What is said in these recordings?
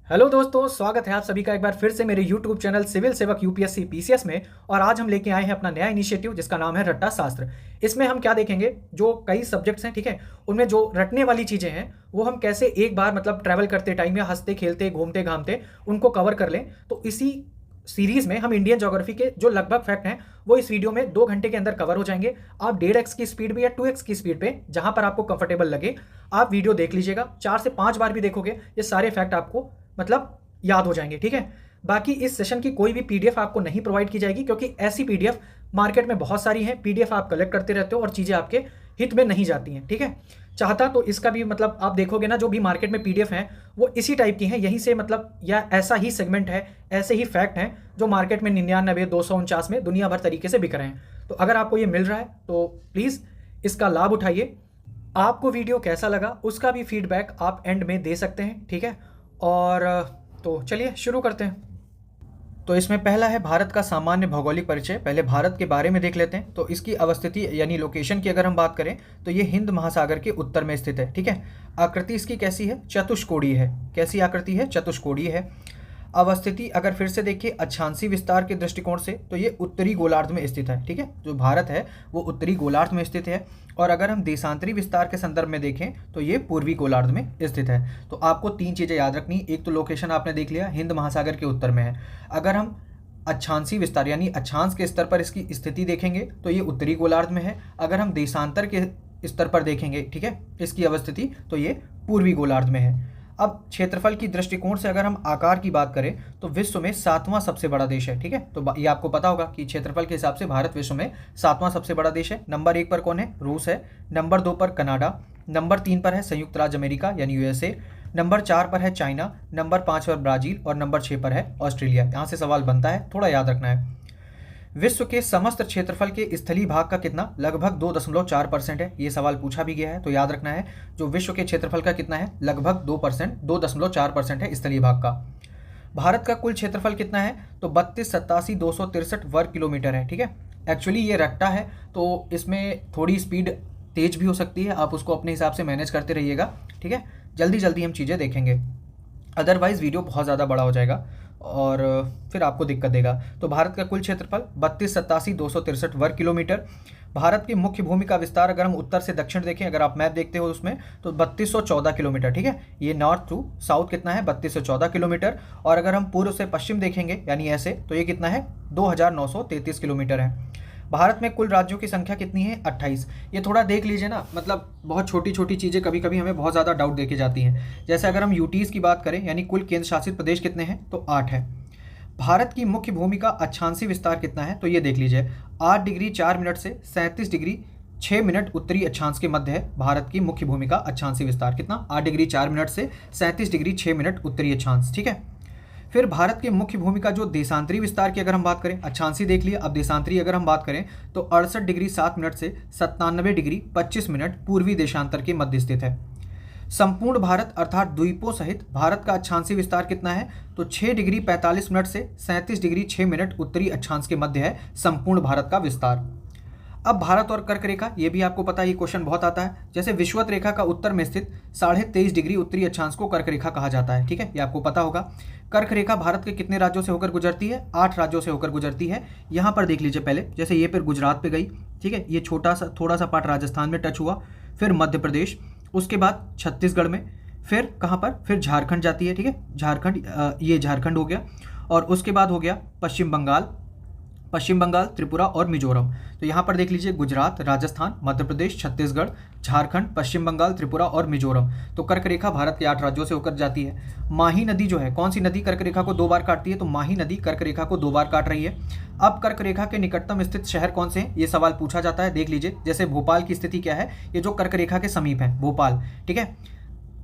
Hello दोस्तों, स्वागत है आप सभी का एक बार फिर से मेरे YouTube चैनल सिविल सेवक यूपीएससी पीसीएस में। और आज हम लेके आए हैं अपना नया इनिशिएटिव जिसका नाम है रट्टा शास्त्र। इसमें हम क्या देखेंगे, जो कई सब्जेक्ट्स हैं, ठीक है, उनमें जो रटने वाली चीज़ें हैं वो हम कैसे एक बार मतलब ट्रैवल करते टाइम या हंसते खेलते घूमते घामते उनको कवर कर लें। तो इसी सीरीज़ में हम इंडियन ज्योग्राफी के जो लगभग फैक्ट हैं वो इस वीडियो में 2 घंटे के अंदर कवर हो जाएंगे। आप 1.5x की स्पीड पे या 2x की स्पीड पे जहां पर आपको कंफर्टेबल लगे आप वीडियो देख लीजिएगा। 4 से 5 बार भी देखोगे ये सारे फैक्ट आपको मतलब याद हो जाएंगे, ठीक है। बाकी इस सेशन की कोई भी पीडीएफ आपको नहीं प्रोवाइड की जाएगी क्योंकि ऐसी पीडीएफ मार्केट में बहुत सारी हैं। पीडीएफ आप कलेक्ट करते रहते हो और चीज़ें आपके हित में नहीं जाती हैं, ठीक है। चाहता तो इसका भी मतलब आप देखोगे ना, जो भी मार्केट में पीडीएफ हैं वो इसी टाइप की हैं, यहीं से मतलब या ऐसा ही सेगमेंट है, ऐसे ही फैक्ट हैं जो मार्केट में 99, 249 में दुनिया भर तरीके से बिक रहे हैं। तो अगर आपको ये मिल रहा है तो प्लीज़ इसका लाभ उठाइए। आपको वीडियो कैसा लगा उसका भी फीडबैक आप एंड में दे सकते हैं, ठीक है। और तो चलिए शुरू करते हैं। तो इसमें पहला है भारत का सामान्य भौगोलिक परिचय। पहले भारत के बारे में देख लेते हैं। तो इसकी अवस्थिति यानी लोकेशन की अगर हम बात करें तो ये हिंद महासागर के उत्तर में स्थित है, ठीक है। आकृति इसकी कैसी है? चतुष्कोणीय है। कैसी आकृति है? चतुष्कोणीय है। अवस्थिति अगर फिर से देखिए अक्षांशीय विस्तार के दृष्टिकोण से तो ये उत्तरी गोलार्ध में स्थित है, ठीक है। जो भारत है वो उत्तरी गोलार्ध में स्थित है। और अगर हम देशांतरी विस्तार के संदर्भ में देखें तो ये पूर्वी गोलार्ध में स्थित है। तो आपको 3 चीज़ें याद रखनी। एक तो लोकेशन आपने देख लिया, हिंद महासागर के उत्तर में है। अगर हम अक्षांशीय विस्तार यानी अक्षांश के स्तर पर इसकी स्थिति देखेंगे तो ये उत्तरी गोलार्ध में है। अगर हम देशांतर के स्तर पर देखेंगे, ठीक है, इसकी अवस्थिति, तो ये पूर्वी गोलार्ध में है। अब क्षेत्रफल की दृष्टिकोण से अगर हम आकार की बात करें तो विश्व में 7वां सबसे बड़ा देश है, ठीक है। तो ये आपको पता होगा कि क्षेत्रफल के हिसाब से भारत विश्व में 7वां सबसे बड़ा देश है। नंबर 1 पर कौन है? रूस है। नंबर 2 पर कनाडा। नंबर 3 पर है संयुक्त राज्य अमेरिका यानी यूएसए। नंबर 4 पर है चाइना। नंबर 5 पर ब्राज़ील और नंबर 6 पर है ऑस्ट्रेलिया। यहाँ से सवाल बनता है, थोड़ा याद रखना है। विश्व के समस्त क्षेत्रफल के स्थलीय भाग का कितना? लगभग 2.4% है। ये सवाल पूछा भी गया है, तो याद रखना है। जो विश्व के क्षेत्रफल का कितना है? लगभग 2.4% है स्थलीय भाग का। भारत का कुल क्षेत्रफल कितना है? तो 32,87,263 वर्ग किलोमीटर है, ठीक है। एक्चुअली ये रट्टा है तो इसमें थोड़ी स्पीड तेज भी हो सकती है, आप उसको अपने हिसाब से मैनेज करते रहिएगा, ठीक है। जल्दी जल्दी हम चीज़ें देखेंगे, अदरवाइज़ वीडियो बहुत ज़्यादा बड़ा हो जाएगा और फिर आपको दिक्कत देगा। तो भारत का कुल क्षेत्रफल 32,87,263 वर्ग किलोमीटर। भारत की मुख्य भूमि का विस्तार अगर हम उत्तर से दक्षिण देखें, अगर आप मैप देखते हो उसमें, तो 3214 किलोमीटर, ठीक है। ये नॉर्थ टू साउथ कितना है? 3214 किलोमीटर। और अगर हम पूर्व से पश्चिम देखेंगे यानी ऐसे, तो ये कितना है? 2933 किलोमीटर है। भारत में कुल राज्यों की संख्या कितनी है? 28। ये थोड़ा देख लीजिए ना, मतलब बहुत छोटी छोटी चीज़ें कभी कभी हमें बहुत ज़्यादा डाउट देके जाती हैं। जैसे अगर हम यूटीज़ की बात करें यानी कुल केंद्र शासित प्रदेश कितने हैं? तो 8 है। भारत की मुख्य भूमि का अक्षांशीय विस्तार कितना है? तो ये देख लीजिए 8 डिग्री 4 मिनट से 37 डिग्री 6 मिनट उत्तरी अक्षांश के मध्य है। भारत की मुख्य भूमि का अक्षांशीय विस्तार कितना? 8 डिग्री 4 मिनट से 37 डिग्री 6 मिनट उत्तरी अक्षांश, ठीक है। फिर भारत की मुख्य भूमि का जो देशांतरी विस्तार की अगर हम बात करें, अक्षांशीय देख लिया, अब देशांतरी अगर हम बात करें तो 68 डिग्री 7 मिनट से 97 डिग्री 25 मिनट पूर्वी देशांतर के मध्य स्थित है। संपूर्ण भारत अर्थात द्वीपों सहित भारत का अक्षांशीय विस्तार कितना है? तो 6 डिग्री 45 मिनट से 37 डिग्री 6 मिनट उत्तरी अक्षांश के मध्य है संपूर्ण भारत का विस्तार। अब भारत और कर्क रेखा, ये भी आपको पता है, ये क्वेश्चन बहुत आता है। जैसे विषुवत रेखा का उत्तर में स्थित 23.5 डिग्री उत्तरी अक्षांश को कर्क रेखा कहा जाता है, ठीक है, ये आपको पता होगा। कर्क रेखा भारत के कितने राज्यों से होकर गुजरती है? 8 राज्यों से होकर गुजरती है। यहाँ पर देख लीजिए पहले, जैसे ये फिर गुजरात पे गई, ठीक है, ये छोटा सा थोड़ा सा पार्ट राजस्थान में टच हुआ, फिर मध्य प्रदेश, उसके बाद छत्तीसगढ़ में, फिर कहाँ पर? फिर झारखंड जाती है, ठीक है, झारखंड, ये झारखंड हो गया। और उसके बाद हो गया पश्चिम बंगाल, त्रिपुरा और मिजोरम। तो यहाँ पर देख लीजिए गुजरात, राजस्थान, मध्य प्रदेश, छत्तीसगढ़, झारखंड, पश्चिम बंगाल, त्रिपुरा और मिजोरम। तो कर्क रेखा भारत के 8 राज्यों से होकर जाती है। माही नदी जो है, कौन सी नदी कर्क रेखा को 2 बार काटती है? तो माही नदी कर्क रेखा को 2 बार काट रही है। अब कर्क रेखा के निकटतम स्थित शहर कौन से हैं? ये सवाल पूछा जाता है, देख लीजिए। जैसे भोपाल की स्थिति क्या है? ये जो कर्क रेखा के समीप है भोपाल, ठीक है।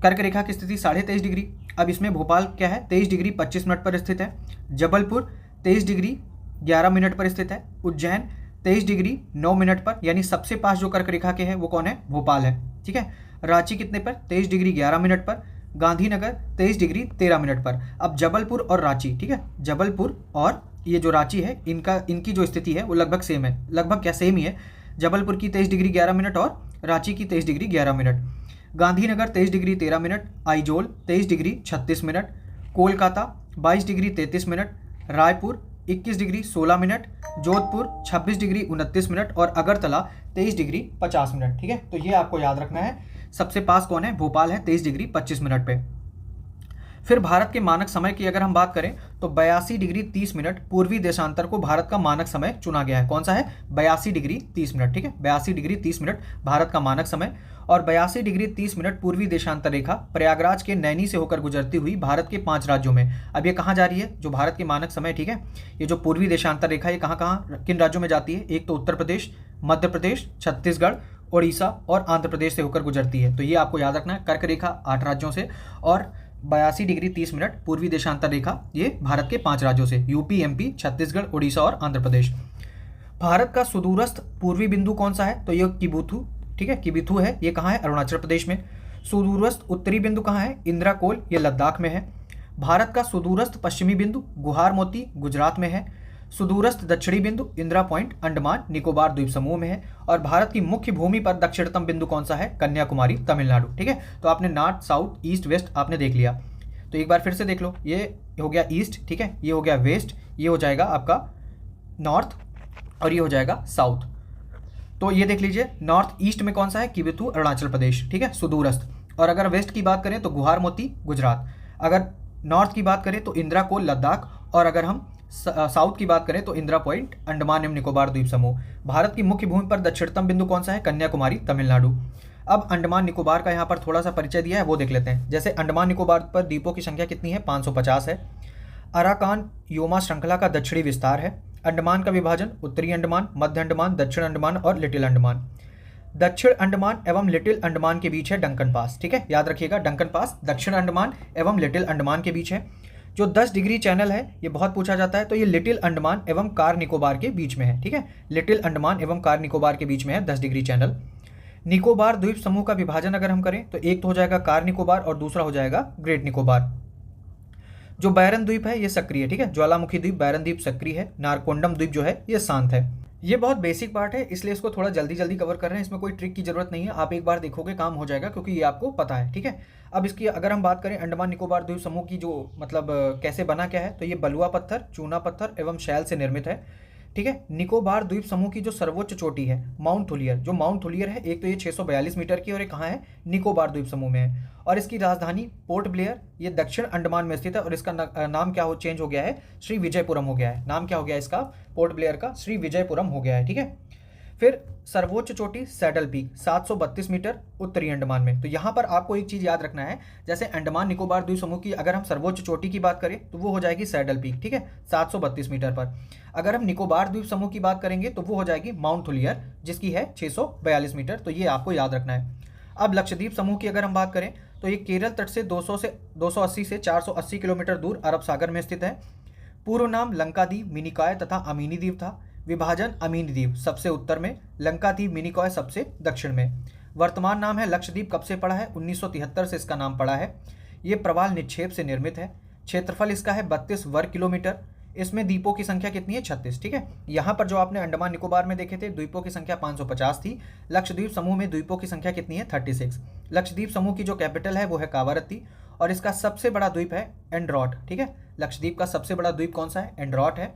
कर्क रेखा की स्थिति 23.5 डिग्री। अब इसमें भोपाल क्या है? 23 डिग्री 25 मिनट पर स्थित है। जबलपुर 23 डिग्री 11 मिनट पर स्थित है। उज्जैन 23 डिग्री 9 मिनट पर, यानी सबसे पास जो कर्क रेखा के है वो कौन है? भोपाल है, ठीक है। रांची कितने पर? 23 डिग्री 11 मिनट पर। गांधीनगर 23 डिग्री 13 मिनट पर। अब जबलपुर और रांची, ठीक है, जबलपुर और ये जो रांची है, इनकी जो स्थिति है वो लगभग सेम है, लगभग क्या सेम ही है। जबलपुर की 23 डिग्री 11 मिनट और रांची की 23 degree 11 minute. Gandhinagar 23 degree 13 minute, Aizawl 23 degree 36 minute, Kolkata 22 degree 33 minute, Raipur 21 degree 16 minute, Jodhpur 26 degree 29 minute और अगरतला 23 डिग्री 50 मिनट। ठीक है, तो ये आपको याद रखना है। सबसे पास कौन है? भोपाल है 23 डिग्री 25 मिनट पे। फिर भारत के मानक समय की अगर हम बात करें तो 82 डिग्री 30 मिनट पूर्वी देशांतर को भारत का मानक समय चुना गया है। कौन सा है? 82 डिग्री 30 मिनट। ठीक है, 82 डिग्री 30 मिनट भारत का मानक समय। और 82 डिग्री 30 मिनट पूर्वी देशांतर रेखा प्रयागराज के नैनी से होकर गुजरती हुई भारत के 5 राज्यों में। अब ये कहाँ जा रही है? जो भारत के मानक समय, ठीक है, ये जो पूर्वी देशांतर रेखा ये कहाँ कहाँ किन राज्यों में जाती है? एक तो उत्तर प्रदेश, मध्य प्रदेश, छत्तीसगढ़, उड़ीसा और आंध्र प्रदेश से होकर गुजरती है। तो ये आपको याद रखना है। कर्क रेखा 8 राज्यों से और 82 डिग्री 30 मिनट पूर्वी देशांतर रेखा ये भारत के 5 राज्यों से, यूपी, एमपी, छत्तीसगढ़, उड़ीसा और आंध्र प्रदेश। भारत का सुदूरस्थ पूर्वी बिंदु कौन सा है? तो ये किबुथु, ठीक है, किबिथु है। ये कहाँ है? अरुणाचल प्रदेश में। सुदूरस्थ उत्तरी बिंदु कहाँ है? इंदिरा कोल, ये लद्दाख में है। भारत का सुदूरस्थ पश्चिमी बिंदु गुहार मोती गुजरात में है। सुदूरस्थ दक्षिणी बिंदु इंदिरा पॉइंट अंडमान निकोबार द्वीप समूह में है। और भारत की मुख्य भूमि पर दक्षिणतम बिंदु कौन सा है? कन्याकुमारी, तमिलनाडु। ठीक है, तो आपने नॉर्थ, साउथ, ईस्ट, वेस्ट आपने देख लिया। तो एक बार फिर से देख लो, ये हो गया ईस्ट, ठीक है, ये हो गया वेस्ट, ये हो जाएगा आपका नॉर्थ और ये हो जाएगा साउथ। तो ये देख लीजिए, नॉर्थ ईस्ट में कौन सा है? किबिथु अरुणाचल प्रदेश, ठीक है, सुदूरस्थ। और अगर वेस्ट की बात करें तो गुहार मोती गुजरात। अगर नॉर्थ की बात करें तो इंदिरा कोल लद्दाख। और अगर हम साउथ की बात करें तो इंदिरा पॉइंट अंडमान एवं निकोबार द्वीप समूह। भारत की मुख्य भूमि पर दक्षिणतम बिंदु कौन सा है? कन्याकुमारी, तमिलनाडु। अब अंडमान निकोबार का यहाँ पर थोड़ा सा परिचय दिया है, वो देख लेते हैं। जैसे अंडमान निकोबार पर द्वीपों की संख्या कितनी है? 550 है। अराकान योमा श्रृंखला का दक्षिणी विस्तार है। अंडमान का विभाजन उत्तरी अंडमान, मध्य अंडमान, दक्षिण अंडमान और लिटिल अंडमान। दक्षिण अंडमान एवं लिटिल अंडमान के बीच है डंकन पास। ठीक है, याद रखिएगा, डंकन पास दक्षिण अंडमान एवं लिटिल अंडमान के बीच है। जो 10 डिग्री चैनल है ये बहुत पूछा जाता है, तो ये लिटिल अंडमान एवं कार निकोबार के बीच में है। ठीक है, लिटिल अंडमान एवं कार निकोबार के बीच में है 10 डिग्री चैनल। निकोबार द्वीप समूह का विभाजन अगर हम करें तो एक तो हो जाएगा कार निकोबार और दूसरा हो जाएगा ग्रेट निकोबार। जो बैरन द्वीप है ये सक्रिय है। ठीक है, ज्वालामुखी द्वीप, बैरन द्वीप सक्रिय है। नारकोंडम द्वीप जो है ये शांत है। ये बहुत बेसिक पार्ट है, इसलिए इसको थोड़ा जल्दी जल्दी कवर कर रहे हैं। इसमें कोई ट्रिक की जरूरत नहीं है, आप एक बार देखोगे काम हो जाएगा, क्योंकि ये आपको पता है। ठीक है, अब इसकी अगर हम बात करें अंडमान निकोबार द्वीप समूह की, जो मतलब कैसे बना क्या है, तो ये बलुआ पत्थर, चूना पत्थर एवं शैल से निर्मित है। ठीक है, निकोबार द्वीप समूह की जो सर्वोच्च चोटी है माउंट हुलियर, जो माउंट हुलियर है, एक तो ये 642 मीटर की और ये कहाँ है? निकोबार द्वीप समूह में है। और इसकी राजधानी पोर्ट ब्लेयर, ये दक्षिण अंडमान में स्थित है। और इसका नाम क्या हो चेंज हो गया है? श्री विजयपुरम हो गया है। नाम क्या हो गया इसका? पोर्ट ब्लेयर का श्री विजयपुरम हो गया है। ठीक है, फिर सर्वोच्च चोटी सैडल पीक 732 मीटर उत्तरी अंडमान में। तो यहाँ पर आपको एक चीज़ याद रखना है, जैसे अंडमान निकोबार द्वीप समूह की अगर हम सर्वोच्च चोटी की बात करें तो वो हो जाएगी सैडल पीक, ठीक है, 732 मीटर पर। अगर हम निकोबार द्वीप समूह की बात करेंगे तो वो हो जाएगी माउंट हुलियर, जिसकी है 642 मीटर। तो ये आपको याद रखना है। अब लक्षद्वीप समूह की अगर हम बात करें तो ये केरल तट से 280 से 480 किलोमीटर दूर अरब सागर में स्थित है। पूर्व नाम लंकाद्वीप, मिनिकॉय तथा अमीनी द्वीप था। विभाजन अमीनी द्वीप सबसे उत्तर में, लंकाद्वीप, मिनिकॉय सबसे दक्षिण में। वर्तमान नाम है लक्षद्वीप। कब से पड़ा है? 1973 से इसका नाम पड़ा है। ये प्रवाल निक्षेप से निर्मित है। क्षेत्रफल इसका है 32 वर्ग किलोमीटर। इसमें द्वीपों की संख्या कितनी है? 36। ठीक है, यहाँ पर जो आपने अंडमान निकोबार में देखे थे द्वीपों की संख्या 550 थी। लक्षद्वीप समूह में द्वीपों की संख्या कितनी है? 36। लक्षद्वीप समूह की जो कैपिटल है वो है कावारत्ती और इसका सबसे बड़ा द्वीप है एंड्रॉट। ठीक है, लक्षद्वीप का सबसे बड़ा द्वीप कौन सा है? एंड्रॉट है।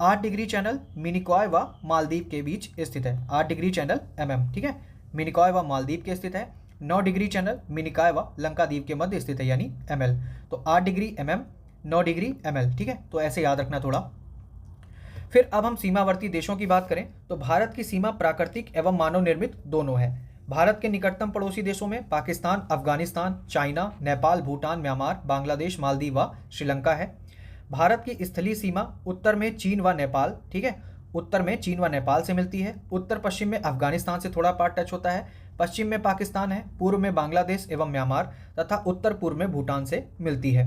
8 डिग्री चैनल मिनिकॉय व मालदीव के बीच स्थित है। 8 डिग्री चैनल mm, ठीक है, मिनिकॉय व मालदीव के स्थित है। 9 डिग्री चैनल मिनिकॉय व लंकाद्वीप के मध्य स्थित है, यानी ml। तो 8 डिग्री mm, 9 डिग्री ml। ठीक है, तो ऐसे याद रखना थोड़ा। फिर अब हम सीमावर्ती देशों की बात करें तो भारत की सीमा प्राकृतिक एवं मानव निर्मित दोनों है। भारत के निकटतम पड़ोसी देशों में पाकिस्तान, अफगानिस्तान, चाइना, नेपाल, भूटान, म्यांमार, बांग्लादेश, मालदीव व श्रीलंका है। भारत की स्थलीय सीमा उत्तर में चीन व नेपाल, ठीक है, उत्तर में चीन व नेपाल से मिलती है। उत्तर पश्चिम में अफगानिस्तान से थोड़ा पार्ट टच होता है। पश्चिम में पाकिस्तान है, पूर्व में बांग्लादेश एवं म्यांमार तथा उत्तर पूर्व में भूटान से मिलती है।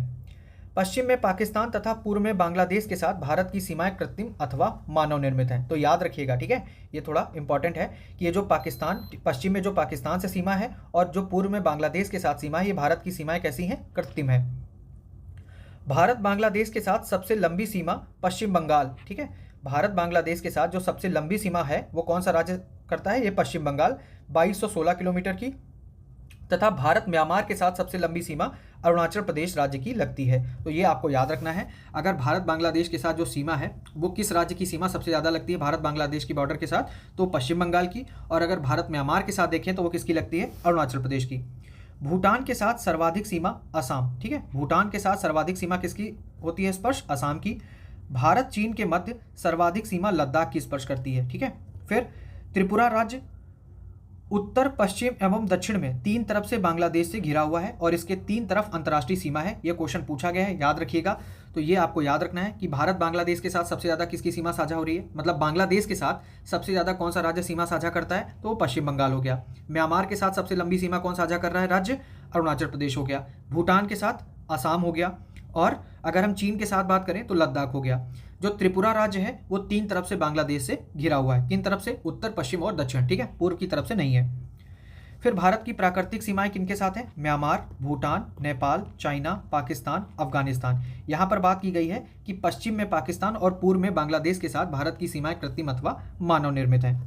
पश्चिम में पाकिस्तान तथा पूर्व में बांग्लादेश के साथ भारत की सीमाएं कृत्रिम अथवा मानव निर्मित हैं। तो याद रखिएगा, ठीक है, ये थोड़ा इंपॉर्टेंट है कि ये जो पाकिस्तान, पश्चिम में जो पाकिस्तान से सीमा है और जो पूर्व में बांग्लादेश के साथ सीमा है, ये भारत की सीमाएं कैसी हैं? कृत्रिम है। भारत बांग्लादेश के साथ सबसे लंबी सीमा पश्चिम बंगाल, ठीक है, भारत बांग्लादेश के साथ जो सबसे लंबी सीमा है वो कौन सा राज्य करता है? ये पश्चिम बंगाल, 2216 किलोमीटर की। तथा भारत म्यांमार के साथ सबसे लंबी सीमा अरुणाचल प्रदेश राज्य की लगती है। तो ये आपको याद रखना है। अगर भारत बांग्लादेश के साथ जो सीमा है वो किस राज्य की सीमा सबसे ज़्यादा लगती है भारत बांग्लादेश की बॉर्डर के साथ, तो पश्चिम बंगाल की। और अगर भारत म्यांमार के साथ देखें तो वो किसकी लगती है, अरुणाचल प्रदेश की। भूटान के साथ सर्वाधिक सीमा असम, ठीक है, भूटान के साथ सर्वाधिक सीमा किसकी होती है स्पर्श, असम की। भारत चीन के मध्य सर्वाधिक सीमा लद्दाख की स्पर्श करती है, ठीक है। फिर त्रिपुरा राज्य उत्तर पश्चिम एवं दक्षिण में 3 तरफ से बांग्लादेश से घिरा हुआ है और इसके 3 तरफ अंतर्राष्ट्रीय सीमा है। यह क्वेश्चन पूछा गया है, याद रखिएगा। तो ये आपको याद रखना है कि भारत बांग्लादेश के साथ सबसे ज़्यादा किसकी सीमा साझा हो रही है, मतलब बांग्लादेश के साथ सबसे ज़्यादा कौन सा राज्य सीमा साझा करता है, तो पश्चिम बंगाल हो गया। म्यांमार के साथ सबसे लंबी सीमा कौन साझा कर रहा है राज्य, अरुणाचल प्रदेश हो गया। भूटान के साथ असम हो गया। और अगर हम चीन के साथ बात करें तो लद्दाख हो गया। जो त्रिपुरा राज्य है वो 3 तरफ से बांग्लादेश से घिरा हुआ है। किन तरफ से, उत्तर पश्चिम और दक्षिण, ठीक है, पूर्व की तरफ से नहीं है। फिर भारत की प्राकृतिक सीमाएं किनके साथ हैं, म्यांमार, भूटान, नेपाल, चाइना, पाकिस्तान, अफगानिस्तान। यहाँ पर बात की गई है कि पश्चिम में पाकिस्तान और पूर्व में बांग्लादेश के साथ भारत की सीमाएं कृत्रिम अथवा मानव निर्मित हैं।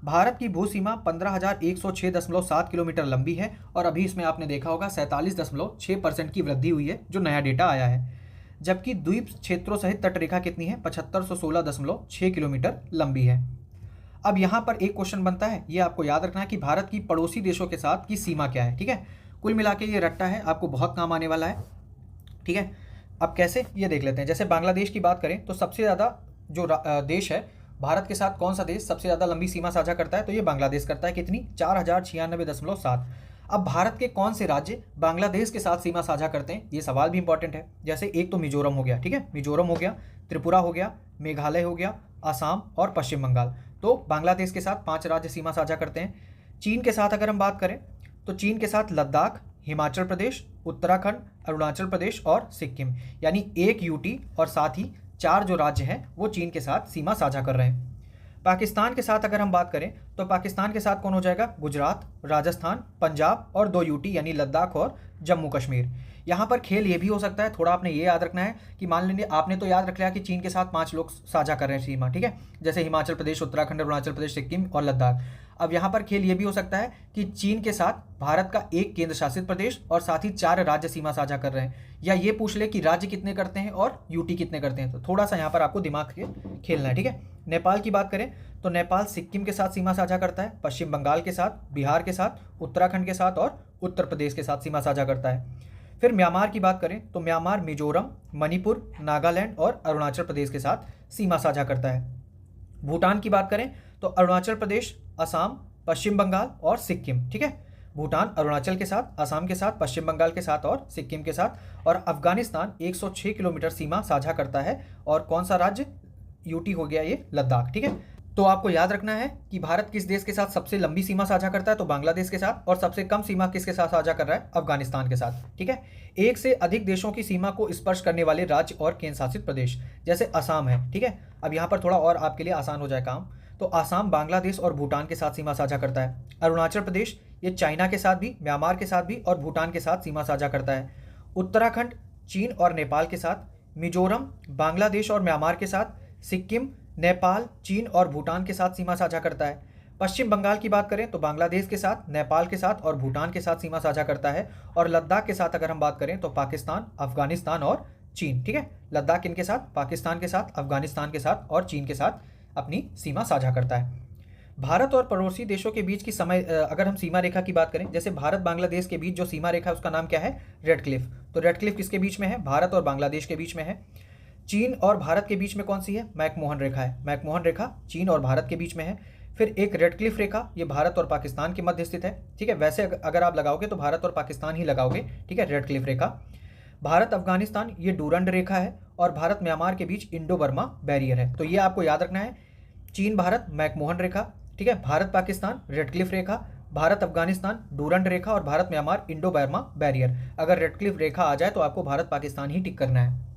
भारत की भू सीमा 15,106.7 किलोमीटर लंबी है और अभी इसमें आपने देखा होगा 47.6% की वृद्धि हुई है, जो नया डेटा आया है। जबकि द्वीप क्षेत्रों सहित तटरेखा कितनी है, 7516.6 किलोमीटर लंबी है। अब यहाँ पर एक क्वेश्चन बनता है, ये आपको याद रखना है कि भारत की पड़ोसी देशों के साथ की सीमा क्या है, ठीक है। कुल मिला के ये रट्टा है, आपको बहुत काम आने वाला है, ठीक है। अब कैसे, ये देख लेते हैं। जैसे बांग्लादेश की बात करें तो सबसे ज़्यादा जो देश है भारत के साथ, कौन सा देश सबसे ज़्यादा लंबी सीमा साझा करता है, तो ये बांग्लादेश करता है। कितनी, 4096.7। अब भारत के कौन से राज्य बांग्लादेश के साथ सीमा साझा करते हैं, ये सवाल भी इंपॉर्टेंट है। जैसे एक तो मिजोरम हो गया, ठीक है, मिजोरम हो गया, त्रिपुरा हो गया, मेघालय हो गया, असम और पश्चिम बंगाल। तो बांग्लादेश के साथ 5 राज्य सीमा साझा करते हैं। चीन के साथ अगर हम बात करें तो चीन के साथ लद्दाख, हिमाचल प्रदेश, उत्तराखंड, अरुणाचल प्रदेश और सिक्किम, यानी 1 यूटी और साथ ही 4 जो राज्य हैं वो चीन के साथ सीमा साझा कर रहे हैं। पाकिस्तान के साथ अगर हम बात करें तो पाकिस्तान के साथ कौन हो जाएगा, गुजरात, राजस्थान, पंजाब और 2 यूटी यानी लद्दाख और जम्मू कश्मीर। यहाँ पर खेल ये भी हो सकता है, थोड़ा आपने ये याद रखना है कि मान लीजिए आपने तो याद रख लिया कि चीन के साथ 5 लोग साझा कर रहे हैं सीमा, ठीक है, जैसे हिमाचल प्रदेश, उत्तराखंड, अरुणाचल प्रदेश, सिक्किम और लद्दाख। अब यहाँ पर खेल ये भी हो सकता है कि चीन के साथ भारत का 1 केंद्र शासित प्रदेश और साथ ही 4 राज्य सीमा साझा कर रहे हैं, या ये पूछ ले कि राज्य कितने करते हैं और यूटी कितने करते हैं। तो थोड़ा सा यहाँ पर आपको दिमाग के खेलना है, ठीक है। नेपाल की बात करें तो नेपाल सिक्किम के साथ सीमा साझा करता है, पश्चिम बंगाल के साथ, बिहार के साथ, उत्तराखंड के साथ और उत्तर प्रदेश के साथ सीमा साझा करता है। फिर म्यांमार की बात करें तो म्यांमार मिजोरम, मणिपुर, नागालैंड और अरुणाचल प्रदेश के साथ सीमा साझा करता है। भूटान की बात करें तो अरुणाचल प्रदेश, असम, पश्चिम बंगाल और सिक्किम, ठीक है। भूटान अरुणाचल के साथ, असम के साथ, पश्चिम बंगाल के साथ और सिक्किम के साथ। और अफगानिस्तान 106 किलोमीटर सीमा साझा करता है, और कौन सा राज्य, यूटी हो गया ये लद्दाख, ठीक है। तो आपको याद रखना है कि भारत किस देश के साथ सबसे लंबी सीमा साझा करता है, तो बांग्लादेश के साथ, और सबसे कम सीमा किसके साथ साझा कर रहा है, अफगानिस्तान के साथ, ठीक है। एक से अधिक देशों की सीमा को स्पर्श करने वाले राज्य और केंद्र शासित प्रदेश, जैसे असम है, ठीक है। अब यहाँ पर थोड़ा और आपके लिए आसान हो जाए काम, तो असम बांग्लादेश और भूटान के साथ सीमा साझा करता है। अरुणाचल प्रदेश ये चाइना के साथ भी, म्यांमार के साथ भी और भूटान के साथ सीमा साझा करता है। उत्तराखंड चीन और नेपाल के साथ, मिजोरम बांग्लादेश और म्यांमार के साथ, सिक्किम नेपाल, चीन और भूटान के साथ सीमा साझा करता है। पश्चिम बंगाल की बात करें तो बांग्लादेश के साथ, नेपाल के साथ और भूटान के साथ सीमा साझा करता है। और लद्दाख के साथ अगर हम बात करें तो पाकिस्तान, अफगानिस्तान और चीन, ठीक है। लद्दाख इनके साथ, पाकिस्तान के साथ, अफगानिस्तान के साथ और चीन के साथ अपनी सीमा साझा करता है। भारत और पड़ोसी देशों के बीच की समय अगर हम सीमा रेखा की बात करें, जैसे भारत बांग्लादेश के बीच जो सीमा रेखा है उसका नाम क्या है, रेड क्लिफ। तो रेड क्लिफ किसके बीच में है, भारत और बांग्लादेश के बीच में है। चीन और भारत के बीच में कौन सी है, मैकमोहन रेखा है। मैकमोहन रेखा चीन और भारत के बीच में है। फिर एक रेड क्लिफ रेखा, ये भारत और पाकिस्तान के मध्य स्थित है, ठीक है। वैसे अगर आप लगाओगे तो भारत और पाकिस्तान ही लगाओगे, ठीक है, रेड क्लिफ रेखा। भारत अफगानिस्तान ये डूरंड रेखा है, और भारत म्यांमार के बीच इंडो बर्मा बैरियर है। तो ये आपको याद रखना है, चीन भारत मैकमोहन रेखा, ठीक है, भारत पाकिस्तान रेड क्लिफ रेखा, भारत अफगानिस्तान डूरंड रेखा और Bharat Myanmar Indo Burma barrier. अगर रेड क्लिफ रेखा आ जाए तो आपको भारत पाकिस्तान ही टिक करना है।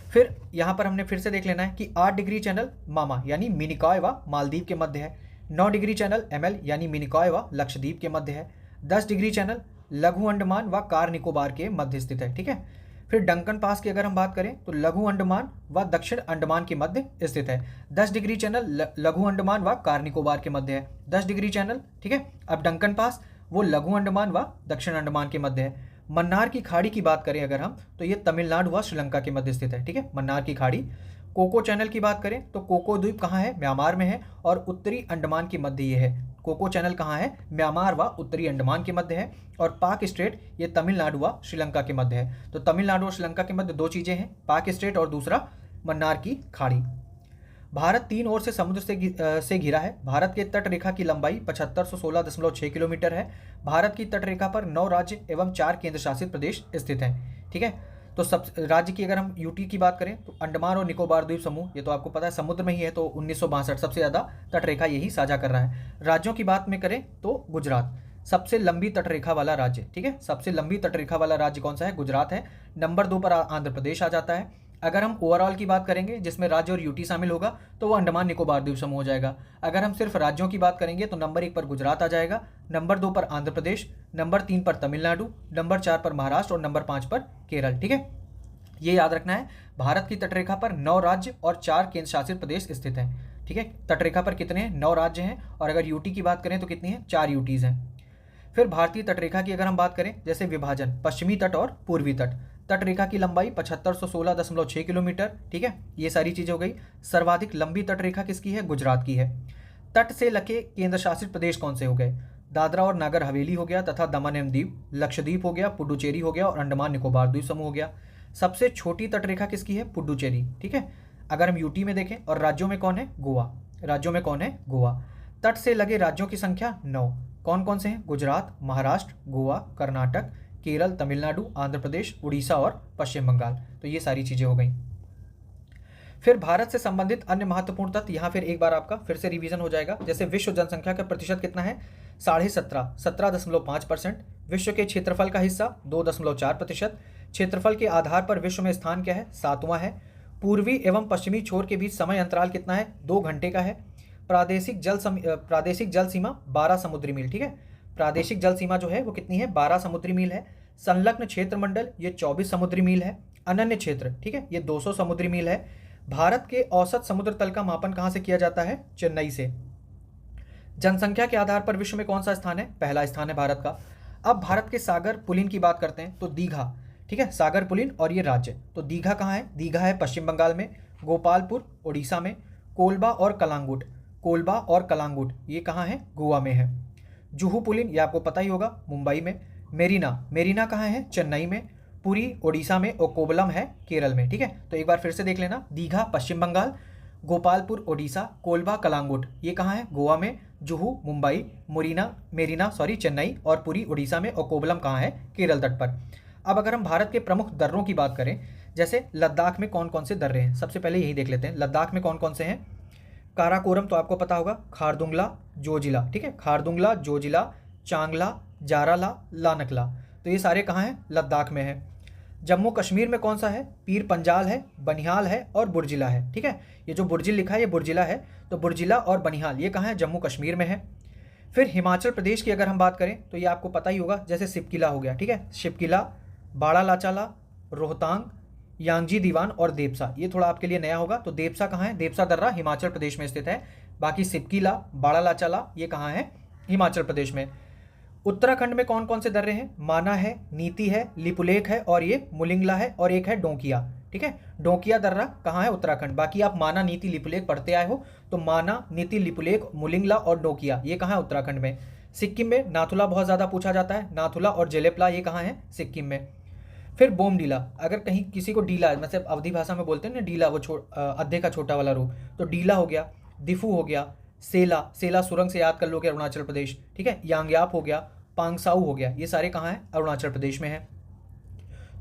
फिर यहाँ पर हमने फिर से देख लेना है कि 8 डिग्री चैनल मामा यानी मिनिकॉय व मालदीव के मध्य है। 9 डिग्री चैनल एमएल यानी मिनिकॉय व लक्षद्वीप के मध्य है। 10 डिग्री चैनल लघु अंडमान व कार निकोबार के मध्य स्थित है, ठीक है। फिर डंकन पास की अगर हम बात करें तो लघु अंडमान व दक्षिण अंडमान के मध्य स्थित है। 10 डिग्री चैनल लघु अंडमान व कार निकोबार के मध्य है, 10 डिग्री चैनल, ठीक है। अब डंकन पास वो लघु अंडमान व दक्षिण अंडमान के मध्य है। मन्नार की खाड़ी की बात करें अगर हम, तो ये तमिलनाडु व श्रीलंका के मध्य स्थित है, ठीक है, मन्नार की खाड़ी। कोको चैनल की बात करें तो कोको द्वीप कहाँ है, म्यांमार में है और उत्तरी अंडमान के मध्य ये है। कोको चैनल कहाँ है, म्यांमार व उत्तरी अंडमान के मध्य है। और पाक स्ट्रेट ये तमिलनाडु व श्रीलंका के मध्य है। तो तमिलनाडु और श्रीलंका के मध्य दो चीज़ें हैं, पाक स्ट्रेट और दूसरा मन्नार की खाड़ी। भारत 3 ओर से समुद्र से घिरा है। भारत के तट रेखा की लंबाई 7516.6 किलोमीटर है। भारत की तट रेखा पर 9 राज्य एवं 4 केंद्र शासित प्रदेश स्थित हैं, ठीक है। तो सब राज्य की अगर हम यूटी की बात करें तो अंडमान और निकोबार द्वीप समूह, ये तो आपको पता है समुद्र में ही है, तो 1962 सबसे ज़्यादा तट रेखा यही साझा कर रहा है। राज्यों की बात में करें तो गुजरात सबसे लंबी तट रेखा वाला राज्य, ठीक है, सबसे लंबी तट रेखा वाला राज्य कौन सा है, गुजरात है। नंबर 2 पर आंध्र प्रदेश आ जाता है। अगर हम ओवरऑल की बात करेंगे जिसमें राज्य और यूटी शामिल होगा तो वो अंडमान निकोबार द्वीप समूह हो जाएगा। अगर हम सिर्फ राज्यों की बात करेंगे तो नंबर 1 पर गुजरात आ जाएगा, नंबर 2 पर आंध्र प्रदेश, नंबर 3 पर तमिलनाडु, नंबर 4 पर महाराष्ट्र और नंबर 5 पर केरल, ठीक है। ये याद रखना है, भारत की तटरेखा पर 9 राज्य और 4 केंद्र शासित प्रदेश स्थित हैं, ठीक है। तटरेखा पर कितने हैं, 9 राज्य हैं, और अगर यूटी की बात करें तो कितनी है, 4 यूटीज हैं। फिर भारतीय तटरेखा की अगर हम बात करें, जैसे विभाजन, पश्चिमी तट और पूर्वी तट, तटरेखा की लंबाई 7516.6 किलोमीटर, ठीक है, ये सारी चीज़ें हो गई। सर्वाधिक लंबी तटरेखा किसकी है, गुजरात की है। तट से लगे केंद्र शासित प्रदेश कौन से हो गए, दादरा और नागर हवेली हो गया तथा दमन एवं दीव, लक्षद्वीप हो गया, पुडुचेरी हो गया और अंडमान निकोबार द्वीप समूह हो गया। सबसे छोटी तटरेखा किसकी है, पुडुचेरी, ठीक है। अगर हम यूटी में देखें, और राज्यों में कौन है, गोवा, राज्यों में कौन है, गोवा। तट से लगे राज्यों की संख्या 9, कौन कौन से हैं, गुजरात, महाराष्ट्र, गोवा, कर्नाटक, केरल, तमिलनाडु, आंध्र प्रदेश, उड़ीसा और पश्चिम बंगाल। तो ये सारी चीज़ें हो गई। फिर भारत से संबंधित अन्य महत्वपूर्ण तथ्य, यहाँ फिर एक बार आपका फिर से रिवीजन हो जाएगा। जैसे विश्व जनसंख्या का प्रतिशत कितना है, 17.5% विश्व के क्षेत्रफल का हिस्सा 2.4%। क्षेत्रफल के आधार पर विश्व में स्थान क्या है, 7वां है। पूर्वी एवं पश्चिमी छोर के बीच समय अंतराल कितना है, 2 घंटे का है। प्रादेशिक जल सीमा 12 समुद्री मील, ठीक है। प्रादेशिक जल सीमा जो है वो कितनी है, 12 समुद्री मील है। संलग्न क्षेत्र मंडल ये 24 समुद्री मील है। अनन्य क्षेत्र, ठीक है, ये 200 समुद्री मील है। भारत के औसत समुद्र तल का मापन कहाँ से किया जाता है, चेन्नई से। जनसंख्या के आधार पर विश्व में कौन सा स्थान है, पहला स्थान है भारत का। अब भारत के सागर पुलिन की बात करते हैं तो दीघा, ठीक है, सागर पुलिन और ये राज्य, तो दीघा कहाँ है, दीघा है पश्चिम बंगाल में। गोपालपुर उड़ीसा में। कोलबा और कलांगुट ये कहाँ है, गोवा में है। जुहू पुलिन ये आपको पता ही होगा, मुंबई में। मेरीना कहाँ है, चेन्नई में। पुरी ओडिशा में और कोवलम है केरल में, ठीक है। तो एक बार फिर से देख लेना, दीघा पश्चिम बंगाल, गोपालपुर ओडिशा, कोलबा कलांगुट ये कहाँ है, गोवा में। जुहू मुंबई, मेरीना चेन्नई और पुरी ओडिशा में, और कोवलम कहाँ है, केरल तट पर। अब अगर हम भारत के प्रमुख दर्रों की बात करें, जैसे लद्दाख में कौन कौन से दर्रे हैं, सबसे पहले यही देख लेते हैं, लद्दाख में कौन कौन से हैं। काराकोरम तो आपको पता होगा, खारदुंगला, जोजिला, ठीक है, खारदुंगला, जोजिला, चांगला, जाराला, लानकला, तो ये सारे कहाँ हैं, लद्दाख में है। जम्मू कश्मीर में कौन सा है, पीर पंजाल है, बनिहाल है और बुर्जिला है, ठीक है। ये जो बुर्जिल लिखा है ये बुर्जिला है, तो बुर्जिला और बनिहाल ये कहाँ है, जम्मू कश्मीर में है। फिर हिमाचल प्रदेश की अगर हम बात करें तो ये आपको पता ही होगा, जैसे शिपकिला हो गया, ठीक है, शिपकिला, बाड़ा लाचाला, रोहतांग, यांगजी दीवान और देपसा, ये थोड़ा आपके लिए नया होगा। तो देपसा कहाँ है, देपसा दर्रा हिमाचल प्रदेश में स्थित है। बाकी शिपकिला, बाड़ा लाचाला ये कहाँ है, हिमाचल प्रदेश में। उत्तराखंड में कौन कौन से दर्रे हैं, माना है, नीति है, लिपुलेख है और ये मुलिंगला है, और एक है डोंकिया, ठीक है। डोंकिया दर्रा कहाँ है, उत्तराखंड। बाकी आप माना, नीति, लिपुलेख पढ़ते आए हो, तो माना, नीति, लिपुलेख, मुलिंगला और डोंकिया ये कहाँ है, उत्तराखंड में। सिक्किम में नाथुला बहुत ज़्यादा पूछा जाता है, नाथुला और जेलेपला ये कहाँ है, सिक्किम में। फिर बोमडीला, अगर कहीं किसी को डीला, मतलब अवधी भाषा में बोलते हैं ना डीला, वो अद्धे का छोटा वाला रूप, तो डीला हो गया। दिफू हो गया। सेला सुरंग से याद कर लोगे, अरुणाचल प्रदेश, ठीक है। यांगयाप हो गया, पांगसाऊ हो गया, ये सारे कहाँ हैं, अरुणाचल प्रदेश में है।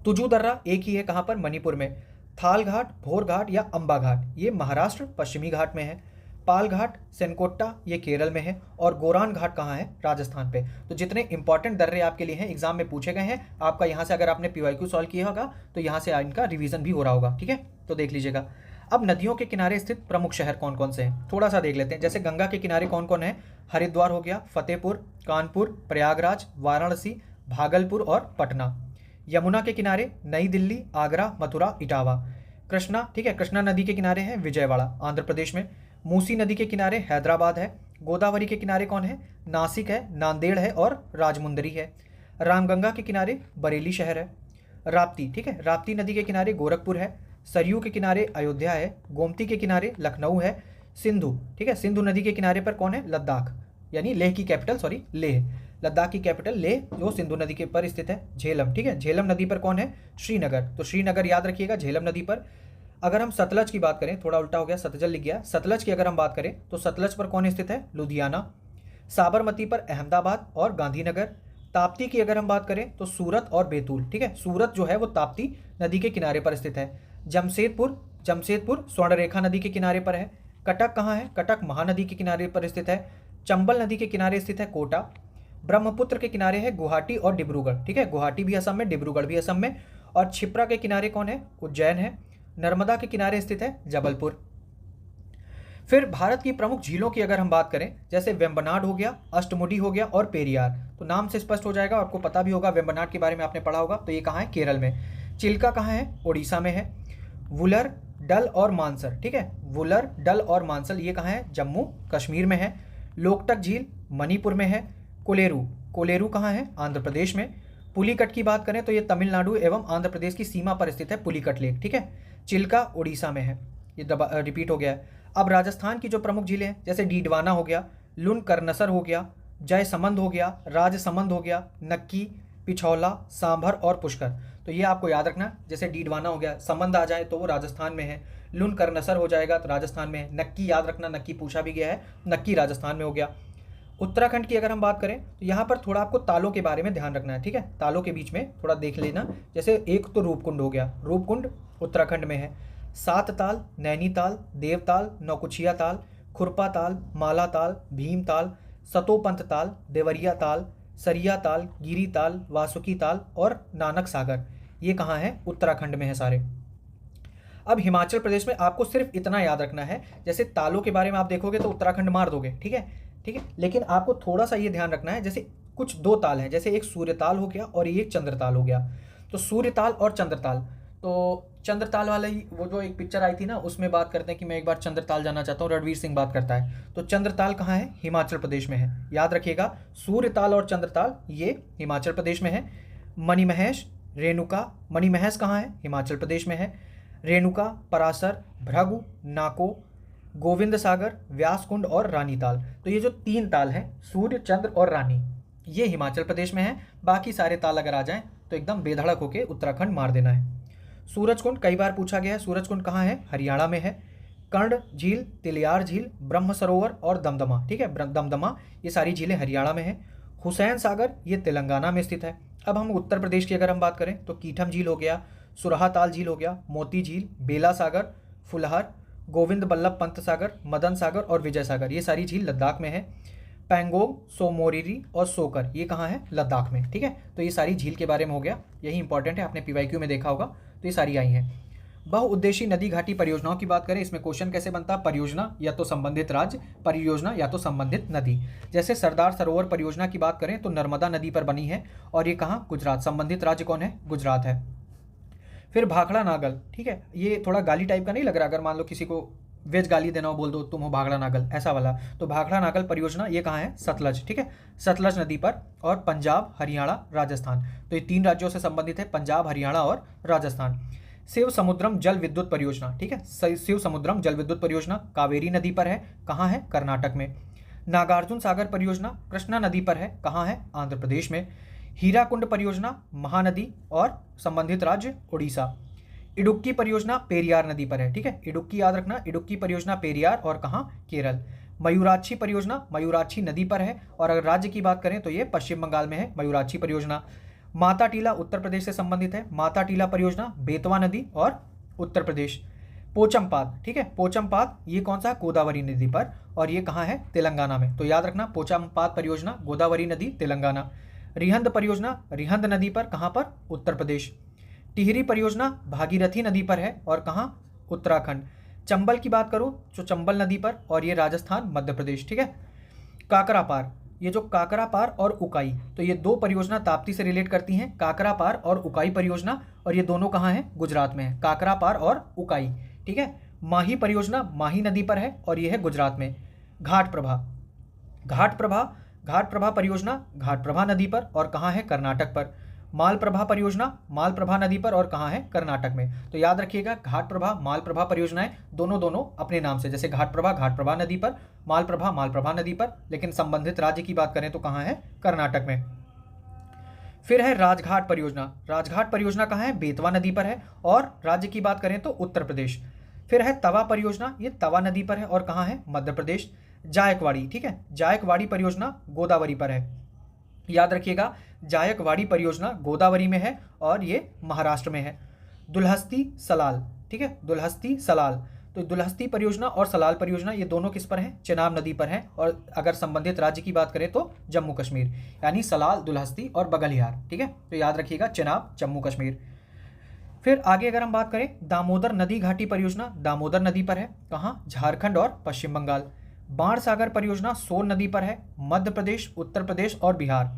तुजू दर्रा एक ही है, कहाँ पर, मणिपुर में। थाल घाट, भोर घाट या अंबा घाट ये महाराष्ट्र पश्चिमी घाट में है। पाल घाट, सेनकोट्टा ये केरल में है, और गोरान घाट कहाँ है, राजस्थान पे। तो जितने इंपॉर्टेंट दर्रे आपके लिए हैं, एग्जाम में पूछे गए हैं, आपका यहाँ से अगर आपने पीवाईक्यू सॉल्व किया होगा तो यहाँ से इनका रिवीजन भी हो रहा होगा, ठीक है। तो देख लीजिएगा। अब नदियों के किनारे स्थित प्रमुख शहर कौन कौन से हैं, थोड़ा सा देख लेते हैं। जैसे गंगा के किनारे कौन कौन है, हरिद्वार हो गया, फतेहपुर, कानपुर, प्रयागराज, वाराणसी, भागलपुर और पटना। यमुना के किनारे नई दिल्ली, आगरा, मथुरा, इटावा। कृष्णा, ठीक है, कृष्णा नदी के किनारे है विजयवाड़ा, आंध्र प्रदेश में। मूसी नदी के किनारे हैदराबाद है। गोदावरी के किनारे कौन है, नासिक है, नांदेड़ है और राजमुंदरी है। रामगंगा के किनारे बरेली शहर है। राप्ती, ठीक है, राप्ती नदी के किनारे गोरखपुर है। सरयू के किनारे अयोध्या है। गोमती के किनारे लखनऊ है। सिंधु, ठीक है, सिंधु नदी के किनारे पर कौन है? लद्दाख, यानी लेह की कैपिटल, सॉरी लेह, लद्दाख की कैपिटल लेह जो सिंधु नदी के पर स्थित है। झेलम, ठीक है, झेलम नदी पर कौन है? श्रीनगर, तो श्रीनगर याद रखिएगा झेलम नदी पर। अगर हम सतलज की बात करें, थोड़ा उल्टा हो गया, सतलज लिख गया, सतलज की अगर हम बात करें तो सतलज पर कौन स्थित है? लुधियाना। साबरमती पर अहमदाबाद और गांधीनगर। ताप्ती की अगर हम बात करें तो सूरत और बैतूल, ठीक है, सूरत जो है वो ताप्ती नदी के किनारे पर स्थित है। जमशेदपुर, जमशेदपुर स्वर्णरेखा नदी के किनारे पर है। कटक कहाँ है? कटक महानदी के किनारे पर स्थित है। चंबल नदी के किनारे स्थित है कोटा। ब्रह्मपुत्र के किनारे है गुवाहाटी और डिब्रूगढ़, ठीक है, गुवाहाटी भी असम में, डिब्रूगढ़ भी असम में। और क्षिप्रा के किनारे कौन है? उज्जैन है। नर्मदा के किनारे स्थित है जबलपुर। फिर भारत की प्रमुख झीलों की अगर हम बात करें, जैसे वेम्बनाड हो गया, अष्टमुडी हो गया और पेरियार, तो नाम से स्पष्ट हो जाएगा, आपको पता भी होगा, वेम्बनाड के बारे में आपने पढ़ा होगा। तो ये कहाँ है? केरल में। चिल्का कहाँ है? उड़ीसा में है। वुलर, डल और मानसर, ठीक है, वुलर, डल और मानसर ये कहाँ है? जम्मू कश्मीर में है। लोकटक झील मणिपुर में है। कोलेरू, कोलेरू कहाँ है? आंध्र प्रदेश में। पुलिकट की बात करें तो ये तमिलनाडु एवं आंध्र प्रदेश की सीमा पर स्थित है, पुलिकट लेक, ठीक है। चिल्का उड़ीसा में है। ये रिपीट हो गया है। अब राजस्थान की जो प्रमुख झीलें हैं, जैसे डीडवाना हो गया, लुन करनसर हो गया, जयसमंद हो गया, राजसमंद हो गया, नक्की, पिछौला, सांभर और पुष्कर, तो ये आपको याद रखना। जैसे डीडवाना हो गया, समंद आ जाए तो वो राजस्थान में है, लुन करनसर हो जाएगा तो राजस्थान में है, नक्की याद रखना, नक्की पूछा भी गया है, नक्की राजस्थान में हो गया। उत्तराखंड की अगर हम बात करें तो यहाँ पर थोड़ा आपको तालों के बारे में ध्यान रखना है, ठीक है, तालों के बीच में थोड़ा देख लेना। जैसे एक तो रूपकुंड हो गया, रूपकुंड उत्तराखंड में है। सात ताल, नैनीताल, देवताल, नौकुचिया ताल, खुरपा ताल, माला ताल, भीम ताल, सतोपंथ ताल, देवरिया ताल, सरिया ताल, गिरी ताल, वासुकी ताल और नानक सागर, ये कहाँ है? उत्तराखंड में है सारे। अब हिमाचल प्रदेश में आपको सिर्फ इतना याद रखना है, जैसे तालों के बारे में आप देखोगे तो उत्तराखंड मार दोगे, ठीक है, ठीक है, लेकिन आपको थोड़ा सा ये ध्यान रखना है, जैसे कुछ दो ताल हैं, जैसे एक सूर्यताल हो गया और एक चंद्रताल हो गया। तो सूर्यताल और चंद्रताल, तो चंद्रताल वाला ही वो जो एक पिक्चर आई थी ना, उसमें बात करते हैं कि मैं एक बार चंद्रताल जाना चाहता हूँ, रणवीर सिंह बात करता है। तो चंद्रताल कहाँ है? हिमाचल प्रदेश में है, याद रखिएगा। सूर्यताल और चंद्रताल ये हिमाचल प्रदेश में है। मणिमहेश, रेणुका, मणिमहेश कहाँ है? हिमाचल प्रदेश में है। रेणुका, परासर, भृगु, नाको, गोविंद सागर, व्यासकुंड और रानी ताल, तो ये जो तीन ताल हैं, सूर्य, चंद्र और रानी, ये हिमाचल प्रदेश में है। बाकी सारे ताल अगर आ जाएं तो एकदम बेधड़क होके उत्तराखंड मार देना है। सूरजकुंड कई बार पूछा गया है, सूरजकुंड कहाँ है? हरियाणा में है। कर्ण झील, तिलियार झील, ब्रह्म सरोवर और दमदमा, ठीक है, दमदमा, ये सारी झीलें हरियाणा में है। हुसैन सागर ये तेलंगाना में स्थित है। अब हम उत्तर प्रदेश की अगर हम बात करें तो कीठम झील हो गया, सुरहाताल झील हो गया, मोती झील, बेला सागर, फुलहर, गोविंद बल्लभ पंत सागर, मदन सागर और विजय सागर, ये सारी झील लद्दाख में है। पैंगोंग, सोमोरिरी और सोकर, ये कहाँ है? लद्दाख में, ठीक है। तो ये सारी झील के बारे में हो गया, यही इंपॉर्टेंट है, आपने पीवाईक्यू में देखा होगा, तो ये सारी आई हैं। बहुउद्देशीय नदी घाटी परियोजनाओं की बात करें, इसमें क्वेश्चन कैसे बनता? परियोजना या तो संबंधित राज्य, परियोजना या तो संबंधित नदी। जैसे सरदार सरोवर परियोजना की बात करें तो नर्मदा नदी पर बनी है और ये कहाँ? गुजरात। संबंधित राज्य कौन है? गुजरात है। फिर भाखड़ा नागल, ठीक है, ये थोड़ा गाली टाइप का नहीं लग रहा? अगर मान लो किसी को वेज गाली देना हो, बोल दो तुम हो भाखड़ा नागल, ऐसा वाला, तो भाखड़ा नागल परियोजना ये कहाँ है? सतलज, ठीक है, सतलज नदी पर, और पंजाब, हरियाणा, राजस्थान, तो ये तीन राज्यों से संबंधित है, पंजाब, हरियाणा और राजस्थान। शिव समुद्रम जल विद्युत परियोजना, ठीक है, शिव समुद्रम जल विद्युत परियोजना कावेरी नदी पर है, कहाँ है? कर्नाटक में। नागार्जुन सागर परियोजना कृष्णा नदी पर है, कहाँ है? आंध्र प्रदेश में। हीराकुंड परियोजना महानदी और संबंधित राज्य उड़ीसा। इडुक्की परियोजना पेरियार नदी पर है, ठीक है, इडुक्की याद रखना, इडुक्की परियोजना पेरियार और कहाँ? केरल। मयूराक्षी परियोजना मयूराक्षी नदी पर है, और अगर राज्य की बात करें तो ये पश्चिम बंगाल में है मयूराक्षी परियोजना। माता टीला उत्तर प्रदेश से संबंधित है, माता टीला परियोजना बेतवा नदी और उत्तर प्रदेश। पोचमपात, ठीक है, पोचमपात ये कौन सा? गोदावरी नदी पर, और ये कहाँ है? तेलंगाना में, तो याद रखना पोचमपात परियोजना गोदावरी नदी तेलंगाना। रिहंद परियोजना रिहंद नदी पर, कहाँ पर? उत्तर प्रदेश। टिहरी परियोजना भागीरथी नदी पर है और कहाँ? उत्तराखंड। चंबल की बात करूँ तो चंबल नदी पर, और ये राजस्थान, मध्य प्रदेश, ठीक है। काकरापार, ये जो काकरापार और उकाई, तो ये दो परियोजना ताप्ती से रिलेट करती हैं, काकरापार और उकाई परियोजना, और ये दोनों कहाँ हैं? गुजरात में है, काकरापार और उकाई, ठीक है। माही परियोजना माही नदी पर है और ये है गुजरात में। घाट प्रभा, घाट प्रभा घाटप्रभा परियोजना घाटप्रभा नदी पर और कहाँ है, कर्नाटक पर। मालप्रभा परियोजना मालप्रभा नदी पर और कहाँ है, कर्नाटक में। तो याद रखिएगा घाटप्रभा मालप्रभा परियोजनाएं दोनों दोनों अपने नाम से, जैसे घाटप्रभा घाटप्रभा नदी पर, मालप्रभा मालप्रभा नदी पर, लेकिन संबंधित राज्य की बात करें तो कहाँ है, कर्नाटक में। फिर है राजघाट परियोजना। राजघाट परियोजना कहाँ है, बेतवा नदी पर है और राज्य की बात करें तो उत्तर प्रदेश। फिर है तवा परियोजना, ये तवा नदी पर है और कहाँ है, मध्य प्रदेश। जायकवाड़ी, ठीक है, जायकवाड़ी परियोजना गोदावरी पर है। याद रखिएगा जायकवाड़ी परियोजना गोदावरी में है और ये महाराष्ट्र में है। दुल्हस्ती सलाल, ठीक है, दुल्हस्ती सलाल, तो दुल्हस्ती परियोजना और सलाल परियोजना ये दोनों किस पर हैं, चेनाब नदी पर हैं। और अगर संबंधित राज्य की बात करें तो जम्मू कश्मीर, यानी सलाल, दुल्हस्ती और बगलियार, ठीक है, तो याद रखिएगा चेनाब जम्मू कश्मीर। फिर आगे अगर हम बात करें दामोदर नदी घाटी परियोजना दामोदर नदी पर है, कहाँ, झारखंड और पश्चिम बंगाल। बाण सागर परियोजना सोन नदी पर है, मध्य प्रदेश, उत्तर प्रदेश और बिहार।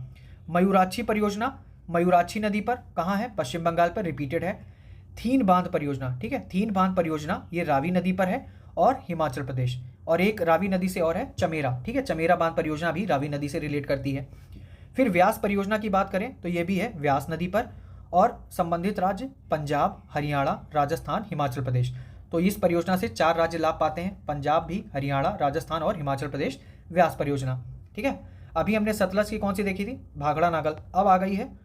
मयूराक्षी परियोजना मयूराक्षी नदी पर, कहाँ है, पश्चिम बंगाल पर, रिपीटेड है। थीन बांध परियोजना, ठीक है, थीन बांध परियोजना ये रावी नदी पर है और हिमाचल प्रदेश। और एक रावी नदी से और है चमेरा, ठीक है, चमेरा बांध परियोजना भी रावी नदी से रिलेट करती है। फिर व्यास परियोजना की बात करें तो ये भी है व्यास नदी पर और संबंधित राज्य पंजाब, हरियाणा, राजस्थान, हिमाचल प्रदेश। तो इस परियोजना से 4 राज्य लाभ पाते हैं, पंजाब भी, हरियाणा, राजस्थान और हिमाचल प्रदेश, व्यास परियोजना, ठीक है। अभी हमने सतलज की कौन सी देखी थी, भाखड़ा नागल, अब आ गई है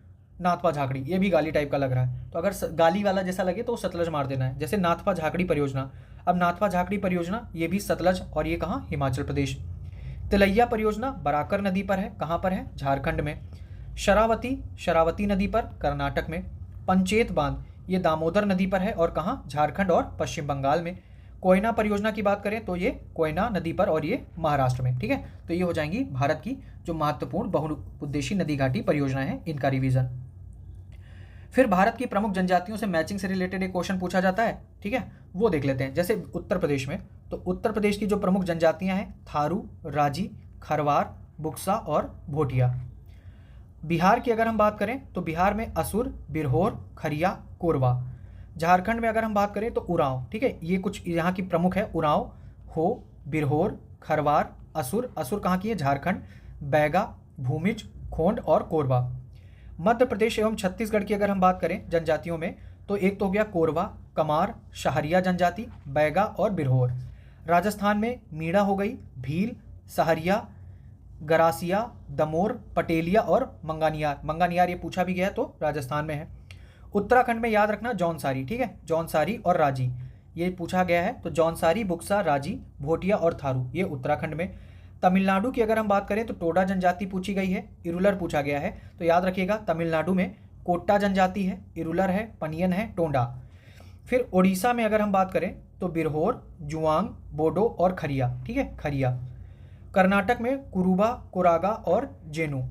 नाथपा झाकड़ी, ये भी गाली टाइप का लग रहा है, तो अगर गाली वाला जैसा लगे तो सतलज मार देना है, जैसे नाथपा झाकड़ी परियोजना। अब नाथपा झाकड़ी परियोजना ये भी सतलज और ये कहाँ, हिमाचल प्रदेश। तिलैया परियोजना बराकर नदी पर है, कहाँ पर है, झारखंड में। शरावती शरावती नदी पर, कर्नाटक में। पंचेत बांध ये दामोदर नदी पर है और कहाँ, झारखंड और पश्चिम बंगाल में। कोयना परियोजना की बात करें तो ये कोयना नदी पर और ये महाराष्ट्र में, ठीक है। तो ये हो जाएंगी भारत की जो महत्वपूर्ण बहुउद्देशीय नदी घाटी परियोजनाएं हैं, इनका रिवीजन। फिर भारत की प्रमुख जनजातियों से मैचिंग से रिलेटेड एक क्वेश्चन पूछा जाता है, ठीक है, वो देख लेते हैं। जैसे उत्तर प्रदेश में, तो उत्तर प्रदेश की जो प्रमुख जनजातियां हैं थारू, राजी, खरवार, बुक्सा और भोटिया। बिहार की अगर हम बात करें तो बिहार में असुर, बिरहोर, खरिया, कोरवा। झारखंड में अगर हम बात करें तो उरांव, ठीक है, ये कुछ यहाँ की प्रमुख है, उरांव, हो, बिरहोर, खरवार, असुर, असुर कहाँ की है, झारखंड, बैगा, भूमिज, खोंड और कोरवा। मध्य प्रदेश एवं छत्तीसगढ़ की अगर हम बात करें जनजातियों में तो एक तो हो गया कोरवा, कमार, शहरिया जनजाति, बैगा और बिरहोर। राजस्थान में मीणा हो गई, भील, सहरिया, गरासिया, दमोर, पटेलिया और मंगानियार। मंगानियार ये पूछा भी गया है तो राजस्थान में है। उत्तराखंड में याद रखना जौनसारी, ठीक है, जौनसारी और राजी ये पूछा गया है, तो जौनसारी, बुक्सा, राजी, भोटिया और थारू ये उत्तराखंड में। तमिलनाडु की अगर हम बात करें तो टोडा जनजाति पूछी गई है, इरुलर पूछा गया है, तो याद रखिएगा तमिलनाडु में कोट्टा जनजाति है, इरुलर है, पनियन है, टोंडा। फिर ओडिशा में अगर हम बात करें तो बिरहोर, जुआंग, बोडो और खरिया, ठीक है, खरिया। कर्नाटक में कुरुबा, कोरागा और जेनु।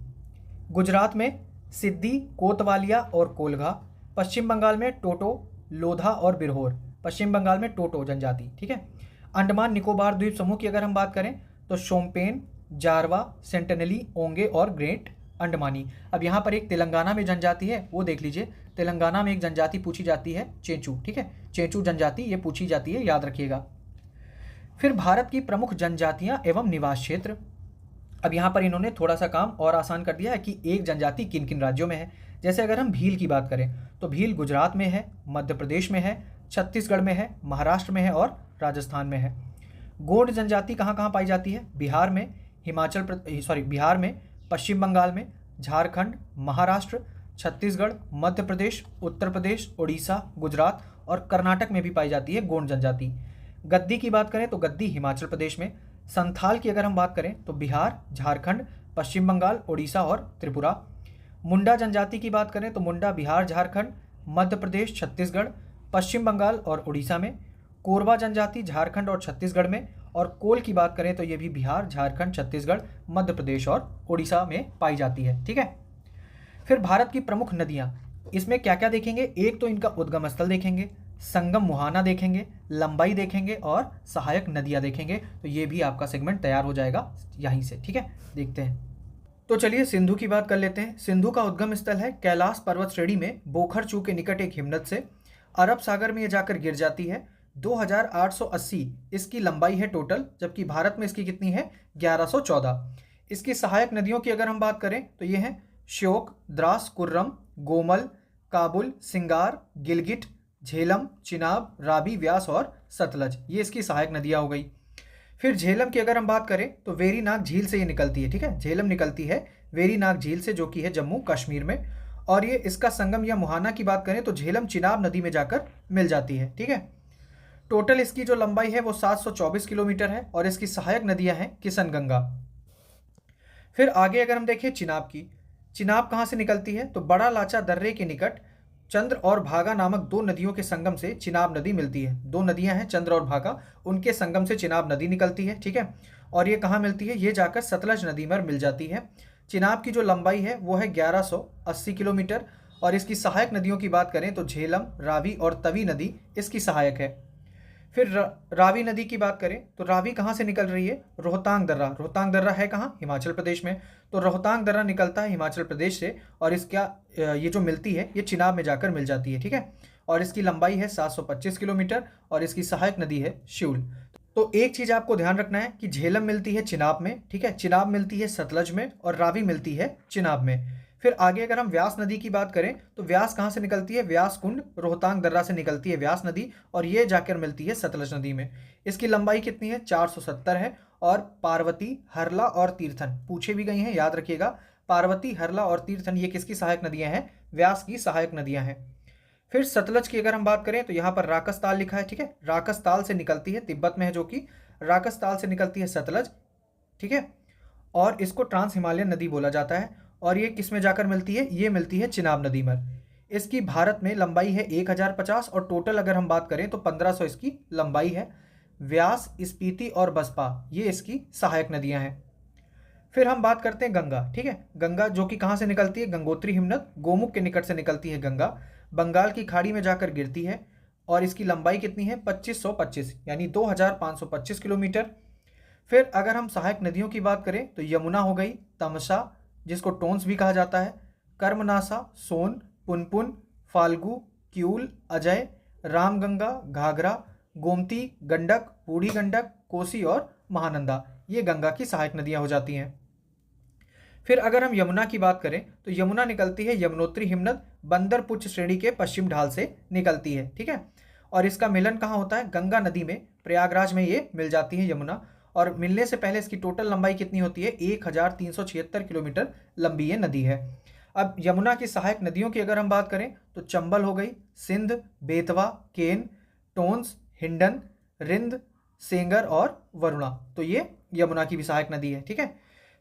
गुजरात में सिद्दी, कोतवालिया और कोलगा। पश्चिम बंगाल में टोटो, लोधा और बिरहोर, पश्चिम बंगाल में टोटो जनजाति, ठीक है। अंडमान निकोबार द्वीप समूह की अगर हम बात करें तो शोम्पेन, जारवा, सेंटेनली, ओंगे और ग्रेट अंडमानी। अब यहाँ पर एक तेलंगाना में जनजाति है, वो देख लीजिए, तेलंगाना में एक जनजाति पूछी जाती है चेंचू, ठीक है, चेंचू जनजाति ये पूछी जाती है, याद रखिएगा। फिर भारत की प्रमुख जनजातियां एवं निवास क्षेत्र। अब यहाँ पर इन्होंने थोड़ा सा काम और आसान कर दिया है कि एक जनजाति किन किन राज्यों में है। जैसे अगर हम भील की बात करें तो भील गुजरात में है, मध्य प्रदेश में है, छत्तीसगढ़ में है, महाराष्ट्र में है और राजस्थान में है। गोंड जनजाति कहाँ कहाँ पाई जाती है, बिहार में, बिहार में, पश्चिम बंगाल में, झारखंड, महाराष्ट्र, छत्तीसगढ़, मध्य प्रदेश, उत्तर प्रदेश, उड़ीसा, गुजरात और कर्नाटक में भी पाई जाती है गोंड जनजाति। गद्दी की बात करें तो गद्दी हिमाचल प्रदेश में। संथाल की अगर हम बात करें तो बिहार, झारखंड, पश्चिम बंगाल, उड़ीसा और त्रिपुरा। मुंडा जनजाति की बात करें तो मुंडा बिहार, झारखंड, मध्य प्रदेश, छत्तीसगढ़, पश्चिम बंगाल और उड़ीसा में। कोरवा जनजाति झारखंड और छत्तीसगढ़ में। और कोल की बात करें तो ये भी बिहार, झारखंड, छत्तीसगढ़, मध्य प्रदेश और उड़ीसा में पाई जाती है, ठीक है। फिर भारत की प्रमुख नदियाँ, इसमें क्या क्या देखेंगे, एक तो इनका उद्गम स्थल देखेंगे, संगम मुहाना देखेंगे, लंबाई देखेंगे और सहायक नदियाँ देखेंगे। तो ये भी आपका सेगमेंट तैयार हो जाएगा यहीं से, ठीक है, देखते हैं। तो चलिए सिंधु की बात कर लेते हैं। सिंधु का उद्गम स्थल है कैलाश पर्वत श्रेणी में बोखरचू के निकट एक हिमनद से, अरब सागर में ये जाकर गिर जाती है। 2880 इसकी लंबाई है टोटल, जबकि भारत में इसकी कितनी है 1114। इसकी सहायक नदियों की अगर हम बात करें तो ये हैं श्योक, द्रास, कुर्रम, गोमल, काबुल, सिंगार, गिलगिट, झेलम, चिनाब, रावी, व्यास और सतलज, ये इसकी सहायक नदियाँ हो गई। फिर झेलम की अगर हम बात करें तो वेरीनाग झील से ये निकलती है, ठीक है। झेलम निकलती है वेरीनाग झील से, जो कि है जम्मू कश्मीर में, और ये इसका संगम या मुहाना की बात करें तो झेलम चिनाब नदी में जाकर मिल जाती है, ठीक है। टोटल इसकी जो लंबाई है वो 724 किलोमीटर है और इसकी सहायक नदियां हैं किशनगंगा। फिर आगे अगर हम देखें चिनाब की, चिनाब कहाँ से निकलती है तो बड़ा लाचा दर्रे के निकट चंद्र और भागा नामक दो नदियों के संगम से चिनाब नदी मिलती है। दो नदियां हैं चंद्र और भागा, उनके संगम से चिनाब नदी निकलती है, ठीक है। और ये कहाँ मिलती है, ये जाकर सतलज नदी में मिल जाती है। चिनाब की जो लंबाई है वो है 1180 किलोमीटर और इसकी सहायक नदियों की बात करें तो झेलम, रावी और तवी नदी इसकी सहायक है। फिर रावी नदी की बात करें तो रावी कहाँ से निकल रही है, रोहतांग दर्रा। रोहतांग दर्रा है कहाँ, हिमाचल प्रदेश में। तो रोहतांग दर्रा निकलता है हिमाचल प्रदेश से और इसका ये जो मिलती है ये चिनाब में जाकर मिल जाती है, ठीक है। और इसकी लंबाई है 725 किलोमीटर और इसकी सहायक नदी है श्यूल। तो एक चीज़ आपको ध्यान रखना है कि झेलम मिलती है चिनाब में, ठीक है, चिनाब मिलती है सतलज में और रावी मिलती है चिनाब में। फिर आगे अगर हम व्यास नदी की बात करें तो व्यास कहाँ से निकलती है, व्यास कुंड रोहतांग दर्रा से निकलती है व्यास नदी और ये जाकर मिलती है सतलज नदी में। इसकी लंबाई कितनी है, 470 है। और पार्वती, हरला और तीर्थन पूछे भी गई हैं, याद रखिएगा। पार्वती, हरला और तीर्थन ये किसकी सहायक नदियां हैं, व्यास की सहायक नदियां हैं। फिर सतलज की अगर हम बात करें तो यहाँ पर राकसताल लिखा है, ठीक है। राकसताल से निकलती है, तिब्बत में है जो कि राकसताल से निकलती है सतलज, ठीक है। और इसको ट्रांस हिमालयन नदी बोला जाता है और ये किस में जाकर मिलती है, ये मिलती है चिनाब नदी में। इसकी भारत में लंबाई है 1050 और टोटल अगर हम बात करें तो 1500 इसकी लंबाई है। व्यास, स्पीति और बसपा ये इसकी सहायक नदियां हैं। फिर हम बात करते हैं गंगा, ठीक है। गंगा जो कि कहाँ से निकलती है, गंगोत्री हिमनद गोमुख के निकट से निकलती है गंगा, बंगाल की खाड़ी में जाकर गिरती है और इसकी लंबाई कितनी है 2525 यानी 2525 किलोमीटर। फिर अगर हम सहायक नदियों की बात करें तो यमुना हो गई, तमसा जिसको टोंस भी कहा जाता है, कर्मनासा, सोन, पुनपुन, फाल्गु, क्यूल, अजय, रामगंगा, घाघरा, गोमती, गंडक, बूढ़ी गंडक, कोसी और महानंदा ये गंगा की सहायक नदियां हो जाती हैं। फिर अगर हम यमुना की बात करें तो यमुना निकलती है यमुनोत्री हिमनद बंदर पुच्छ श्रेणी के पश्चिम ढाल से निकलती है, ठीक है। और इसका मिलन कहाँ होता है, गंगा नदी में, प्रयागराज में ये मिल जाती है यमुना। और मिलने से पहले इसकी टोटल लंबाई कितनी होती है, 1376 किलोमीटर लंबी ये नदी है। अब यमुना की सहायक नदियों की अगर हम बात करें तो चंबल हो गई, सिंध, बेतवा, केन, टोंस, हिंडन, रिंद, सेंगर और वरुणा, तो ये यमुना की भी सहायक नदी है, ठीक है।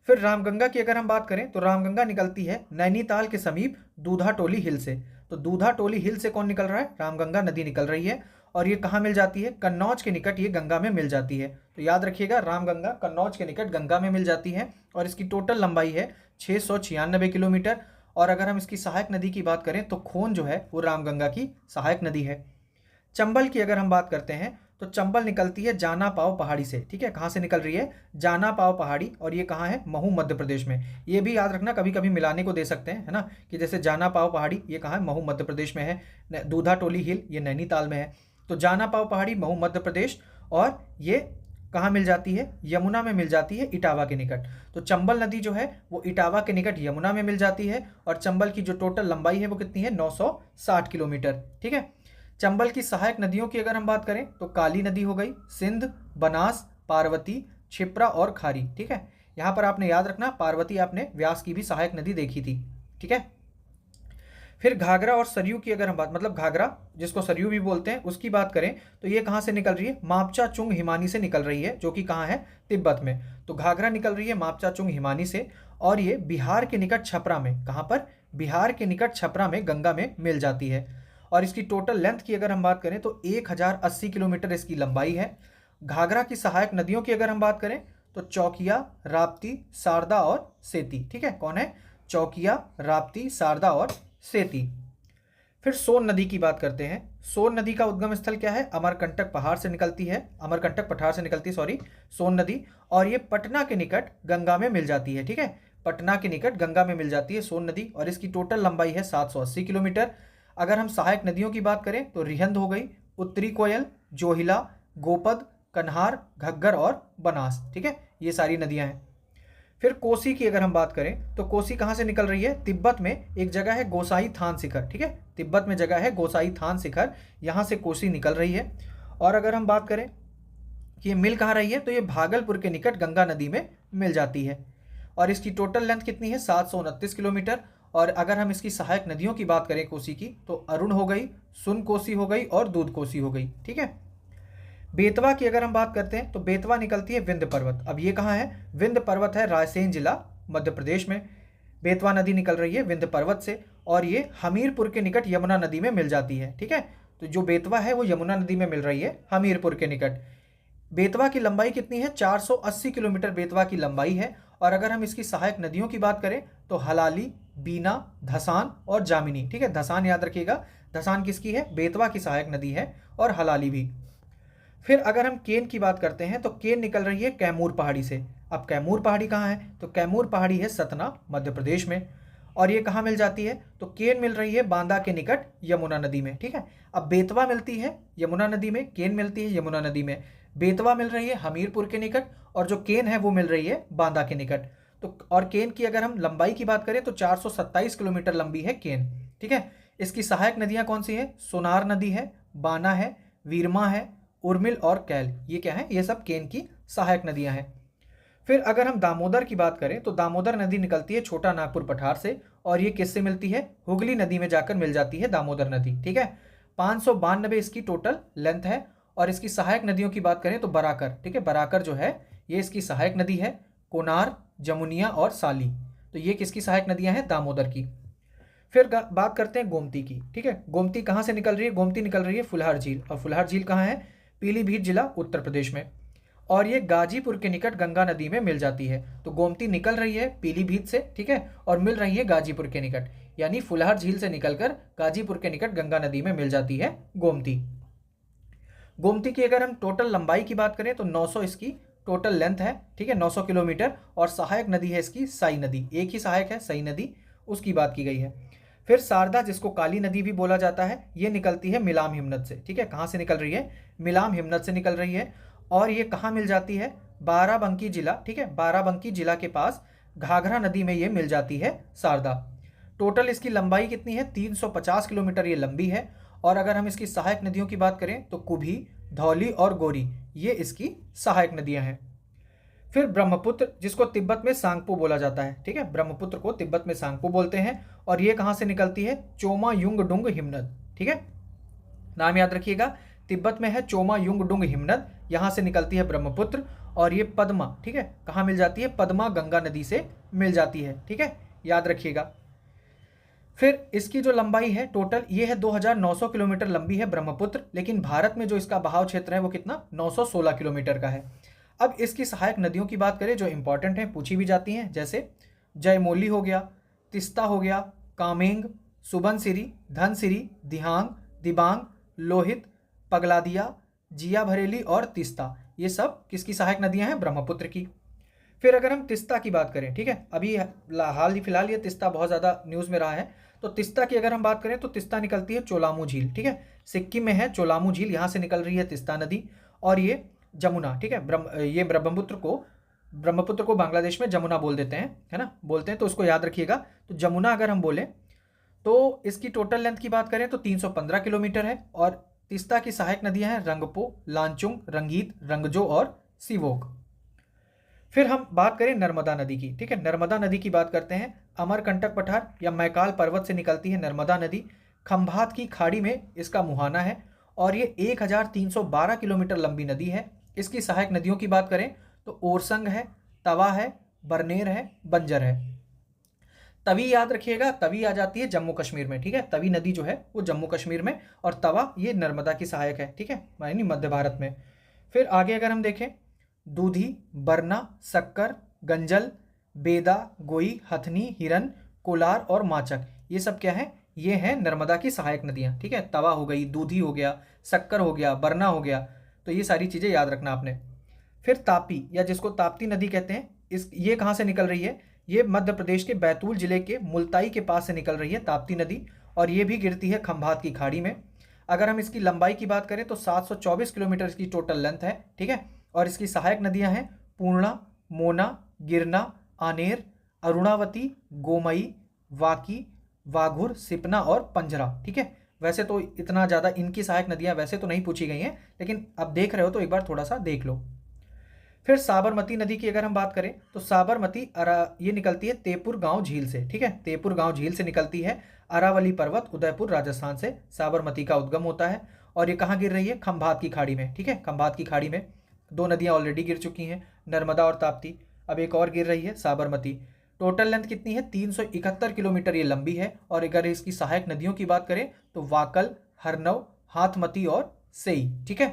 फिर रामगंगा की अगर हम बात करें तो रामगंगा निकलती है नैनीताल के समीप दूधा टोली हिल से। तो दूधा टोली हिल से कौन निकल रहा है, रामगंगा नदी निकल रही है और ये कहाँ मिल जाती है, कन्नौज के निकट ये गंगा में मिल जाती है। तो याद रखिएगा रामगंगा कन्नौज के निकट गंगा में मिल जाती है और इसकी टोटल लंबाई है 696 किलोमीटर। और अगर हम इसकी सहायक नदी की बात करें तो खोन जो है वो रामगंगा की सहायक नदी है। चंबल की अगर हम बात करते हैं तो चंबल निकलती है जाना पाव पहाड़ी से, ठीक है। कहाँ से निकल रही है, जाना पाव पहाड़ी, और ये कहाँ है, महू मध्य प्रदेश में। ये भी याद रखना, कभी कभी मिलाने को दे सकते हैं, है ना, कि जैसे जाना पाव पहाड़ी ये कहाँ है, महू मध्य प्रदेश में है, दूधा टोली हिल ये नैनीताल में है। तो जाना पाव पहाड़ी महू मध्य प्रदेश, और ये कहाँ मिल जाती है, यमुना में मिल जाती है इटावा के निकट। तो चंबल नदी जो है वो इटावा के निकट यमुना में मिल जाती है और चंबल की जो टोटल लंबाई है वो कितनी है, 960 किलोमीटर, ठीक है। चंबल की सहायक नदियों की अगर हम बात करें तो काली नदी हो गई, सिंध, बनास, पार्वती, छिप्रा और खारी, ठीक है। यहाँ पर आपने याद रखना पार्वती आपने व्यास की भी सहायक नदी देखी थी, ठीक है। फिर घाघरा और सरयू की अगर हम बात, मतलब घाघरा जिसको सरयू भी बोलते हैं, उसकी बात करें तो ये कहाँ से निकल रही है, मापचा चुंग हिमानी से निकल रही है, जो कि कहाँ है, तिब्बत में। तो घाघरा निकल रही है मापचा चुंग हिमानी से और ये बिहार के निकट छपरा में, कहाँ पर, बिहार के निकट छपरा में गंगा में मिल जाती है। और इसकी टोटल लेंथ की अगर हम बात करें तो 1080 किलोमीटर इसकी लंबाई है। घाघरा की सहायक नदियों की अगर हम बात करें तो चौकिया, राप्ती, शारदा और सेती, ठीक है। कौन है, चौकिया, राप्ती, शारदा और सेती। फिर सोन नदी की बात करते हैं। सोन नदी का उद्गम स्थल क्या है, अमरकंटक पहाड़ से निकलती है, अमरकंटक पठार से निकलती है, सॉरी, सोन नदी, और ये पटना के निकट गंगा में मिल जाती है, ठीक है। पटना के निकट गंगा में मिल जाती है सोन नदी और इसकी टोटल लंबाई है 780 किलोमीटर। अगर हम सहायक नदियों की बात करें तो रिहंद हो गई, उत्तरी कोयल, जोहिला, गोपद, कन्हार, घग्गर और बनास, ठीक है, ये सारी नदियां हैं। फिर कोसी की अगर हम बात करें तो कोसी कहाँ से निकल रही है, तिब्बत में एक जगह है गोसाई थान शिखर, ठीक है, तिब्बत में जगह है गोसाई थान शिखर, यहाँ से कोसी निकल रही है। और अगर हम बात करें कि ये मिल कहाँ रही है, तो ये भागलपुर के निकट गंगा नदी में मिल जाती है। और इसकी टोटल लेंथ कितनी है, 729 किलोमीटर। और अगर हम इसकी सहायक नदियों की बात करें कोसी की, तो अरुण हो गई, सुन कोसी हो गई और दूध कोसी हो गई, ठीक है। बेतवा की अगर हम बात करते हैं तो बेतवा निकलती है विंध्य पर्वत। अब ये कहाँ है, विंध्य पर्वत है रायसेन जिला मध्य प्रदेश में। बेतवा नदी निकल रही है विंध्य पर्वत से और ये हमीरपुर के निकट यमुना नदी में मिल जाती है, ठीक है। तो जो बेतवा है वो यमुना नदी में मिल रही है हमीरपुर के निकट। बेतवा की लंबाई कितनी है, 480 किलोमीटर बेतवा की लंबाई है। और अगर हम इसकी सहायक नदियों की बात करें तो हलाली, बीना, धसान और जामिनी, ठीक है। धसान याद रखिएगा, धसान किसकी है, बेतवा की सहायक नदी है, और हलाली भी। फिर अगर हम केन की बात करते हैं तो केन निकल रही है कैमूर पहाड़ी से। अब कैमूर पहाड़ी कहाँ है, तो कैमूर पहाड़ी है सतना मध्य प्रदेश में। और ये कहाँ मिल जाती है, तो केन मिल रही है बांदा के निकट यमुना नदी में, ठीक है। अब बेतवा मिलती है यमुना नदी में, केन मिलती है यमुना नदी में। बेतवा मिल रही है हमीरपुर के निकट और जो केन है वो मिल रही है बांदा के निकट। तो और केन की अगर हम लंबाई की बात करें तो 427 किलोमीटर लंबी है केन, ठीक है। इसकी सहायक नदियां कौन सी है, सोनार नदी है, बाना है, वीरमा है, उर्मिल और कैल, ये क्या है, ये सब केन की सहायक नदियां हैं। फिर अगर हम दामोदर की बात करें तो दामोदर नदी निकलती है छोटा नागपुर पठार से और ये किससे मिलती है, हुगली नदी में जाकर मिल जाती है दामोदर नदी, ठीक है। 592 इसकी टोटल लेंथ है। और इसकी सहायक नदियों की बात करें तो बराकर, ठीक है, बराकर जो है ये इसकी सहायक नदी है, कोनार, जमुनिया और साली, तो ये किसकी सहायक नदियां हैं, दामोदर की। फिर बात करते हैं गोमती की, ठीक है। गोमती कहाँ से निकल रही है, गोमती निकल रही है फुलहार झील, और फुलहार झील कहाँ है, पीलीभीत जिला उत्तर प्रदेश में। और ये गाजीपुर के निकट गंगा नदी में मिल जाती है। तो गोमती निकल रही है पीलीभीत से, ठीक है, और मिल रही है गाजीपुर के निकट, यानी फुलहार झील से निकलकर गाजीपुर के निकट गंगा नदी में मिल जाती है गोमती। गोमती की अगर हम टोटल लंबाई की बात करें तो 900 इसकी टोटल लेंथ है, ठीक है, 900 किलोमीटर। और सहायक नदी है इसकी साई नदी, एक ही सहायक है सई नदी, उसकी बात की गई है। फिर शारदा, जिसको काली नदी भी बोला जाता है, ये निकलती है मिलाम हिमनद से, ठीक है। कहाँ से निकल रही है, मिलाम हिमनद से निकल रही है। और ये कहाँ मिल जाती है, बाराबंकी जिला, ठीक है, बाराबंकी जिला के पास घाघरा नदी में ये मिल जाती है शारदा। टोटल इसकी लंबाई कितनी है, 350 किलोमीटर ये लंबी है। और अगर हम इसकी सहायक नदियों की बात करें तो कुभी, धौली और गोरी, ये इसकी सहायक नदियां हैं। फिर ब्रह्मपुत्र, जिसको तिब्बत में सांगपो बोला जाता है, ठीक है, ब्रह्मपुत्र को तिब्बत में सांगपो बोलते हैं। और ये कहाँ से निकलती है, चोमा युंगडुंग हिमनद, ठीक है, नाम याद रखिएगा, तिब्बत में है चोमा युंगडुंग हिमनद, यहाँ से निकलती है ब्रह्मपुत्र। और ये पद्मा, ठीक है, कहाँ मिल जाती है, पद्मा गंगा नदी से मिल जाती है, ठीक है, याद रखिएगा। फिर इसकी जो लंबाई है टोटल, ये है 2900 किलोमीटर लंबी है ब्रह्मपुत्र, लेकिन भारत में जो इसका बहाव क्षेत्र है वो कितना, 916 किलोमीटर का है। अब इसकी सहायक नदियों की बात करें जो इंपॉर्टेंट हैं, पूछी भी जाती हैं, जैसे जयमोली हो गया, तिस्ता हो गया, कामेंग, सुबनसिरी, धनसिरी, दिहांग, दिबांग, लोहित, पगलादिया, जिया भरेली और तिस्ता, ये सब किसकी सहायक नदियां हैं, ब्रह्मपुत्र की। फिर अगर हम तिस्ता की बात करें, ठीक है, अभी हाल ही फिलहाल ये तिस्ता बहुत ज़्यादा न्यूज़ में रहा है, तो तिस्ता की अगर हम बात करें तो तिस्ता निकलती है चोलामू झील, ठीक है, सिक्किम में है चोलामू झील, यहाँ से निकल रही है तिस्ता नदी। और ये जमुना, ठीक है, ये ब्रह्मपुत्र को बांग्लादेश में जमुना बोल देते हैं, है ना, बोलते हैं, तो उसको याद रखिएगा। तो जमुना अगर हम बोलें तो इसकी टोटल लेंथ की बात करें तो 315 किलोमीटर है। और तिस्ता की सहायक नदियां हैं रंगपो, लांचुंग, रंगीत, रंगजो और सिवोक। फिर हम बात करें नर्मदा नदी की, ठीक है, नर्मदा नदी की बात करते हैं। अमरकंटक पठार या मैकाल पर्वत से निकलती है नर्मदा नदी, खंभात की खाड़ी में इसका मुहाना है। और ये 1312 किलोमीटर लंबी नदी है। इसकी सहायक नदियों की बात करें तो ओरसंग है, तवा है, बरनेर है, बंजर है। तवी याद रखिएगा, तवी आ जाती है जम्मू कश्मीर में, ठीक है, तवी नदी जो है वो जम्मू कश्मीर में, और तवा ये नर्मदा की सहायक है, ठीक है, यानी मध्य भारत में। फिर आगे अगर हम देखें, दूधी, बरना, सक्कर, गंजल, बेदा, गोई, हथनी, हिरन, कोलार और माचक, ये सब क्या है, ये हैं नर्मदा की सहायक नदियाँ, ठीक है। तवा हो गई, दूधी हो गया, सक्कर हो गया, बरना हो गया, तो ये सारी चीज़ें याद रखना आपने। फिर तापी, या जिसको ताप्ती नदी कहते हैं, ये कहाँ से निकल रही है, ये मध्य प्रदेश के बैतूल जिले के मुल्ताई के पास से निकल रही है ताप्ती नदी, और ये भी गिरती है खंभात की खाड़ी में। अगर हम इसकी लंबाई की बात करें तो 724 किलोमीटर इसकी टोटल लेंथ है, ठीक है। और इसकी सहायक नदियां हैं पूर्णा, मोना, गिरना, आनेर, अरुणावती, गोमई, वाकी, वाघुर, सिपना और पंजरा। ठीक है, वैसे तो इतना ज़्यादा इनकी सहायक नदियाँ वैसे तो नहीं पूछी गई हैं, लेकिन अब देख रहे हो तो एक बार थोड़ा सा देख लो। फिर साबरमती नदी की अगर हम बात करें तो साबरमती ये निकलती है तेपुर गांव झील से। ठीक है, तेपुर गांव झील से निकलती है। अरावली पर्वत, उदयपुर, राजस्थान से साबरमती का उद्गम होता है। और ये कहाँ गिर रही है? खंभात की खाड़ी में। ठीक है, खंभात की खाड़ी में दो नदियाँ ऑलरेडी गिर चुकी हैं, नर्मदा और ताप्ती। अब एक और गिर रही है, साबरमती। टोटल लेंथ कितनी है? 371 किलोमीटर ये लंबी है। और अगर इसकी सहायक नदियों की बात करें तो वाकल, हरनव, हाथमती और सेई। ठीक है,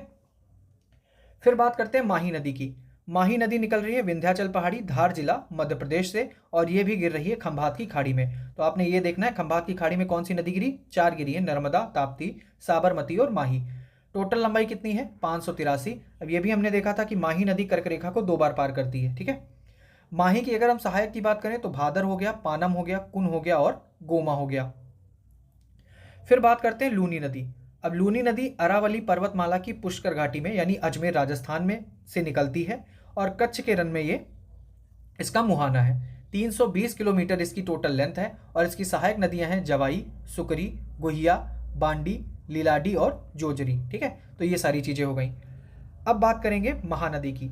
फिर बात करते हैं माही नदी की। माही नदी निकल रही है विंध्याचल पहाड़ी, धार जिला, मध्य प्रदेश से, और ये भी गिर रही है खंभात की खाड़ी में। तो आपने ये देखना है खंभात की खाड़ी में कौन सी नदी गिरी? 4 गिरी है, नर्मदा, ताप्ती, साबरमती और माही। टोटल लंबाई कितनी है? 583। अब ये भी हमने देखा था कि माही नदी कर्क रेखा को 2 बार पार करती है। ठीक है, माही की अगर हम सहायक की बात करें तो भादर हो गया, पानम हो गया, कुन हो गया और गोमा हो गया। फिर बात करते हैं लूनी नदी। अब लूनी नदी अरावली पर्वतमाला की पुष्कर घाटी में यानी अजमेर राजस्थान में से निकलती है और कच्छ के रन में ये इसका मुहाना है। 320 किलोमीटर इसकी टोटल लेंथ है और इसकी सहायक नदियां हैं जवाई, सुकरी, गुहिया, बांडी, लीलाडी और जोजरी। ठीक है, तो ये सारी चीज़ें हो गई। अब बात करेंगे महानदी की।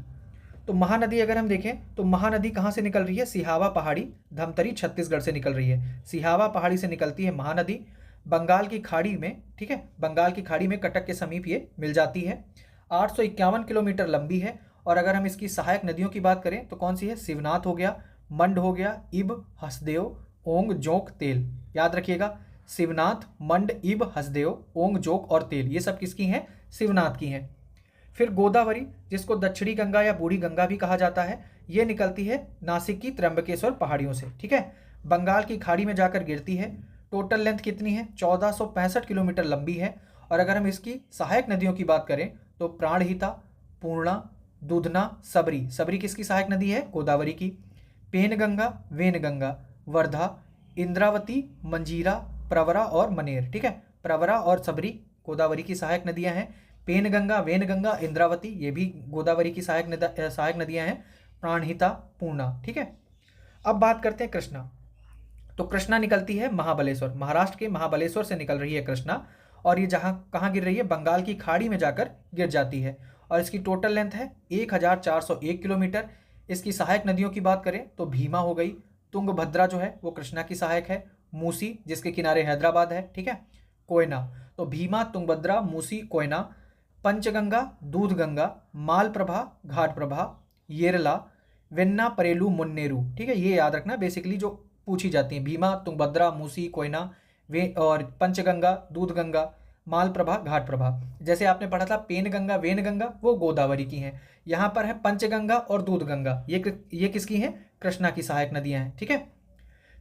तो महानदी अगर हम देखें तो महानदी कहाँ से निकल रही है? सिहावा पहाड़ी, धमतरी, छत्तीसगढ़ से निकल रही है। सिहावा पहाड़ी से निकलती है महानदी, बंगाल की खाड़ी में। ठीक है, बंगाल की खाड़ी में कटक के समीप ये मिल जाती है। 851 किलोमीटर लंबी है। और अगर हम इसकी सहायक नदियों की बात करें तो कौन सी है? शिवनाथ हो गया, मंड हो गया, इब, हसदेव, ओंग, जोंक, तेल। याद रखिएगा, शिवनाथ, मंड, इब, हसदेव, ओंग, जोंक और तेल, ये सब किसकी हैं? शिवनाथ की हैं। फिर गोदावरी, जिसको दक्षिणी गंगा या बूढ़ी गंगा भी कहा जाता है, ये निकलती है नासिक की त्र्यंबकेश्वर पहाड़ियों से। ठीक है, बंगाल की खाड़ी में जाकर गिरती है। टोटल लेंथ कितनी है? 1465 किलोमीटर लंबी है। और अगर हम इसकी सहायक नदियों की बात करें तो प्राणहिता, पूर्णा, दूधना, सबरी। सबरी किसकी सहायक नदी है? गोदावरी की। पेनगंगा, वेनगंगा, वर्धा, इंद्रावती, मंजीरा, प्रवरा और मनेर। ठीक है, प्रवरा और सबरी गोदावरी की सहायक नदियां हैं। पेनगंगा, वेनगंगा, इंद्रावती ये भी गोदावरी की सहायक नदियां हैं। प्राणहिता, पूर्णा। ठीक है, अब बात करते हैं कृष्णा। तो कृष्णा निकलती है महाबलेश्वर, महाराष्ट्र के महाबलेश्वर से निकल रही है कृष्णा। और ये जहाँ कहाँ गिर रही है? बंगाल की खाड़ी में जाकर गिर जाती है। और इसकी टोटल लेंथ है 1401 किलोमीटर। इसकी सहायक नदियों की बात करें तो भीमा हो गई, तुंगभद्रा जो है वो कृष्णा की सहायक है, मूसी जिसके किनारे हैदराबाद है। ठीक है, कोयना, तो भीमा, तुंगभद्रा, मूसी, कोयना, पंचगंगा, दूधगंगा, मालप्रभा, घाटप्रभा, येरला, वेन्ना, परेलू, मुन्नेरू। ठीक है, ये याद रखना, बेसिकली जो पूछी जाती हैं, भीमा, तुंगभद्रा, मूसी, कोयना, वे और पंचगंगा, दूधगंगा, मालप्रभा, घाटप्रभा। जैसे आपने पढ़ा था पेनगंगा, वेनगंगा, वो गोदावरी की हैं। यहाँ पर है पंचगंगा और दूधगंगा, ये किसकी हैं? कृष्णा की सहायक नदियाँ हैं। ठीक है,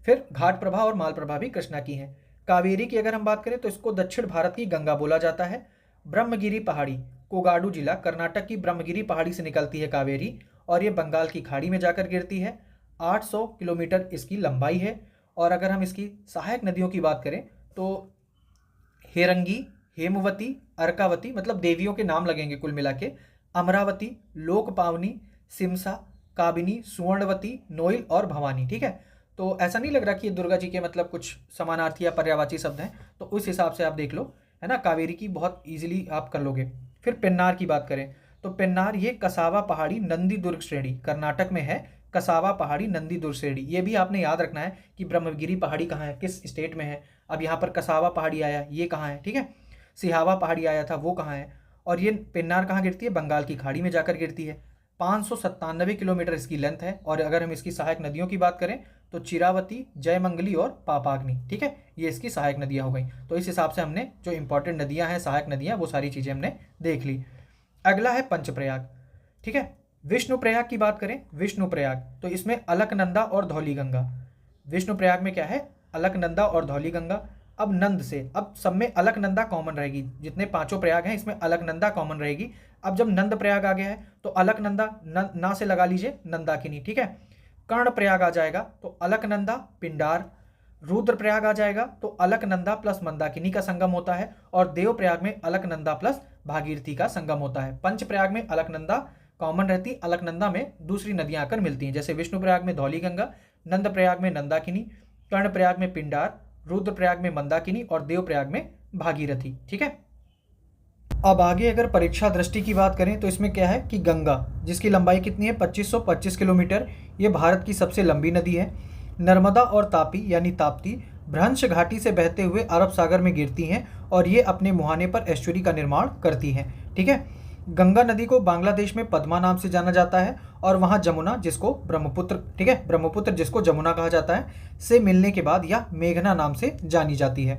फिर घाटप्रभा और मालप्रभा भी कृष्णा की हैं। कावेरी की अगर हम बात करें तो इसको दक्षिण भारत की गंगा बोला जाता है। ब्रह्मगिरी पहाड़ी, कोगाडू जिला, कर्नाटक की ब्रह्मगिरी पहाड़ी से निकलती है कावेरी और ये बंगाल की खाड़ी में जाकर गिरती है। 800 किलोमीटर इसकी लंबाई है। और अगर हम इसकी सहायक नदियों की बात करें तो हेरंगी, हेमवती, अर्कावती, मतलब देवियों के नाम लगेंगे कुल मिला के, अमरावती, लोकपावनी, सिमसा, काबिनी, सुवर्णवती, नोइल और भवानी। ठीक है, तो ऐसा नहीं लग रहा कि ये दुर्गा जी के मतलब कुछ समानार्थी या पर्यायवाची शब्द हैं, तो उस हिसाब से आप देख लो, है ना। कावेरी की बहुत इजीली आप कर लोगे। फिर पेन्नार की बात करें तो पेन्नार ये कसावा पहाड़ी, नंदी दुर्ग श्रेणी, कर्नाटक में है। कसावा पहाड़ी, नंदी दुर्ग श्रेणी, ये भी आपने याद रखना है कि ब्रह्मगिरी पहाड़ी कहाँ है, किस स्टेट में है। अब यहाँ पर कसावा पहाड़ी आया, ये कहाँ है? ठीक है, सिहावा पहाड़ी आया था, वो कहाँ है? और ये पेन्नार कहाँ गिरती है? बंगाल की खाड़ी में जाकर गिरती है। 597 किलोमीटर इसकी लेंथ है। और अगर हम इसकी सहायक नदियों की बात करें तो चिरावती, जयमंगली और पापाग्नि। ठीक है, ये इसकी सहायक नदियाँ हो गई। तो इस हिसाब से हमने जो इंपॉर्टेंट नदियाँ हैं, सहायक नदियाँ, वो सारी चीज़ें हमने देख ली। अगला है पंचप्रयाग। ठीक है, विष्णुप्रयाग की बात करें, विष्णुप्रयाग तो इसमें अलकनंदा और धौलीगंगा। विष्णुप्रयाग में क्या है? अलकनंदा और धौलीगंगा। अब नंद से, अब सब में अलकनंदा कॉमन रहेगी, जितने पांचों प्रयाग हैं इसमें अलकनंदा कॉमन रहेगी। अब जब नंद प्रयाग आ गया है तो अलकनंदा ना से लगा लीजिए नंदाकिनी। ठीक है, कर्ण प्रयाग आ जाएगा तो अलकनंदा, पिंडार। रुद्र प्रयाग आ जाएगा तो अलकनंदा प्लस मंदाकिनी का संगम होता है। और देव प्रयाग में अलकनंदा प्लस भागीरथी का संगम होता है। पंच प्रयाग में अलकनंदा, कॉमन रहती, अलकनंदा में दूसरी नदियां आकर मिलती हैं, जैसे विष्णुप्रयाग में धौली गंगा, नंदप्रयाग में नंदाकिनी, कर्णप्रयाग में पिंडार, रुद्रप्रयाग में मंदाकिनी और देवप्रयाग में भागीरथी। ठीक है, अब आगे अगर परीक्षा दृष्टि की बात करें तो इसमें क्या है कि गंगा, जिसकी लंबाई कितनी है 2525 किलोमीटर, ये भारत की सबसे लंबी नदी है। नर्मदा और तापी यानी ताप्ती भ्रंश घाटी से बहते हुए अरब सागर में गिरती हैं और ये अपने मुहाने पर एस्चुरी का निर्माण करती हैं। ठीक है, गंगा नदी को बांग्लादेश में पद्मा नाम से जाना जाता है और वहाँ जमुना, जिसको ब्रह्मपुत्र, ठीक है, ब्रह्मपुत्र जिसको जमुना कहा जाता है, से मिलने के बाद यह मेघना नाम से जानी जाती है।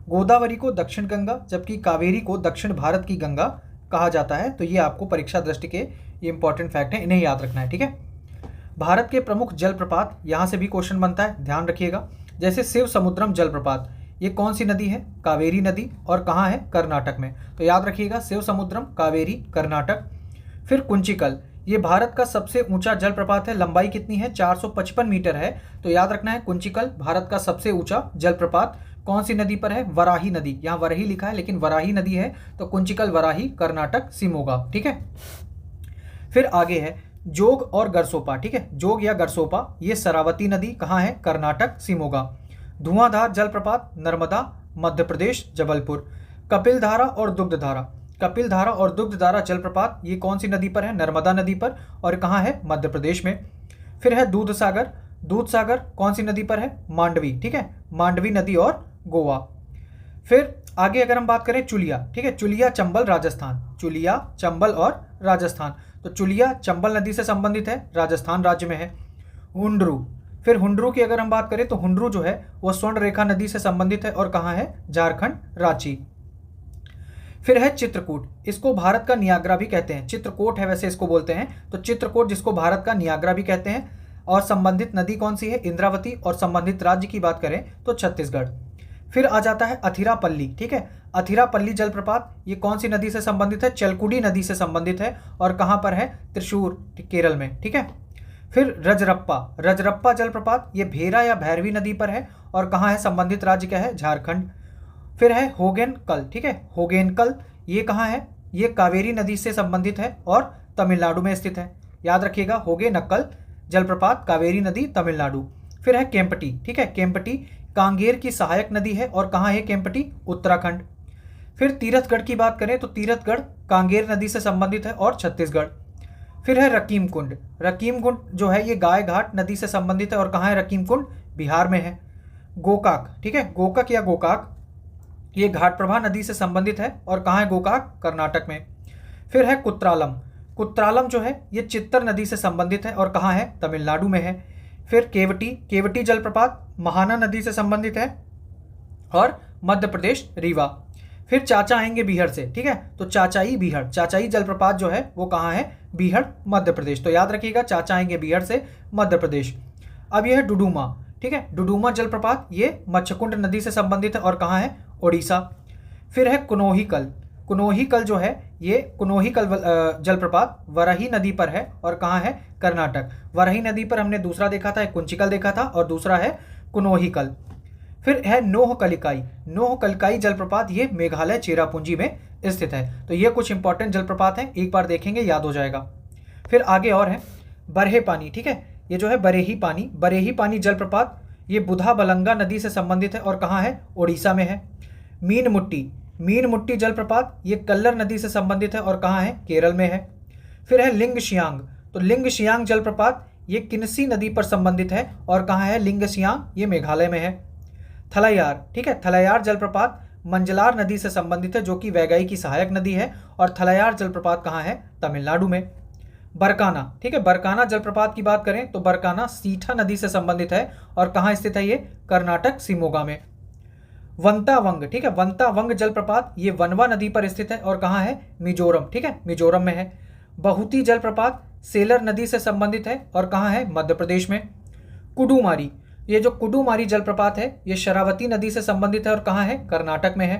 गोदावरी को दक्षिण गंगा जबकि कावेरी को दक्षिण भारत की गंगा कहा जाता है। तो ये आपको परीक्षा दृष्टि के ये इंपॉर्टेंट फैक्ट हैं, इन्हें याद रखना है। ठीक है, भारत के प्रमुख जलप्रपात, यहाँ से भी क्वेश्चन बनता है, ध्यान रखिएगा। जैसे शिव समुद्रम जलप्रपात, ये कौन सी नदी है? कावेरी नदी, और कहाँ है? कर्नाटक में। तो याद रखिएगा शिव समुद्रम, कावेरी, कर्नाटक। फिर कुंचिकल, ये भारत का सबसे ऊंचा जलप्रपात है, लंबाई कितनी है? 455 मीटर है। तो याद रखना है कुंचिकल भारत का सबसे ऊंचा जलप्रपात कौन सी नदी पर है? वराही नदी, यहाँ वराही लिखा है लेकिन वराही नदी है, तो कुंचिकल वराही, कर्नाटक, शिमोगा। ठीक है, फिर आगे है जोग और गरसोपा। ठीक है, जोग या गरसोपा, ये शरावती नदी कहाँ है? कर्नाटक, शिमोगा। धुआंधार जलप्रपात, नर्मदा, मध्य प्रदेश, जबलपुर। कपिलधारा और दुग्धधारा, कपिलधारा और दुग्धधारा जलप्रपात, ये कौन सी नदी पर है? नर्मदा नदी पर, और कहाँ है? मध्य प्रदेश में। फिर है दूधसागर, दूधसागर कौन सी नदी पर है? मांडवी। ठीक है, मांडवी नदी और गोवा। फिर आगे अगर हम बात करें चुलिया, ठीक है, चुलिया चंबल राजस्थान, चुलिया चंबल और राजस्थान। तो चुलिया चंबल नदी से संबंधित है, राजस्थान राज्य में है। हुंडरू, फिर हुंडरू की अगर हम बात करें तो हुंडरू जो है वो स्वर्ण रेखा नदी से संबंधित है और कहाँ है? झारखंड, रांची। फिर है चित्रकूट, इसको भारत का नियाग्रा भी कहते हैं, चित्रकूट है वैसे इसको बोलते हैं, तो चित्रकूट जिसको भारत का नियाग्रा भी कहते हैं। और संबंधित नदी कौन सी है? इंद्रावती। और संबंधित राज्य की बात करें तो छत्तीसगढ़। फिर आ जाता है अथिरापल्ली। ठीक है, अथिरापल्ली जलप्रपात, ये कौन सी नदी से संबंधित है? चलकुडी नदी से संबंधित है, और कहाँ पर है? त्रिशूर, केरल में। ठीक है, फिर रजरप्पा, रजरप्पा जलप्रपात, ये भेरा या भैरवी नदी पर है, और कहाँ है? संबंधित राज्य क्या है? झारखंड। फिर है होगेनकल। ठीक है, होगेनकल, ये कहाँ है? ये कावेरी नदी से संबंधित है और तमिलनाडु में स्थित है। याद रखिएगा, होगेनकल जलप्रपात, कावेरी नदी, तमिलनाडु। फिर है केम्पटी। ठीक है, केम्पटी कांगेर की सहायक नदी है, और कहाँ है केम्पटी? उत्तराखंड। फिर तीरथगढ़ की बात करें तो तीरथगढ़ कांगेर नदी से संबंधित है और छत्तीसगढ़। फिर है रकीम कुंड, रकीम कुंड जो है ये गाय घाट नदी से संबंधित है, और कहाँ है रकीम कुंड? बिहार में है। गोकाक, ठीक है, गोकाक या गोकाक, ये घाटप्रभा नदी से संबंधित है, और कहाँ है गोकाक? कर्नाटक में। फिर है कुत्रालम, कुत्रालम जो है ये चित्तर नदी से संबंधित है, और कहाँ है? तमिलनाडु में है। फिर केवटी, केवटी जलप्रपात महाना नदी से संबंधित है और मध्य प्रदेश, रीवा। फिर चाचा आएंगे बीहड़ से। ठीक है, तो चाचाई बीहड़, चाचाई जलप्रपात जो है वो कहाँ है? बीहड़, मध्य प्रदेश। तो याद रखिएगा चाचा आएंगे बीहड़ से, मध्य प्रदेश। अब यह है डुडुमा। ठीक है, डुडुमा जलप्रपात ये मच्छकुंड नदी से संबंधित है, और कहाँ है? ओडिशा। फिर है कुनोहीकल, कुनोहीकल जो है ये कुनोहीकल जलप्रपात वराही नदी पर है, और कहाँ है? कर्नाटक। वराही नदी पर हमने दूसरा देखा था, एक कुंचिकल देखा था, और दूसरा है कुनोहीकल। फिर है नोहकलिकाई, नोहकलिकाई जलप्रपात, ये मेघालय चेरापूंजी में स्थित है। तो ये कुछ इंपॉर्टेंट जलप्रपात हैं, एक बार देखेंगे याद हो जाएगा। फिर आगे और है बरहे पानी। ठीक है, ये जो है बरेही पानी, बरेही पानी जलप्रपात, ये बुधा बलंगा नदी से संबंधित है, और कहाँ है? ओडिशा में है। मीन मुट्टी, मीन मुट्टी जलप्रपात, ये कल्लर नदी से संबंधित है, और कहाँ है? केरल में है। फिर है लिंग शियांग, तो लिंग शियांग जलप्रपात ये किन्सी नदी पर संबंधित है, और कहाँ है? लिंग शियांग, ये मेघालय में है। थलायार, ठीक है, थलायार जलप्रपात मंजलार नदी से संबंधित है, जो कि वैगाई की सहायक नदी है, और थलायार जलप्रपात कहाँ है? तमिलनाडु में। बरकाना, ठीक है, बरकाना जलप्रपात की बात करें तो बरकाना सीठा नदी से संबंधित है, और कहाँ स्थित है? ये कर्नाटक, शिमोगा में। वंतावंग, ठीक है, वंतावंग जलप्रपात ये वनवा नदी पर स्थित है, और कहाँ है? मिजोरम। ठीक है, मिजोरम में है। बहुती जलप्रपात सेलर नदी से संबंधित है, और कहाँ है? मध्य प्रदेश में। कुडुमारी, ये जो कुडुमारी जलप्रपात है ये शरावती नदी से संबंधित है, और कहाँ है? कर्नाटक में है।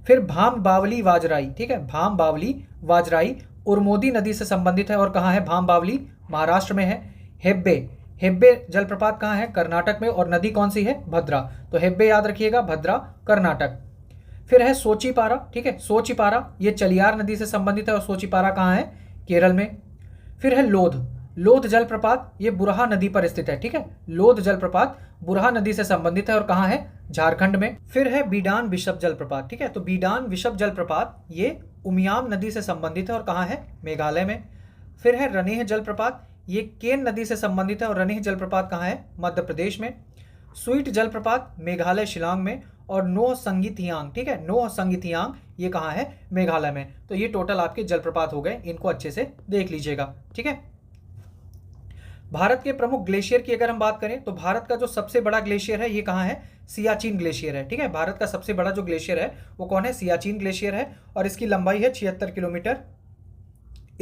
फिर भाम बावली वाजराई, ठीक है, भाम बावली वाजराई उर्मोदी नदी से संबंधित है, और कहाँ है? भाम बावली, महाराष्ट्र में है। हेब्बे, हेब्बे जलप्रपात कहाँ है? कर्नाटक में, और नदी कौन सी है? भद्रा। तो हेब्बे याद रखिएगा, भद्रा, कर्नाटक। फिर है सोचीपारा। ठीक है, सोचीपारा ये चलियार नदी से संबंधित है, और सोचीपारा कहाँ है? केरल में। फिर है लोध। लोध जलप्रपात ये बुरहा नदी पर स्थित है, ठीक है। लोध जलप्रपात बुरहा नदी से संबंधित है और कहाँ है, झारखंड में। फिर है बीडान बिशप जलप्रपात, ठीक है। तो बीडान बिशप जलप्रपात ये उमियाम नदी से संबंधित है और कहाँ है, मेघालय में। फिर है रनेह जलप्रपात, ये केन नदी से संबंधित है और रनेह जलप्रपात कहाँ है, मध्य प्रदेश में। स्वीट जलप्रपात मेघालय शिलांग में। और नोह संगीथियांग, ठीक है, नोह संगीथियांग ये कहाँ है, मेघालय में। तो ये टोटल आपके जलप्रपात हो गए, इनको अच्छे से देख लीजिएगा, ठीक है। भारत के प्रमुख ग्लेशियर की अगर हम बात करें तो भारत का जो सबसे बड़ा ग्लेशियर है ये कहाँ है, सियाचिन ग्लेशियर है, ठीक है। भारत का सबसे बड़ा जो ग्लेशियर है वो कौन है, सियाचिन ग्लेशियर है और इसकी लंबाई है 76 किलोमीटर।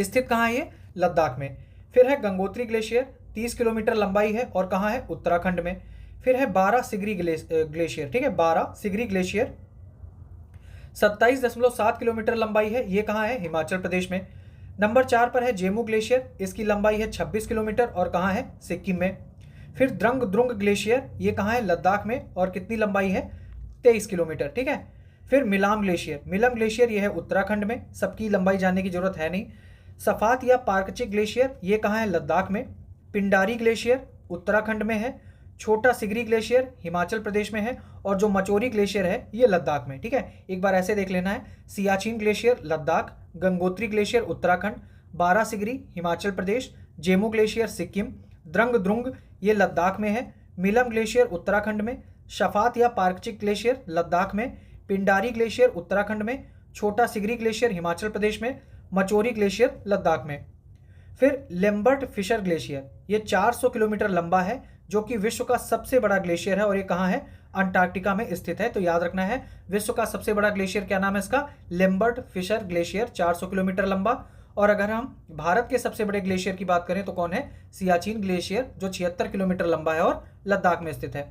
स्थित कहाँ है ये, लद्दाख में। फिर है गंगोत्री ग्लेशियर, 30 किलोमीटर लंबाई है और कहाँ है, उत्तराखंड में। फिर है 12 सिगरी ग्लेशियर, ठीक है, 12 सिगरी ग्लेशियर, 27.7 किलोमीटर लंबाई है, ये कहाँ है, हिमाचल प्रदेश में। नंबर 4 पर है जेमू ग्लेशियर, इसकी लंबाई है 26 किलोमीटर और कहाँ है, सिक्किम में। फिर द्रंग द्रुंग ग्लेशियर, ये कहाँ है, लद्दाख में और कितनी लंबाई है, 23 किलोमीटर, ठीक है। फिर मिलाम ग्लेशियर, मिलम ग्लेशियर ये है उत्तराखंड में, सबकी लंबाई जानने की जरूरत है नहीं। सफात या पार्कचिक ग्लेशियर ये कहाँ है, लद्दाख में। पिंडारी ग्लेशियर उत्तराखंड में है। छोटा सिगरी ग्लेशियर हिमाचल प्रदेश में है और जो मचोरी ग्लेशियर है ये लद्दाख में, ठीक है। एक बार ऐसे देख लेना है, सियाचिन ग्लेशियर लद्दाख, गंगोत्री ग्लेशियर उत्तराखंड, 12 सिगरी हिमाचल प्रदेश, जेमू ग्लेशियर सिक्किम, द्रंग द्रुंग ये लद्दाख में है, मिलम ग्लेशियर उत्तराखंड में, शफात या पार्कचिक ग्लेशियर लद्दाख में, पिंडारी ग्लेशियर उत्तराखंड में, छोटा सिगरी ग्लेशियर हिमाचल प्रदेश में, मचोरी ग्लेशियर लद्दाख में। फिर लेम्बर्ट फिशर ग्लेशियर ये 400 किलोमीटर लंबा है, जो कि विश्व का सबसे बड़ा ग्लेशियर है और ये कहाँ है, अंटार्कटिका में स्थित है। तो याद रखना है, विश्व का सबसे बड़ा ग्लेशियर क्या नाम है इसका, लेम्बर्ट फिशर ग्लेशियर, 400 किलोमीटर लंबा। और अगर हम भारत के सबसे बड़े ग्लेशियर की बात करें तो कौन है, सियाचिन ग्लेशियर, जो 76 किलोमीटर लंबा है और लद्दाख में स्थित है।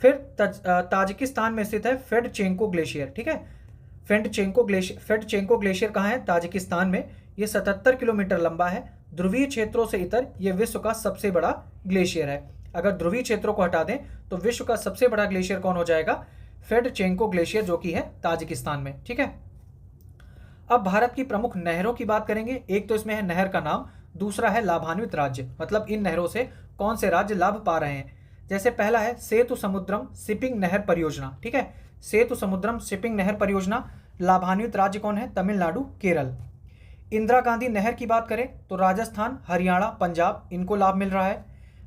फिर ताजिकिस्तान में स्थित है फेडचेंको ग्लेशियर, ठीक है। फेडचेंको ग्लेशियर कहाँ है, ताजिकिस्तान में। ये 77 किलोमीटर लंबा है। ध्रुवीय क्षेत्रों से इतर ये विश्व का सबसे बड़ा ग्लेशियर है। अगर ध्रुवीय क्षेत्रों को हटा दें तो विश्व का सबसे बड़ा ग्लेशियर कौन हो जाएगा, फेडचेंको ग्लेशियर, जो कि है ताजिकिस्तान में, ठीक है। अब भारत की प्रमुख नहरों की बात करेंगे। एक तो इसमें है नहर का नाम, दूसरा है लाभान्वित राज्य, मतलब इन नहरों से कौन से राज्य लाभ पा रहे हैं। जैसे पहला है सेतु समुद्रम शिपिंग नहर परियोजना, ठीक है। सेतु समुद्रम शिपिंग नहर परियोजना, लाभान्वित राज्य कौन है, तमिलनाडु, केरल। इंदिरा गांधी नहर की बात करें तो राजस्थान, हरियाणा, पंजाब इनको लाभ मिल रहा है।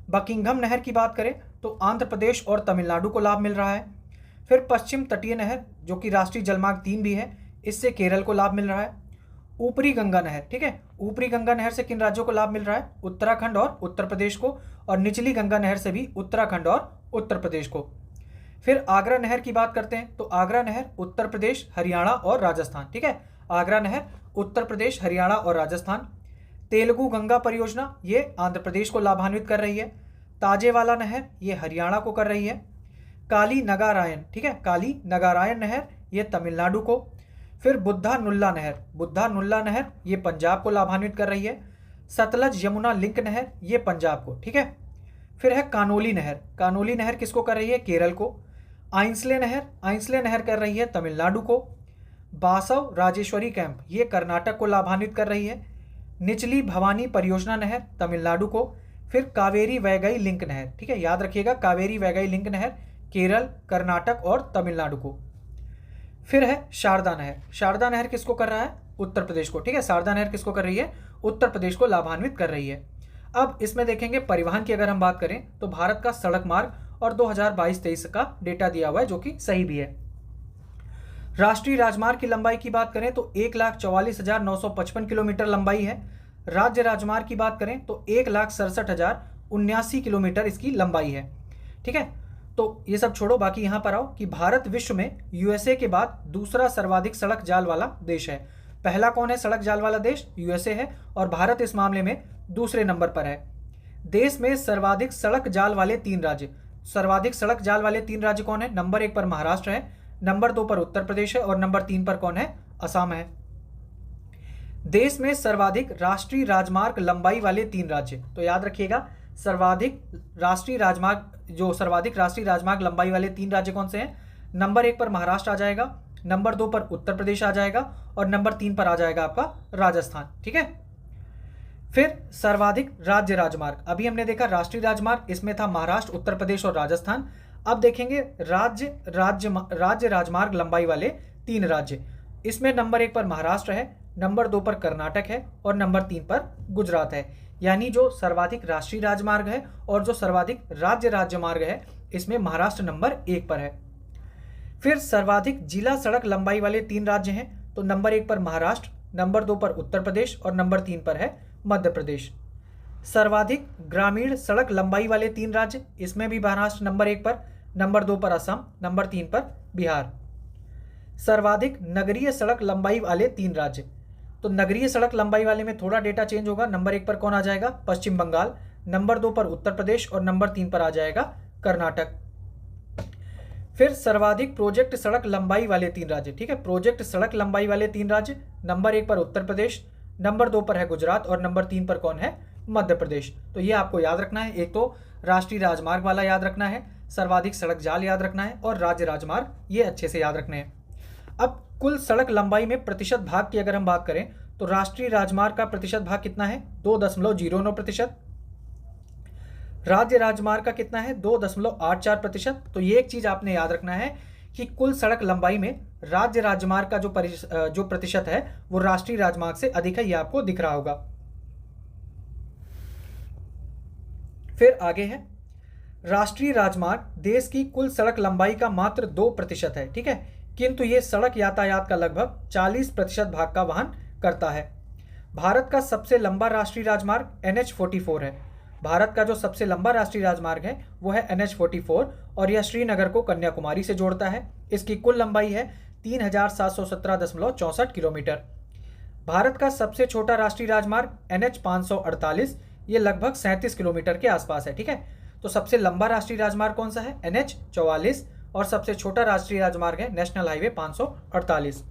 बकिंघम नहर की बात करें तो आंध्र प्रदेश और तमिलनाडु को लाभ मिल रहा है। फिर पश्चिम तटीय नहर, जो कि राष्ट्रीय जलमार्ग 3 भी है, इससे केरल को लाभ मिल रहा है। ऊपरी गंगा नहर, ठीक है, ऊपरी गंगा नहर से किन राज्यों को लाभ मिल रहा है, उत्तराखंड और उत्तर प्रदेश को। और निचली गंगा नहर से भी उत्तराखंड और उत्तर प्रदेश को। फिर आगरा नहर की बात करते हैं तो आगरा नहर उत्तर प्रदेश, हरियाणा और राजस्थान, ठीक है। आगरा नहर उत्तर प्रदेश, हरियाणा और राजस्थान। तेलुगु गंगा परियोजना ये आंध्र प्रदेश को लाभान्वित कर रही है। ताजेवाला नहर ये हरियाणा को कर रही है। काली नगारायण, ठीक है, काली नगारायण नहर ये तमिलनाडु को। फिर बुद्धा नुल्ला नहर ये पंजाब को लाभान्वित कर रही है। सतलज यमुना लिंक नहर ये पंजाब को, ठीक है। फिर है कानोली नहर किसको कर रही है, केरल को। आइंसले नहर कर रही है तमिलनाडु को। बासव राजेश्वरी कैंप ये कर्नाटक को लाभान्वित कर रही है। निचली भवानी परियोजना नहर तमिलनाडु को। फिर कावेरी वैगई लिंक नहर, ठीक है, याद रखिएगा, कावेरी वैगई लिंक नहर केरल, कर्नाटक और तमिलनाडु को। फिर है शारदा नहर किसको कर रहा है, उत्तर प्रदेश को, ठीक है। शारदा नहर किसको कर रही है, उत्तर प्रदेश को लाभान्वित कर रही है। अब इसमें देखेंगे परिवहन की अगर हम बात करें तो भारत का सड़क मार्ग और 2022-23 का डेटा दिया हुआ है, जो कि सही भी है। राष्ट्रीय राजमार्ग की लंबाई की बात करें तो 1,44,955 किलोमीटर लंबाई है। राज्य राजमार्ग की बात करें तो 1,67,079 किलोमीटर इसकी लंबाई है, ठीक है। तो ये सब छोड़ो, बाकी यहाँ पर आओ कि भारत विश्व में यूएसए के बाद दूसरा सर्वाधिक सड़क जाल वाला देश है। पहला कौन है सड़क जाल वाला देश, यूएसए है, और भारत इस मामले में दूसरे नंबर पर है। देश में सर्वाधिक सड़क जाल वाले 3 राज्य कौन है, नंबर 1 पर महाराष्ट्र है, नंबर 2 पर उत्तर प्रदेश है और नंबर 3 पर कौन है, असम है। देश में सर्वाधिक राष्ट्रीय राजमार्ग लंबाई वाले 3 राज्य, तो याद रखिएगा सर्वाधिक राष्ट्रीय राजमार्ग लंबाई वाले 3 राज्य कौन से हैं। नंबर 1 पर महाराष्ट्र आ जाएगा, नंबर 2 पर उत्तर प्रदेश आ जाएगा और नंबर 3 पर आ जाएगा आपका राजस्थान, ठीक है। फिर सर्वाधिक राज्य राजमार्ग, अभी हमने देखा राष्ट्रीय राजमार्ग, इसमें था महाराष्ट्र, उत्तर प्रदेश और राजस्थान। अब देखेंगे राज्य राजमार्ग लंबाई वाले 3 राज्य। इसमें नंबर 1 पर महाराष्ट्र है, नंबर 2 पर कर्नाटक है और नंबर 3 पर गुजरात है। यानी जो सर्वाधिक राष्ट्रीय राजमार्ग है और जो सर्वाधिक राज्य राजमार्ग है, इसमें महाराष्ट्र नंबर 1 पर है। फिर सर्वाधिक जिला सड़क लंबाई वाले 3 राज्य हैं, तो नंबर 1 पर महाराष्ट्र, नंबर 2 पर उत्तर प्रदेश और नंबर 3 पर है मध्य प्रदेश। सर्वाधिक ग्रामीण सड़क लंबाई वाले 3 राज्य, इसमें भी महाराष्ट्र नंबर 1 पर, नंबर 2 पर असम, नंबर 3 पर बिहार। सर्वाधिक नगरीय सड़क लंबाई वाले 3 राज्य, तो नगरीय सड़क लंबाई वाले में थोड़ा डेटा चेंज होगा। नंबर 1 पर कौन आ जाएगा? पश्चिम बंगाल, नंबर 2 पर उत्तर प्रदेश और नंबर 3 पर आ जाएगा कर्नाटक। फिर सर्वाधिक प्रोजेक्ट सड़क लंबाई वाले 3 राज्य, ठीक है, प्रोजेक्ट सड़क लंबाई वाले 3 राज्य, नंबर 1 पर उत्तर प्रदेश, नंबर 2 पर है गुजरात और नंबर 3 पर कौन है? मध्य प्रदेश। तो ये आपको याद रखना है। एक तो राष्ट्रीय राजमार्ग वाला याद रखना है, सर्वाधिक सड़क जाल याद रखना है और राज्य राजमार्ग, ये अच्छे से याद रखने हैं। अब कुल सड़क लंबाई में प्रतिशत भाग की अगर हम बात करें तो राष्ट्रीय राजमार्ग का प्रतिशत भाग कितना है? 2.09%। राज्य राजमार्ग का कितना है? 2.84%। तो ये एक चीज आपने याद रखना है कि कुल सड़क लंबाई में राज्य राजमार्ग का जो प्रतिशत है वो राष्ट्रीय राजमार्ग से अधिक है, ये आपको दिख रहा होगा। फिर आगे है राष्ट्रीय राजमार्ग देश की कुल सड़क लंबाई का मात्र 2% है, ठीक है, किंतु ये सड़क यातायात का लगभग 40% भाग का वहन करता है। भारत का सबसे लंबा राष्ट्रीय राजमार्ग NH44 है। भारत का जो सबसे लंबा राष्ट्रीय राजमार्ग है वो है NH44 और यह श्रीनगर को कन्याकुमारी से जोड़ता है। इसकी कुल लंबाई है 3717.64 किलोमीटर। भारत का सबसे छोटा राष्ट्रीय राजमार्ग NH548, ये लगभग 37 किलोमीटर के आसपास है, ठीक है। तो सबसे लंबा राष्ट्रीय राजमार्ग कौन सा है? NH44 और सबसे छोटा राष्ट्रीय राजमार्ग है नेशनल हाईवे 548।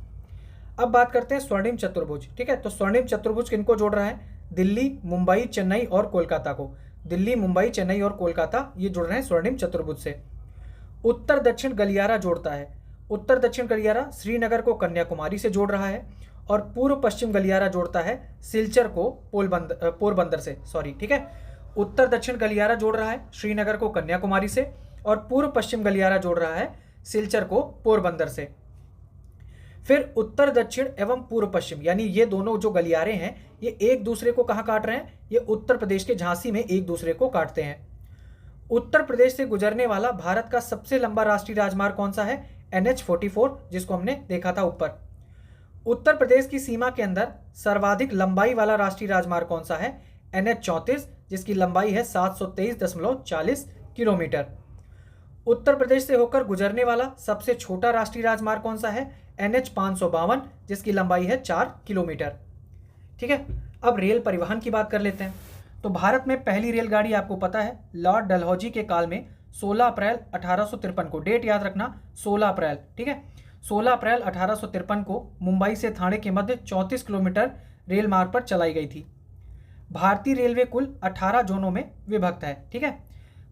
अब बात करते हैं स्वर्णिम चतुर्भुज, ठीक है। तो स्वर्णिम चतुर्भुज किनको जोड़ रहा है? दिल्ली, मुंबई, चेन्नई और कोलकाता को। दिल्ली, मुंबई, चेन्नई और कोलकाता ये जुड़ रहे हैं स्वर्णिम चतुर्भुज से। उत्तर दक्षिण गलियारा जोड़ता है। उत्तर दक्षिण गलियारा श्रीनगर को कन्याकुमारी से जोड़ रहा है और पूर्व पश्चिम गलियारा जोड़ता है सिलचर को पोरबंदर से, ठीक है। उत्तर दक्षिण गलियारा जोड़ रहा है श्रीनगर को कन्याकुमारी से और पूर्व पश्चिम गलियारा जोड़ रहा है सिलचर को पोरबंदर से। फिर उत्तर दक्षिण एवं पूर्व पश्चिम, यानी ये दोनों जो गलियारे हैं ये एक दूसरे को कहाँ काट रहे हैं? ये उत्तर प्रदेश के झांसी में एक दूसरे को काटते हैं। उत्तर प्रदेश से गुजरने वाला भारत का सबसे लंबा राष्ट्रीय राजमार्ग कौन सा है? NH44, जिसको हमने देखा था ऊपर। उत्तर प्रदेश की सीमा के अंदर सर्वाधिक लंबाई वाला राष्ट्रीय राजमार्ग कौन सा है? NH34, जिसकी लंबाई है 723.40 किलोमीटर। उत्तर प्रदेश से होकर गुजरने वाला सबसे छोटा राष्ट्रीय राजमार्ग कौन सा है? NH552, जिसकी लंबाई है 4 किलोमीटर, ठीक है। अब रेल परिवहन की बात कर लेते हैं। तो भारत में पहली रेलगाड़ी आपको पता है लॉर्ड डलहौजी के काल में 16 अप्रैल 1853 को, डेट याद रखना 16 अप्रैल, ठीक है, 16 अप्रैल 1853 को मुंबई से थाने के मध्य 34 किलोमीटर रेल मार्ग पर चलाई गई थी। भारतीय रेलवे कुल 18 जोनों में विभक्त है, ठीक है।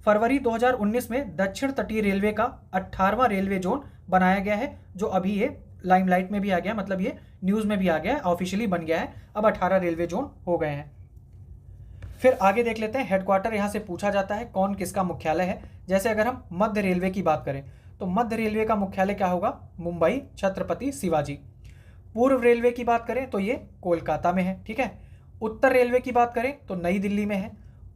फरवरी 2019 में दक्षिण तटीय रेलवे का 18वां रेलवे जोन बनाया गया है, जो अभी ये लाइमलाइट में भी आ गया, मतलब ये न्यूज़ में भी आ गया है, ऑफिशियली बन गया है। अब 18 रेलवे जोन हो गए हैं। फिर आगे देख लेते हैं हेडक्वार्टर। यहाँ से पूछा जाता है कौन किसका मुख्यालय है। जैसे अगर हम मध्य रेलवे की बात करें तो मध्य रेलवे का मुख्यालय क्या होगा? मुंबई, छत्रपति शिवाजी। पूर्व रेलवे की बात करें तो ये कोलकाता में है, ठीक है। उत्तर रेलवे की बात करें तो नई दिल्ली में है।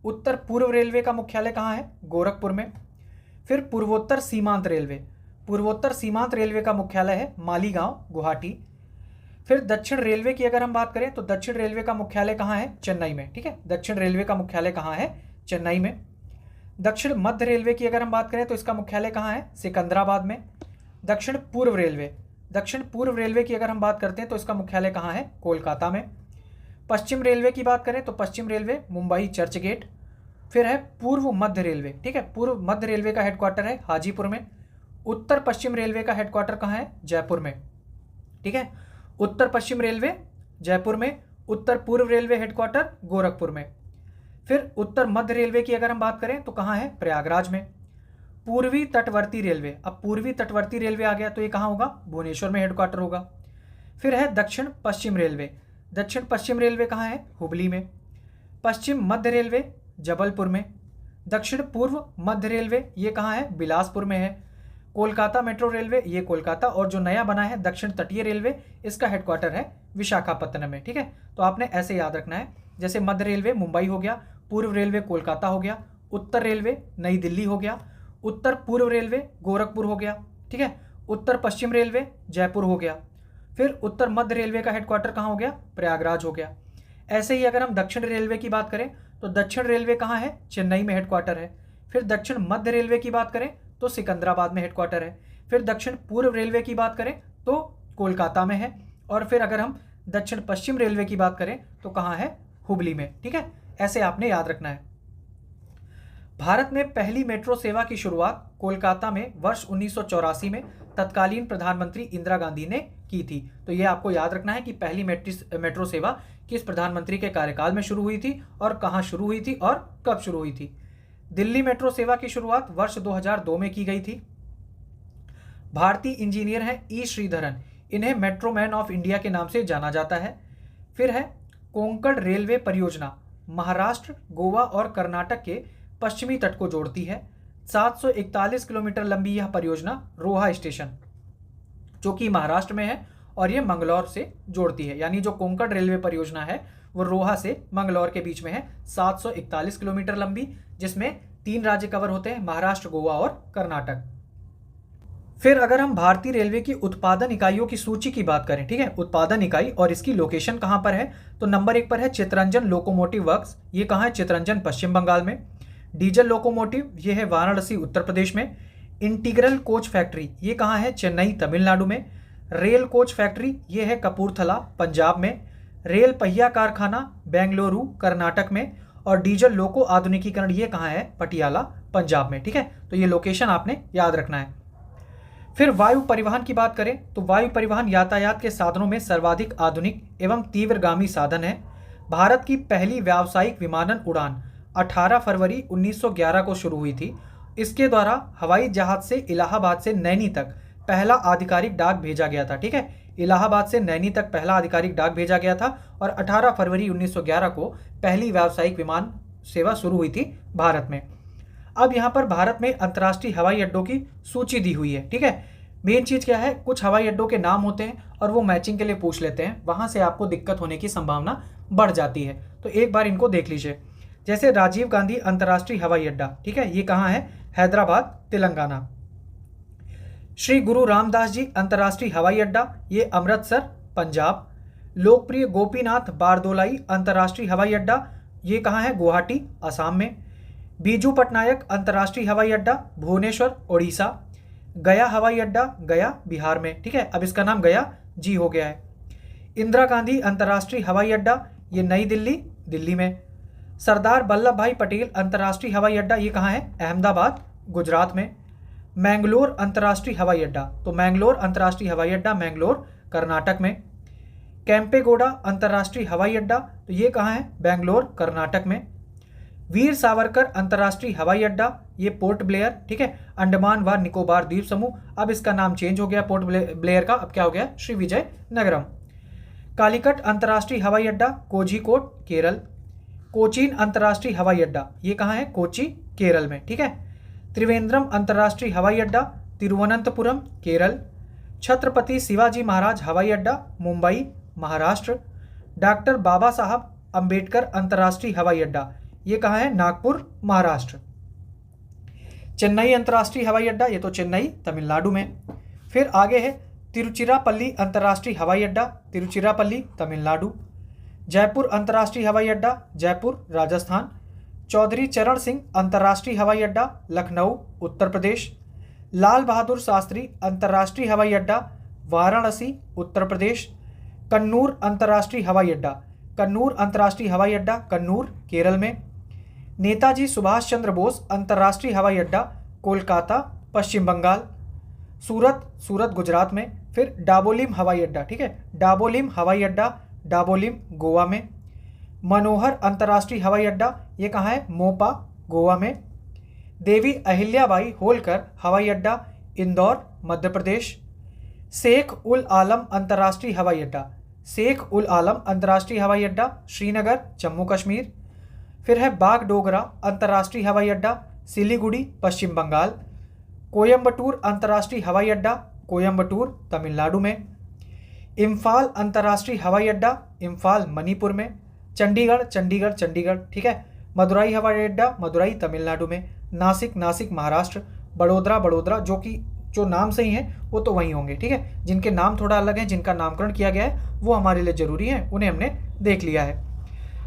उत्तर पूर्व रेलवे का मुख्यालय कहाँ है? गोरखपुर में। फिर पूर्वोत्तर सीमांत रेलवे, पूर्वोत्तर सीमांत रेलवे का मुख्यालय है मालीगांव, गुवाहाटी। फिर दक्षिण रेलवे की अगर हम बात करें तो दक्षिण रेलवे का मुख्यालय कहाँ है? चेन्नई में, ठीक है। दक्षिण रेलवे का मुख्यालय कहाँ है? चेन्नई में। दक्षिण मध्य रेलवे की अगर हम बात करें तो इसका मुख्यालय कहाँ है? सिकंदराबाद में। दक्षिण पूर्व रेलवे, दक्षिण पूर्व रेलवे की अगर हम बात करते हैं तो इसका मुख्यालय कहाँ है? कोलकाता में। पश्चिम रेलवे की बात करें तो पश्चिम रेलवे मुंबई चर्च गेट। फिर है पूर्व मध्य रेलवे, ठीक है, पूर्व मध्य रेलवे का हेडक्वार्टर है हाजीपुर में। उत्तर पश्चिम रेलवे का हेडक्वार्टर कहाँ है? जयपुर में, ठीक है। उत्तर पश्चिम रेलवे जयपुर में, उत्तर पूर्व रेलवे हेडक्वार्टर गोरखपुर में। फिर उत्तर मध्य रेलवे की अगर हम बात करें तो कहाँ है? प्रयागराज में। पूर्वी तटवर्ती रेलवे, अब पूर्वी तटवर्ती रेलवे आ गया तो ये कहाँ होगा? भुवनेश्वर में हेडक्वार्टर होगा। फिर है दक्षिण पश्चिम रेलवे, दक्षिण पश्चिम रेलवे कहाँ है? हुबली में। पश्चिम मध्य रेलवे जबलपुर में। दक्षिण पूर्व मध्य रेलवे ये कहाँ है, बिलासपुर में है। कोलकाता मेट्रो रेलवे ये कोलकाता, और जो नया बना है दक्षिण तटीय रेलवे इसका हेडक्वार्टर है विशाखापत्तनम में। ठीक है, तो आपने ऐसे याद रखना है, जैसे मध्य रेलवे मुंबई हो गया, पूर्व रेलवे कोलकाता हो गया, उत्तर रेलवे नई दिल्ली हो गया, उत्तर पूर्व रेलवे गोरखपुर हो गया। ठीक है, उत्तर पश्चिम रेलवे जयपुर हो गया, फिर उत्तर मध्य रेलवे का हेडक्वार्टर कहाँ हो गया, प्रयागराज हो गया। ऐसे ही अगर हम दक्षिण रेलवे की बात करें तो दक्षिण रेलवे कहाँ है, चेन्नई में हेडक्वार्टर है। फिर दक्षिण मध्य रेलवे की बात करें तो सिकंदराबाद में हेडक्वार्टर है। फिर दक्षिण पूर्व रेलवे की बात करें तो कोलकाता में है। और फिर अगर हम दक्षिण पश्चिम रेलवे की बात करें तो कहाँ है, हुबली में। ठीक है, ऐसे आपने याद रखना है। भारत में पहली मेट्रो सेवा की शुरुआत कोलकाता में वर्ष 1984 में तत्कालीन प्रधानमंत्री इंदिरा गांधी ने की थी। तो ये आपको याद रखना है कि पहली मेट्रो सेवा किस प्रधानमंत्री के कार्यकाल में शुरू हुई थी और कहाँ शुरू हुई थी और कब शुरू हुई थी। दिल्ली मेट्रो सेवा की शुरुआत वर्ष 2002 में की गई थी। भारतीय इंजीनियर हैं ई श्रीधरन, इन्हें मेट्रो मैन ऑफ इंडिया के नाम से जाना जाता है। फिर है कोंकण रेलवे परियोजना, महाराष्ट्र, गोवा और कर्नाटक के पश्चिमी तट को जोड़ती है। 741 किलोमीटर लंबी यह परियोजना रोहा स्टेशन जो कि महाराष्ट्र में है और ये मंगलौर से जोड़ती है, यानी जो कोंकण रेलवे परियोजना है वो रोहा से मंगलौर के बीच में है। 741 किलोमीटर लंबी, जिसमें 3 राज्य कवर होते हैं, महाराष्ट्र, गोवा और कर्नाटक। फिर अगर हम भारतीय रेलवे की उत्पादन इकाइयों की सूची की बात करें, ठीक है, उत्पादन इकाई और इसकी लोकेशन कहां पर है, तो नंबर 1 पर है चितरंजन लोकोमोटिव वर्क्स, ये कहां है, चितरंजन पश्चिम बंगाल में। डीजल लोकोमोटिव ये है वाराणसी उत्तर प्रदेश में। इंटीग्रल कोच फैक्ट्री ये कहां है, चेन्नई तमिलनाडु में। रेल कोच फैक्ट्री ये है कपूरथला पंजाब में। रेल पहिया कारखाना बेंगलुरु कर्नाटक में। और डीजल लोको आधुनिकीकरण ये कहाँ है, पटियाला पंजाब में। ठीक है, तो ये लोकेशन आपने याद रखना है। फिर वायु परिवहन की बात करें तो वायु परिवहन यातायात के साधनों में सर्वाधिक आधुनिक एवं तीव्रगामी साधन है। भारत की पहली व्यावसायिक विमानन उड़ान 18 फरवरी 1911 को शुरू हुई थी। इसके द्वारा हवाई जहाज से इलाहाबाद से नैनी तक पहला आधिकारिक डाक भेजा गया था। ठीक है, इलाहाबाद से नैनी तक पहला आधिकारिक डाक भेजा गया था और 18 फरवरी 1911 को पहली व्यावसायिक विमान सेवा शुरू हुई थी भारत में। अब यहाँ पर भारत में अंतर्राष्ट्रीय हवाई अड्डों की सूची दी हुई है। ठीक है, मेन चीज़ क्या है, कुछ हवाई अड्डों के नाम होते हैं और वो मैचिंग के लिए पूछ लेते हैं, वहाँ से आपको दिक्कत होने की संभावना बढ़ जाती है। तो एक बार इनको देख लीजिए। जैसे राजीव गांधी अंतर्राष्ट्रीय हवाई अड्डा, ठीक है, ये कहाँ है, हैदराबाद तेलंगाना। श्री गुरु रामदास जी अंतर्राष्ट्रीय हवाई अड्डा, ये अमृतसर पंजाब। लोकप्रिय गोपीनाथ बारदोलाई अंतर्राष्ट्रीय हवाई अड्डा, ये कहाँ है, गुवाहाटी असम में। बीजू पटनायक अंतर्राष्ट्रीय हवाई अड्डा, भुवनेश्वर ओडिशा। गया हवाई अड्डा, गया बिहार में। ठीक है, अब इसका नाम गया जी हो गया है। इंदिरा गांधी अंतर्राष्ट्रीय हवाई अड्डा, ये नई दिल्ली दिल्ली में। सरदार वल्लभ भाई पटेल अंतर्राष्ट्रीय हवाई अड्डा, ये कहाँ है, अहमदाबाद गुजरात में। मैंगलोर अंतर्राष्ट्रीय हवाई अड्डा, तो मैंगलोर अंतर्राष्ट्रीय हवाई अड्डा मैंगलोर कर्नाटक में। कैंपेगौड़ा अंतर्राष्ट्रीय हवाई अड्डा, तो ये कहाँ है, बेंगलोर कर्नाटक में। वीर सावरकर अंतर्राष्ट्रीय हवाई अड्डा, ये पोर्ट ब्लेयर, ठीक है, अंडमान व निकोबार द्वीप समूह। अब इसका नाम चेंज हो गया पोर्ट ब्लेयर का, अब क्या हो गया, श्री विजय नगरम। कालीकट अंतर्राष्ट्रीय हवाई अड्डा, कोझिकोड केरल। कोचीन अंतर्राष्ट्रीय हवाई अड्डा, ये कहाँ है, कोची केरल में। ठीक है, त्रिवेंद्रम अंतर्राष्ट्रीय हवाई अड्डा, तिरुवनंतपुरम केरल। छत्रपति शिवाजी महाराज हवाई अड्डा, मुंबई महाराष्ट्र। डॉक्टर बाबा साहब अंबेडकर अंतर्राष्ट्रीय हवाई अड्डा, ये कहाँ है, नागपुर महाराष्ट्र। चेन्नई अंतर्राष्ट्रीय हवाई अड्डा, ये तो चेन्नई तमिलनाडु में। फिर आगे है तिरुचिरापल्ली अंतर्राष्ट्रीय हवाई अड्डा, तिरुचिरापल्ली तमिलनाडु। जयपुर अंतर्राष्ट्रीय हवाई अड्डा, जयपुर राजस्थान। चौधरी चरण सिंह अंतर्राष्ट्रीय हवाई अड्डा, लखनऊ उत्तर प्रदेश। लाल बहादुर शास्त्री अंतर्राष्ट्रीय हवाई अड्डा, वाराणसी उत्तर प्रदेश। कन्नूर अंतर्राष्ट्रीय हवाई अड्डा, कन्नूर अंतर्राष्ट्रीय हवाई अड्डा, कन्नूर केरल में। नेताजी सुभाष चंद्र बोस अंतर्राष्ट्रीय हवाई अड्डा, कोलकाता पश्चिम बंगाल। सूरत गुजरात में। फिर डाबोलिम हवाई अड्डा, ठीक है, डाबोलिम हवाई अड्डा, डाबोलिम गोवा में। मनोहर अंतर्राष्ट्रीय हवाई अड्डा, ये कहाँ है, मोपा गोवा में। देवी अहिल्याबाई होलकर हवाई अड्डा, इंदौर मध्य प्रदेश। शेख उल आलम अंतर्राष्ट्रीय हवाई अड्डा, शेख उल आलम अंतर्राष्ट्रीय हवाई अड्डा, श्रीनगर जम्मू कश्मीर। फिर है बागडोगरा अंतर्राष्ट्रीय हवाई अड्डा, सिलीगुड़ी पश्चिम बंगाल। कोयम्बटूर अंतर्राष्ट्रीय हवाई अड्डा, कोयम्बटूर तमिलनाडु में। इम्फाल अंतर्राष्ट्रीय हवाई अड्डा, इम्फाल मणिपुर में। चंडीगढ़ चंडीगढ़ चंडीगढ़, ठीक है। मदुराई हवाई अड्डा, मदुराई तमिलनाडु में। नासिक नासिक महाराष्ट्र। बड़ोदरा बड़ोदरा, जो नाम सही हैं वो तो वहीं होंगे, ठीक है। जिनके नाम थोड़ा अलग हैं, जिनका नामकरण किया गया है, वो हमारे लिए जरूरी है, उन्हें हमने देख लिया है।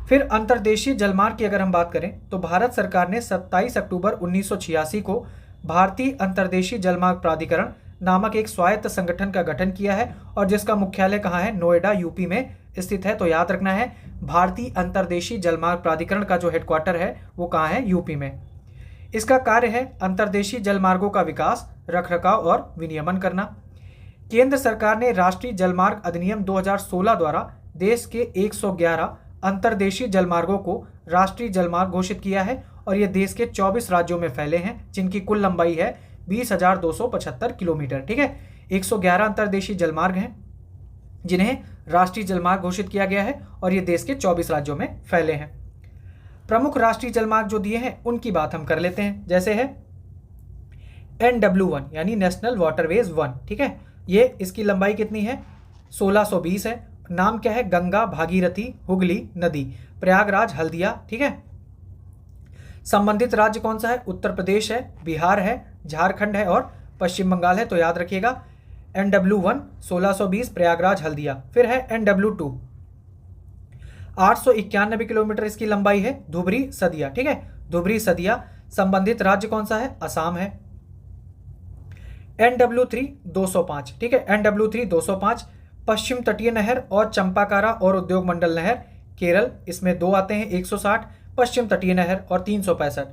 फिर अंतर्देशीय जलमार्ग की अगर हम बात करें तो भारत सरकार ने 27 अक्टूबर 1986 को भारतीय अंतर्देशीय जलमार्ग प्राधिकरण नामक एक स्वायत्त संगठन का गठन किया है, और जिसका मुख्यालय कहाँ है? नोएडा यूपी में स्थित है। तो याद रखना है, भारतीय अंतर्देशीय जलमार्ग प्राधिकरण का जो हेडक्वार्टर है वो कहाँ है? यूपी में। इसका कार्य है अंतर्देशीय जलमार्गों का विकास, रखरखाव और विनियमन करना। केंद्र सरकार ने राष्ट्रीय जलमार्ग अधिनियम 2016 द्वारा देश के 111 अंतर्देशीय जलमार्गों को राष्ट्रीय जलमार्ग घोषित किया है, और ये देश के 24 राज्यों में फैले हैं, जिनकी कुल लंबाई है 20,275 किलोमीटर, ठीक है। 111 अंतर्देशीय जलमार्ग हैं जिन्हें राष्ट्रीय जलमार्ग घोषित किया गया है, और ये देश के 24 राज्यों में फैले हैं। प्रमुख राष्ट्रीय जलमार्ग जो दिए हैं उनकी बात हम कर लेते हैं। जैसे है NW1 यानी नेशनल वाटरवेज 1, ठीक है। ये इसकी लंबाई कितनी है? 1620 है। नाम क्या है? गंगा भागीरथी हुगली नदी, प्रयागराज हल्दिया, ठीक है। संबंधित राज्य कौन सा है? उत्तर प्रदेश है, बिहार है, झारखंड है और पश्चिम बंगाल है। तो याद रखिएगा NW1 1620 प्रयागराज हल्दिया। फिर है NW2 891 किलोमीटर इसकी लंबाई है, धुबरी सदिया, ठीक है। धुबरी सदिया। संबंधित राज्य कौन सा है? असम है। NW3 205, ठीक है। NW3 205 पश्चिम तटीय नहर और चंपाकारा और उद्योग मंडल नहर, केरल। इसमें दो आते हैं, 160 पश्चिम तटीय नहर और 365।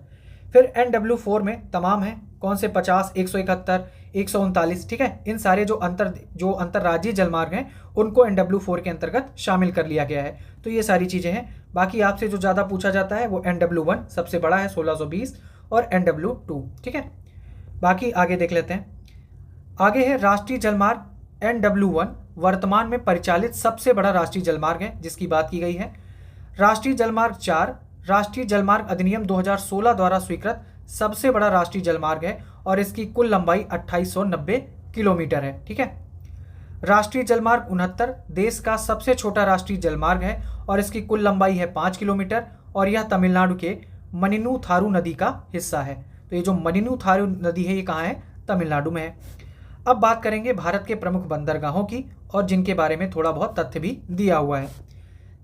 फिर NW4 में तमाम है, कौन से? 50, 171, 139, ठीक है। इन सारे जो अंतर्राज्यीय जलमार्ग हैं उनको NW4 के अंतर्गत शामिल कर लिया गया है। तो ये सारी चीज़ें हैं। बाकी आपसे जो ज़्यादा पूछा जाता है वो NW1 सबसे बड़ा है 1620 और NW2, ठीक है। बाकी आगे देख लेते हैं। आगे है राष्ट्रीय जलमार्ग NW1 वर्तमान में परिचालित सबसे बड़ा राष्ट्रीय जलमार्ग है, जिसकी बात की गई है। राष्ट्रीय जलमार्ग 4 राष्ट्रीय जलमार्ग अधिनियम 2016 द्वारा स्वीकृत सबसे बड़ा राष्ट्रीय जलमार्ग है, और इसकी कुल लंबाई 2890 किलोमीटर है, ठीक है। राष्ट्रीय जलमार्ग 69 देश का सबसे छोटा राष्ट्रीय जलमार्ग है, और इसकी कुल लंबाई है 5 किलोमीटर, और यह तमिलनाडु के मनिनूथारू नदी का हिस्सा है। तो ये जो मनिनूथारू नदी है ये कहाँ है? तमिलनाडु में है। अब बात करेंगे भारत के प्रमुख बंदरगाहों की, और जिनके बारे में थोड़ा बहुत तथ्य भी दिया हुआ है।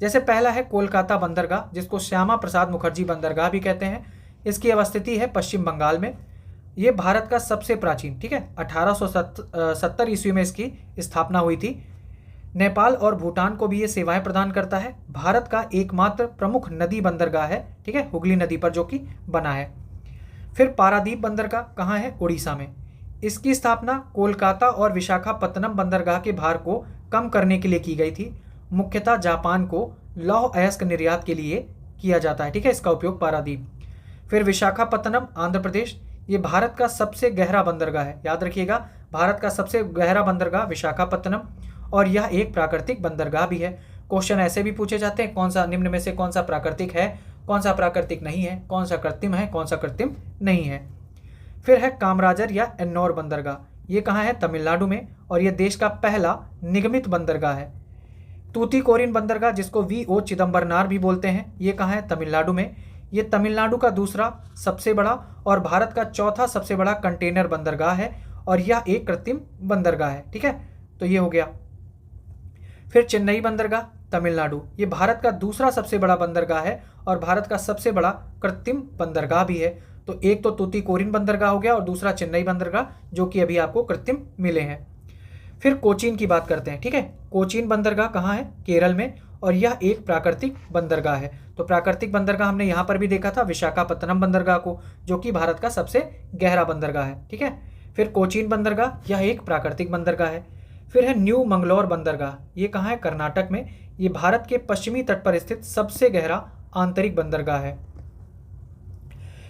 जैसे पहला है कोलकाता बंदरगाह, जिसको श्यामा प्रसाद मुखर्जी बंदरगाह भी कहते हैं। इसकी अवस्थिति है पश्चिम बंगाल में। ये भारत का सबसे प्राचीन, ठीक है, 1870 ईस्वी में इसकी स्थापना हुई थी। नेपाल और भूटान को भी ये सेवाएं प्रदान करता है। भारत का एकमात्र प्रमुख नदी बंदरगाह है, ठीक है, हुगली नदी पर जो कि बना है। फिर पारादीप बंदरगाह कहाँ है? उड़ीसा में। इसकी स्थापना कोलकाता और विशाखापत्तनम बंदरगाह के भार को कम करने के लिए की गई थी। मुख्यतः जापान को लौह अयस्क निर्यात के लिए किया जाता है, ठीक है, इसका उपयोग पारादीप। फिर विशाखापत्तनम आंध्र प्रदेश, ये भारत का सबसे गहरा बंदरगाह है। याद रखिएगा, भारत का सबसे गहरा बंदरगाह विशाखापत्तनम, और यह एक प्राकृतिक बंदरगाह भी है। क्वेश्चन ऐसे भी पूछे जाते हैं, कौन सा निम्न में से कौन सा प्राकृतिक है, कौन सा प्राकृतिक नहीं है, कौन सा कृत्रिम है, कौन सा कृत्रिम नहीं है। फिर है कामराजर या एन्नौर बंदरगाह, ये कहाँ है? तमिलनाडु में, और यह देश का पहला निगमित बंदरगाह है। तूतीकोरिन बंदरगाह, जिसको VO चिदम्बरनार भी बोलते हैं, ये कहाँ है? तमिलनाडु में। ये तमिलनाडु का दूसरा सबसे बड़ा और भारत का चौथा सबसे बड़ा कंटेनर बंदरगाह है, और यह एक कृत्रिम बंदरगाह है, ठीक है। तो ये हो गया। फिर चेन्नई बंदरगाह तमिलनाडु, ये भारत का दूसरा सबसे बड़ा बंदरगाह है और भारत का सबसे बड़ा कृत्रिम बंदरगाह भी है। तो एक तो तूतीकोरिन बंदरगाह हो गया और दूसरा चेन्नई बंदरगाह, जो कि अभी आपको कृत्रिम मिले हैं। फिर कोचीन की बात करते हैं, ठीक है। कोचीन बंदरगाह कहाँ है? केरल में, और यह एक प्राकृतिक बंदरगाह है। तो प्राकृतिक बंदरगाह हमने यहाँ पर भी देखा था, विशाखापत्तनम बंदरगाह को, जो कि भारत का सबसे गहरा बंदरगाह है, ठीक है। फिर कोचीन बंदरगाह, यह एक प्राकृतिक बंदरगाह है। फिर है न्यू मंगलौर बंदरगाह, ये कहाँ है? कर्नाटक में। ये भारत के पश्चिमी तट पर स्थित सबसे गहरा आंतरिक बंदरगाह है।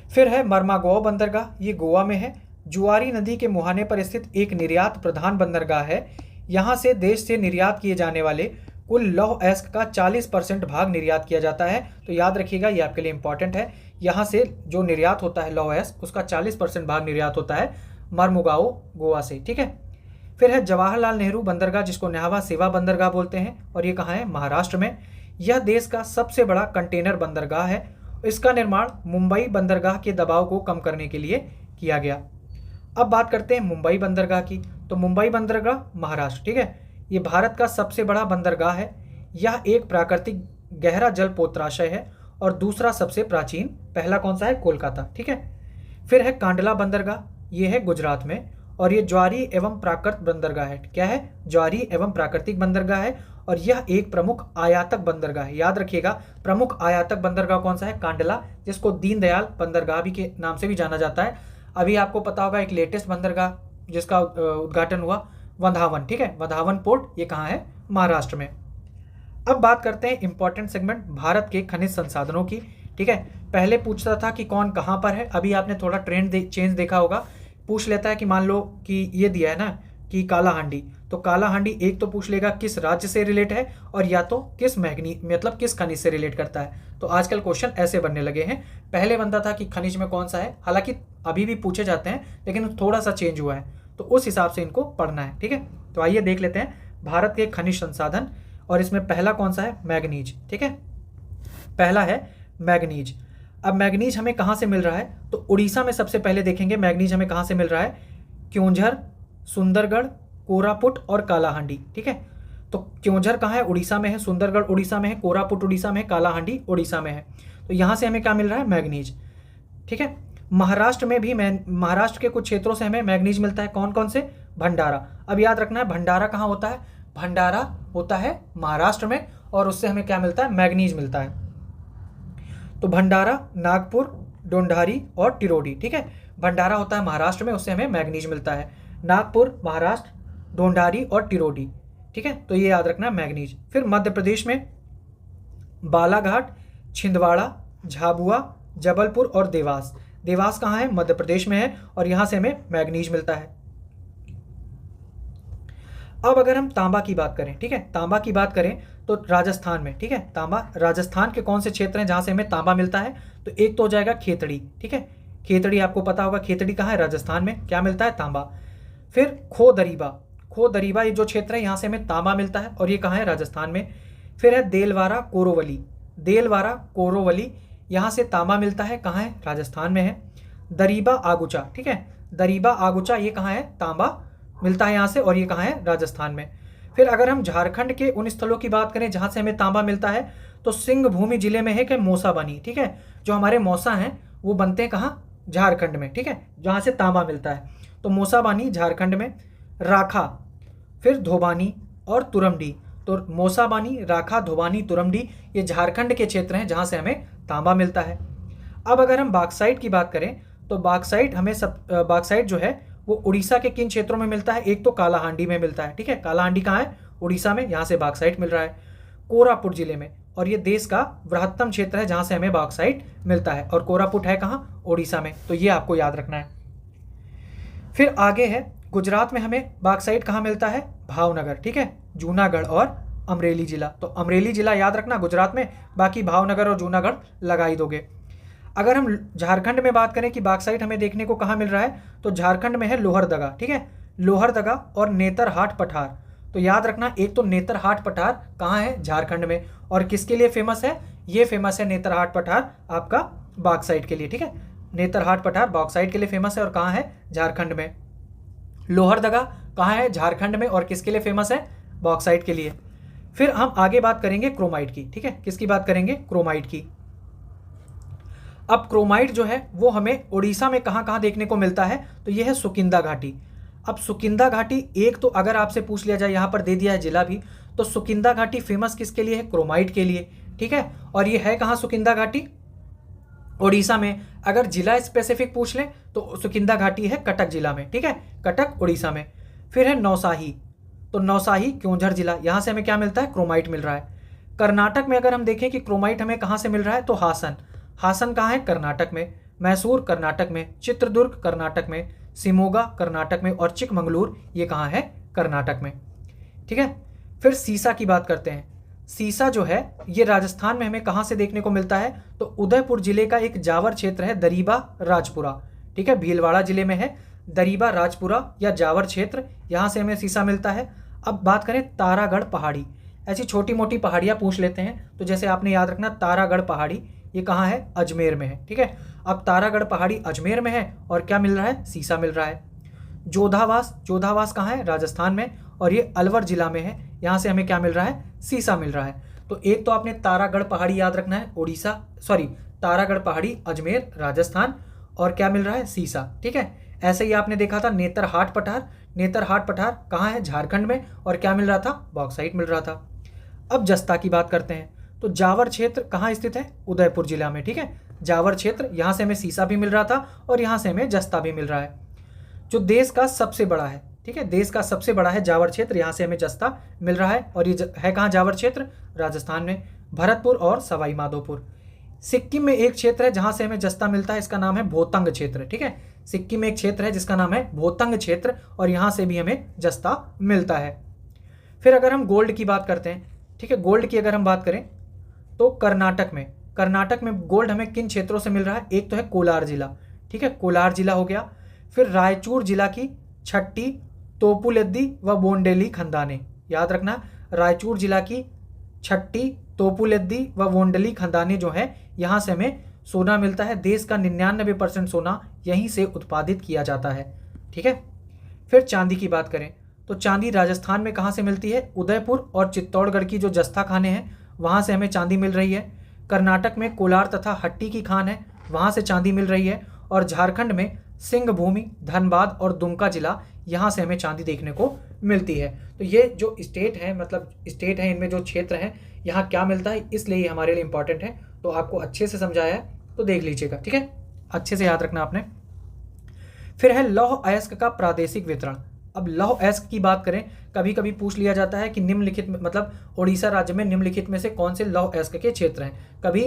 फिर है मर्मागोव बंदरगाह, ये गोवा में है। जुआरी नदी के मुहाने पर स्थित एक निर्यात प्रधान बंदरगाह है। यहाँ से देश से निर्यात किए जाने वाले कुल लौह अयस्क का 40% भाग निर्यात किया जाता है। तो याद रखिएगा, ये आपके लिए इंपॉर्टेंट है। यहाँ से जो निर्यात होता है लौह अयस्क, उसका 40% भाग निर्यात होता है मर्मुगाओ, गोवा से। ठीक है। फिर है जवाहरलाल नेहरू बंदरगाह, जिसको न्हावा सेवा बंदरगाह बोलते हैं, और ये कहाँ है? महाराष्ट्र में। यह देश का सबसे बड़ा कंटेनर बंदरगाह है। इसका निर्माण मुंबई बंदरगाह के दबाव को कम करने के लिए किया गया। अब बात करते हैं मुंबई बंदरगाह की। तो मुंबई बंदरगाह महाराष्ट्र, ठीक है, ये भारत का सबसे बड़ा बंदरगाह है। यह एक प्राकृतिक गहरा जल पोत्राशय है और दूसरा सबसे प्राचीन, पहला कौन सा है? कोलकाता। ठीक है। फिर है कांडला बंदरगाह, ये है गुजरात में, और ये ज्वारी एवं प्राकृत बंदरगाह है। क्या है? ज्वारी एवं प्राकृतिक बंदरगाह है, और यह एक प्रमुख आयातक बंदरगाह है। याद रखिएगा, प्रमुख आयातक बंदरगाह कौन सा है? कांडला, जिसको दीनदयाल बंदरगाह भी के नाम से भी जाना जाता है। अभी आपको पता होगा एक लेटेस्ट बंदरगाह जिसका उद्घाटन हुआ, वंधावन। ठीक है, वंधावन पोर्ट, ये कहाँ है? महाराष्ट्र में। अब बात करते हैं इंपॉर्टेंट सेगमेंट भारत के खनिज संसाधनों की। ठीक है, पहले पूछता था कि कौन कहाँ पर है, अभी आपने थोड़ा ट्रेंड चेंज देखा होगा। पूछ लेता है कि मान लो कि ये दिया है ना कि कालाहांडी, तो कालाहांडी एक तो पूछ लेगा किस राज्य से रिलेट है, और या तो किस मैग्नी मतलब किस खनिज से रिलेट करता है। तो आजकल क्वेश्चन ऐसे बनने लगे हैं। पहले बनता था कि खनिज में कौन सा है, हालांकि अभी भी पूछे जाते हैं लेकिन थोड़ा सा चेंज हुआ है, तो उस हिसाब से इनको पढ़ना है। ठीक है, तो आइए देख लेते हैं भारत के खनिज संसाधन, और इसमें पहला कौन सा है? मैग्नीज। ठीक है, पहला है मैग्नीज। अब मैग्नीज हमें कहाँ से मिल रहा है? तो उड़ीसा में सबसे पहले देखेंगे मैग्नीज हमें कहाँ से मिल रहा है। क्योंझर, सुंदरगढ़, कोरापुट और कालाहांडी। ठीक है, तो क्योंझर कहाँ है? उड़ीसा में है। सुंदरगढ़ उड़ीसा में है। कोरापुट उड़ीसा में है। कालाहांडी उड़ीसा में है। तो यहाँ से हमें क्या मिल रहा है? मैग्नीज। ठीक है, महाराष्ट्र में भी महाराष्ट्र के कुछ क्षेत्रों से हमें मैग्नीज मिलता है। कौन कौन से? भंडारा। अब याद रखना है, भंडारा कहाँ होता है? भंडारा होता है महाराष्ट्र में, और उससे हमें क्या मिलता है? मैग्नीज मिलता है। तो भंडारा, नागपुर, ढूंढारी और टिरोडी। ठीक है, भंडारा होता है महाराष्ट्र में, उससे हमें मैग्नीज मिलता है। नागपुर महाराष्ट्र, ढूंढारी और टिरोडी। ठीक है, तो ये याद रखना है मैग्नीज। फिर मध्य प्रदेश में बालाघाट, छिंदवाड़ा, झाबुआ, जबलपुर और देवास। देवास कहाँ है? मध्य प्रदेश में है, और यहाँ से हमें मैग्नीज मिलता है। अब अगर हम तांबा की बात करें, ठीक है, तांबा की बात करें तो राजस्थान में, ठीक है, तांबा राजस्थान के कौन से क्षेत्र हैं जहां से हमें तांबा मिलता है? तो एक तो हो जाएगा खेतड़ी। ठीक है, खेतड़ी आपको पता होगा, खेतड़ी कहाँ है? राजस्थान में। क्या मिलता है? तांबा। फिर खो दरीबा, खो दरीबा ये जो क्षेत्र है यहाँ से हमें तांबा मिलता है, और ये कहाँ है? राजस्थान में। फिर है देलवारा कोरोवली, देलवारा कोरोवली, यहाँ से तांबा मिलता है। कहाँ है? राजस्थान में है। दरीबा आगुचा, ठीक है, दरीबा आगुचा ये कहाँ है? तांबा मिलता है यहाँ से, और ये कहाँ है? राजस्थान में। फिर अगर हम झारखंड के उन स्थलों की बात करें जहाँ से हमें तांबा मिलता है, तो सिंहभूमि जिले में है कि मौसा बनी। ठीक है, जो हमारे मौसा हैं वो बनते हैं कहाँ? झारखंड में। ठीक है, जहाँ से तांबा मिलता है, तो मौसा बानी झारखंड में। राखा, फिर धोबानी और तुरमडी। तो मौसा बानी, राखा, धोबानी, तुरमडी ये झारखंड के क्षेत्र हैं जहाँ से हमें तांबा मिलता है। अब अगर हम बॉक्साइट की बात करें, तो बॉक्साइट हमें बॉक्साइट जो है वो उड़ीसा के किन क्षेत्रों में मिलता है? एक तो कालाहांडी में मिलता है। ठीक है, कालाहांडी कहाँ है? उड़ीसा में, यहाँ से बॉक्साइट मिल रहा है। कोरापुट जिले में, और ये देश का बृहत्तम क्षेत्र है जहाँ से हमें बॉक्साइट मिलता है, और कोरापुट है कहाँ? उड़ीसा में। तो ये आपको याद रखना है। फिर आगे है गुजरात में हमें बॉक्साइट कहाँ मिलता है? भावनगर। ठीक है, जूनागढ़ और अमरेली जिला। तो अमरेली जिला याद रखना गुजरात में, बाकी भावनगर और जूनागढ़ लगा ही दोगे। अगर हम झारखंड में बात करें कि बॉक्साइट हमें देखने को कहाँ मिल रहा है, तो झारखंड में है लोहरदगा। ठीक है, लोहरदगा और नेतरहाट पठार। तो याद रखना, एक तो नेतरहाट पठार कहाँ है? झारखंड में, और किसके लिए फेमस है? ये फेमस है नेतरहाट पठार आपका बॉक्साइट के लिए। ठीक है, नेतरहाट पठार बॉक्साइट के लिए फेमस है, और कहाँ है? झारखंड में। लोहरदगा कहाँ है? झारखंड में, और किसके लिए फेमस है? बॉक्साइट के लिए। फिर हम आगे बात करेंगे क्रोमाइट की। ठीक है, किसकी बात करेंगे? क्रोमाइट की। अब क्रोमाइट जो है वो हमें उड़ीसा में कहाँ कहाँ देखने को मिलता है? तो ये है सुकिंदा घाटी। अब सुकिंदा घाटी एक तो अगर आपसे पूछ लिया जाए, यहाँ पर दे दिया है जिला भी, तो सुकिंदा घाटी फेमस किसके लिए है? क्रोमाइट के लिए। ठीक है, और ये है कहाँ सुकिंदा घाटी? उड़ीसा में। अगर जिला स्पेसिफिक पूछ लें तो सुकिंदा घाटी है कटक जिला में। ठीक है, कटक उड़ीसा में। फिर है नौसाही, तो नौसाही क्योंझर जिला, यहाँ से हमें क्या मिलता है? क्रोमाइट मिल रहा है। कर्नाटक में अगर हम देखें कि क्रोमाइट हमें कहाँ से मिल रहा है, तो हासन। हासन कहाँ है? कर्नाटक में। मैसूर कर्नाटक में। चित्रदुर्ग कर्नाटक में। शिमोगा कर्नाटक में, और चिकमंगलूर ये कहाँ है? कर्नाटक में। ठीक है, फिर सीसा की बात करते हैं। सीसा जो है ये राजस्थान में हमें कहाँ से देखने को मिलता है, तो उदयपुर जिले का एक जावर क्षेत्र है दरीबा राजपुरा, ठीक है, भीलवाड़ा जिले में है दरीबा राजपुरा या जावर क्षेत्र, यहाँ से हमें सीसा मिलता है। अब बात करें तारागढ़ पहाड़ी, ऐसी छोटी मोटी पहाड़ियाँ पूछ लेते हैं, तो जैसे आपने याद रखना तारागढ़ पहाड़ी ये कहाँ है, अजमेर में है, ठीक है। अब तारागढ़ पहाड़ी अजमेर में है और क्या मिल रहा है, सीसा मिल रहा है। जोधावास, जोधावास कहाँ है, राजस्थान में, और ये अलवर जिला में है, यहाँ से हमें क्या मिल रहा है, सीसा मिल रहा है। तो एक तो आपने तारागढ़ पहाड़ी याद रखना है, उड़ीसा, सॉरी तारागढ़ पहाड़ी अजमेर राजस्थान, और क्या मिल रहा है, सीसा, ठीक है। ऐसे ही आपने देखा था नेतरहाट पठार, नेतरहाट पठार कहाँ है, झारखंड में, और क्या मिल रहा था, बॉक्साइट मिल रहा था। अब जस्ता की बात करते हैं, तो जावर क्षेत्र कहाँ स्थित है, उदयपुर जिला में, ठीक है, जावर क्षेत्र, यहाँ से हमें सीसा भी मिल रहा था और यहाँ से हमें जस्ता भी मिल रहा है। जो देश का सबसे बड़ा है, ठीक है, देश का सबसे बड़ा है जावर क्षेत्र, यहाँ से हमें जस्ता मिल रहा है, और ये है कहाँ जावर क्षेत्र, राजस्थान में, भरतपुर और सवाई माधोपुर। सिक्किम में एक क्षेत्र है जहाँ से हमें जस्ता मिलता है, इसका नाम है भोतंग क्षेत्र, ठीक है, सिक्किम में एक क्षेत्र है जिसका नाम है भोतंग क्षेत्र, और यहाँ से भी हमें जस्ता मिलता है। फिर अगर हम गोल्ड की बात करते हैं, ठीक है, गोल्ड की अगर हम बात करें तो कर्नाटक में गोल्ड हमें किन क्षेत्रों से मिल रहा है, एक तो है कोलार जिला, ठीक है, कोलार जिला हो गया। फिर रायचूर जिला की छट्टी, तोपुलेद्दी व बोंडेली खंदाने, याद रखना, रायचूर जिला की छट्टी, तोपुलेद्दी व बोंडेली खंदाने जो है, यहाँ से हमें सोना मिलता है। देश का 99% सोना यहीं से उत्पादित किया जाता है, ठीक है। फिर चांदी की बात करें तो चांदी राजस्थान में कहाँ से मिलती है, उदयपुर और चित्तौड़गढ़ की जो जस्ता खाने हैं वहाँ से हमें चांदी मिल रही है। कर्नाटक में कोलार तथा हट्टी की खान है, वहाँ से चांदी मिल रही है, और झारखंड में सिंहभूमि, धनबाद और दुमका जिला, यहाँ से हमें चांदी देखने को मिलती है। तो ये जो स्टेट है, मतलब स्टेट है, इनमें जो क्षेत्र हैं यहाँ क्या मिलता है, इसलिए ये हमारे लिए इंपॉर्टेंट है। तो आपको अच्छे से समझाया है तो देख लीजिएगा, ठीक है, अच्छे से याद रखना आपने। फिर है लौह अयस्क का प्रादेशिक वितरण। अब लौह अयस्क की बात करें, कभी कभी पूछ लिया जाता है कि निम्नलिखित में, मतलब उड़ीसा राज्य में निम्नलिखित में से कौन से लौह अयस्क के क्षेत्र हैं, कभी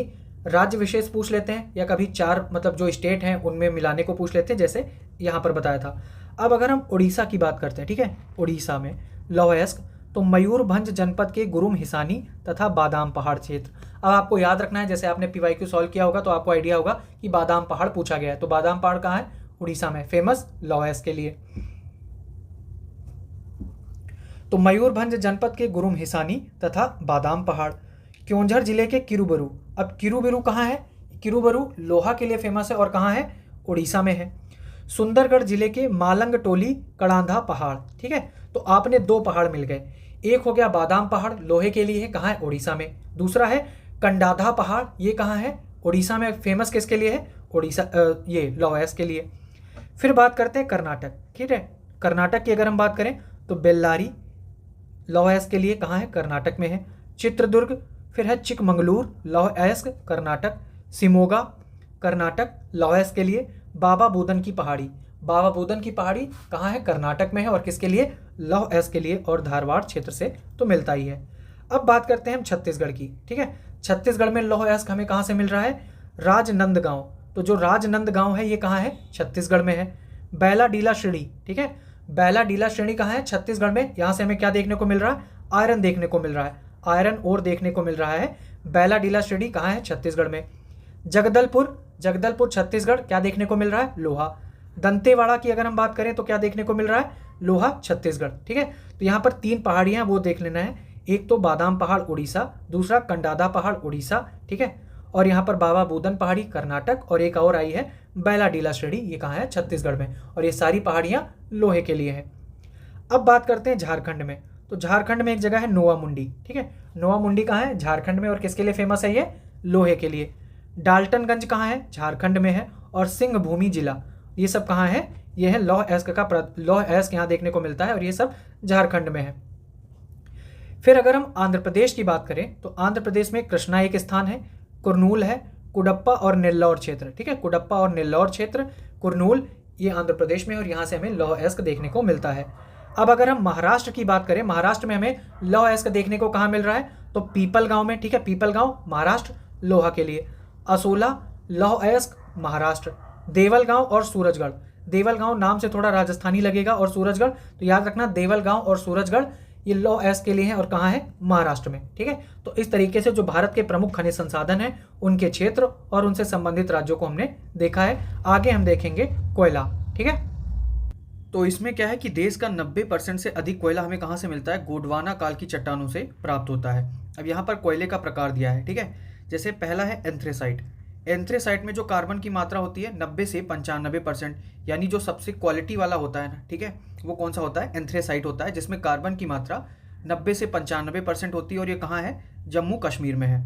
राज्य विशेष पूछ लेते हैं या कभी चार, मतलब जो स्टेट हैं उनमें मिलाने को पूछ लेते हैं, जैसे यहाँ पर बताया था। अब अगर हम उड़ीसा की बात करते हैं, ठीक है, उड़ीसा में लौह अयस्क, तो मयूरभंज जनपद के गुरुम हिसानी तथा बादाम पहाड़ क्षेत्र। अब आपको याद रखना है, जैसे आपने PYQ सॉल्व किया होगा तो आपको आइडिया होगा कि बादाम पहाड़ पूछा गया है, तो बादाम पहाड़ कहाँ है, उड़ीसा में, फेमस लौह अयस्क के लिए। तो मयूरभंज जनपद के गुरुम हिसानी तथा बादाम पहाड़। क्योंझर जिले के किरुबरु, अब किरुबरु कहाँ है, किरुबरु लोहा के लिए फेमस है और कहाँ है, उड़ीसा में है। सुंदरगढ़ जिले के मालंग टोली कड़ांधा पहाड़, ठीक है, तो आपने दो पहाड़ मिल गए, एक हो गया बादाम पहाड़, लोहे के लिए है, कहाँ है, उड़ीसा में। दूसरा है कंडाधा पहाड़, ये कहाँ है, उड़ीसा में, फेमस किसके लिए है, उड़ीसा, ये लौह अयस्क के लिए। फिर बात करते हैं कर्नाटक, ठीक है, कर्नाटक की अगर हम बात करें तो बेल्लारी लौह अयस्क के लिए कहाँ है, कर्नाटक में है। चित्रदुर्ग, फिर है चिकमंगलूर लौह अयस्क कर्नाटक। सिमोगा कर्नाटक लौह अयस्क के लिए। बाबा बूदन की पहाड़ी, बाबा बूदन की पहाड़ी कहाँ है, कर्नाटक में है, और किसके लिए, लौह अयस्क के लिए, और धारवाड़ क्षेत्र से तो मिलता ही है। अब बात करते हैं हम छत्तीसगढ़ की, ठीक है, छत्तीसगढ़ में लौह अयस्क हमें कहाँ से मिल रहा है, राजनंदगांव, तो जो राजनंदगांव है ये कहाँ है, छत्तीसगढ़ में है। बैला डीला श्रेणी, ठीक है, बैला डीला श्रेणी कहाँ है, छत्तीसगढ़ में, यहाँ से हमें क्या देखने को मिल रहा है, आयरन देखने को मिल रहा है, आयरन ओर देखने को मिल रहा है। बैला डीला श्रेणी कहाँ है, छत्तीसगढ़ में। जगदलपुर, जगदलपुर छत्तीसगढ़, क्या देखने को मिल रहा है, लोहा। दंतेवाड़ा की अगर हम बात करें तो क्या देखने को मिल रहा है, लोहा, छत्तीसगढ़, ठीक है। तो यहाँ पर तीन पहाड़ियाँ वो देख लेना है, एक तो बादाम पहाड़ उड़ीसा, दूसरा कंडादा पहाड़ उड़ीसा, ठीक है, और यहाँ पर बाबा बूदन पहाड़ी कर्नाटक, और एक और आई है बैला डीला श्रेणी, ये कहाँ है, छत्तीसगढ़ में, और ये सारी पहाड़ियाँ लोहे के लिए हैं। अब बात करते हैं झारखंड में, तो झारखंड में एक जगह है नोवा मुंडी, ठीक है, नोवा मुंडी कहाँ है, झारखंड में, और किसके लिए फेमस है, ये लोहे के लिए। डाल्टनगंज कहाँ है, झारखंड में है, और सिंहभूमि जिला, ये सब कहाँ है, ये है लौह अयस्क का, लौह अयस्क यहाँ देखने को मिलता है, और ये सब झारखंड में है। फिर अगर हम आंध्र प्रदेश की बात करें तो आंध्र प्रदेश में कृष्णा एक स्थान है, कुरनूल है, कुडप्पा और नेल्लौर क्षेत्र, ठीक है, कुडप्पा और नेल्लौर क्षेत्र, कुरनूल, ये आंध्र प्रदेश में, और यहाँ से हमें लौह अयस्क देखने को मिलता है। अब अगर हम महाराष्ट्र की बात करें, महाराष्ट्र में हमें लौह अयस्क देखने को कहाँ मिल रहा है, तो पीपल गांव में, ठीक है, पीपल गांव महाराष्ट्र, लोहा के लिए। असोला लौह अयस्क महाराष्ट्र। देवलगांव और सूरजगढ़, देवलगांव नाम से थोड़ा राजस्थानी लगेगा, और सूरजगढ़, तो याद रखना देवलगांव और सूरजगढ़ ये लॉ एस के लिए है और कहाँ है, महाराष्ट्र में। ठीक है, तो इस तरीके से जो भारत के प्रमुख खनिज संसाधन हैं उनके क्षेत्र और उनसे संबंधित राज्यों को हमने देखा है। आगे हम देखेंगे कोयला। ठीक है, तो इसमें क्या है कि देश का 90% से अधिक कोयला हमें कहाँ से मिलता है, गोंडवाना काल की चट्टानों से प्राप्त होता है। अब यहाँ पर कोयले का प्रकार दिया है। ठीक है, जैसे पहला है एंथ्रेसाइट। एंथ्रेसाइट में जो कार्बन की मात्रा होती है 90 से 95%, यानी जो सबसे क्वालिटी वाला होता है ना, ठीक है, वो कौन सा होता है, एंथ्रेसाइट होता है, जिसमें कार्बन की मात्रा 90 से 95% होती है और ये कहाँ है, जम्मू कश्मीर में है।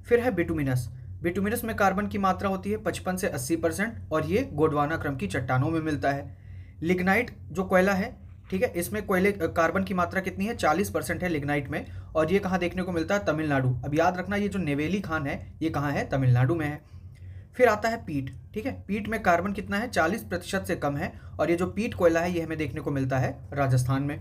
फिर है बिटुमिनस। बिटुमिनस में कार्बन की मात्रा होती है 55 से 80% और ये गोंडवाना क्रम की चट्टानों में मिलता है। लिग्नाइट जो कोयला है, ठीक है, इसमें कोयले कार्बन की मात्रा कितनी है, 40% है लिग्नाइट में, और ये कहाँ देखने को मिलता है, तमिलनाडु। अब याद रखना ये जो नेवेली खान है ये कहाँ है, तमिलनाडु में है। फिर आता है पीट। ठीक है, पीट में कार्बन कितना है, 40% से कम है, और ये जो पीट कोयला है ये हमें देखने को मिलता है राजस्थान में।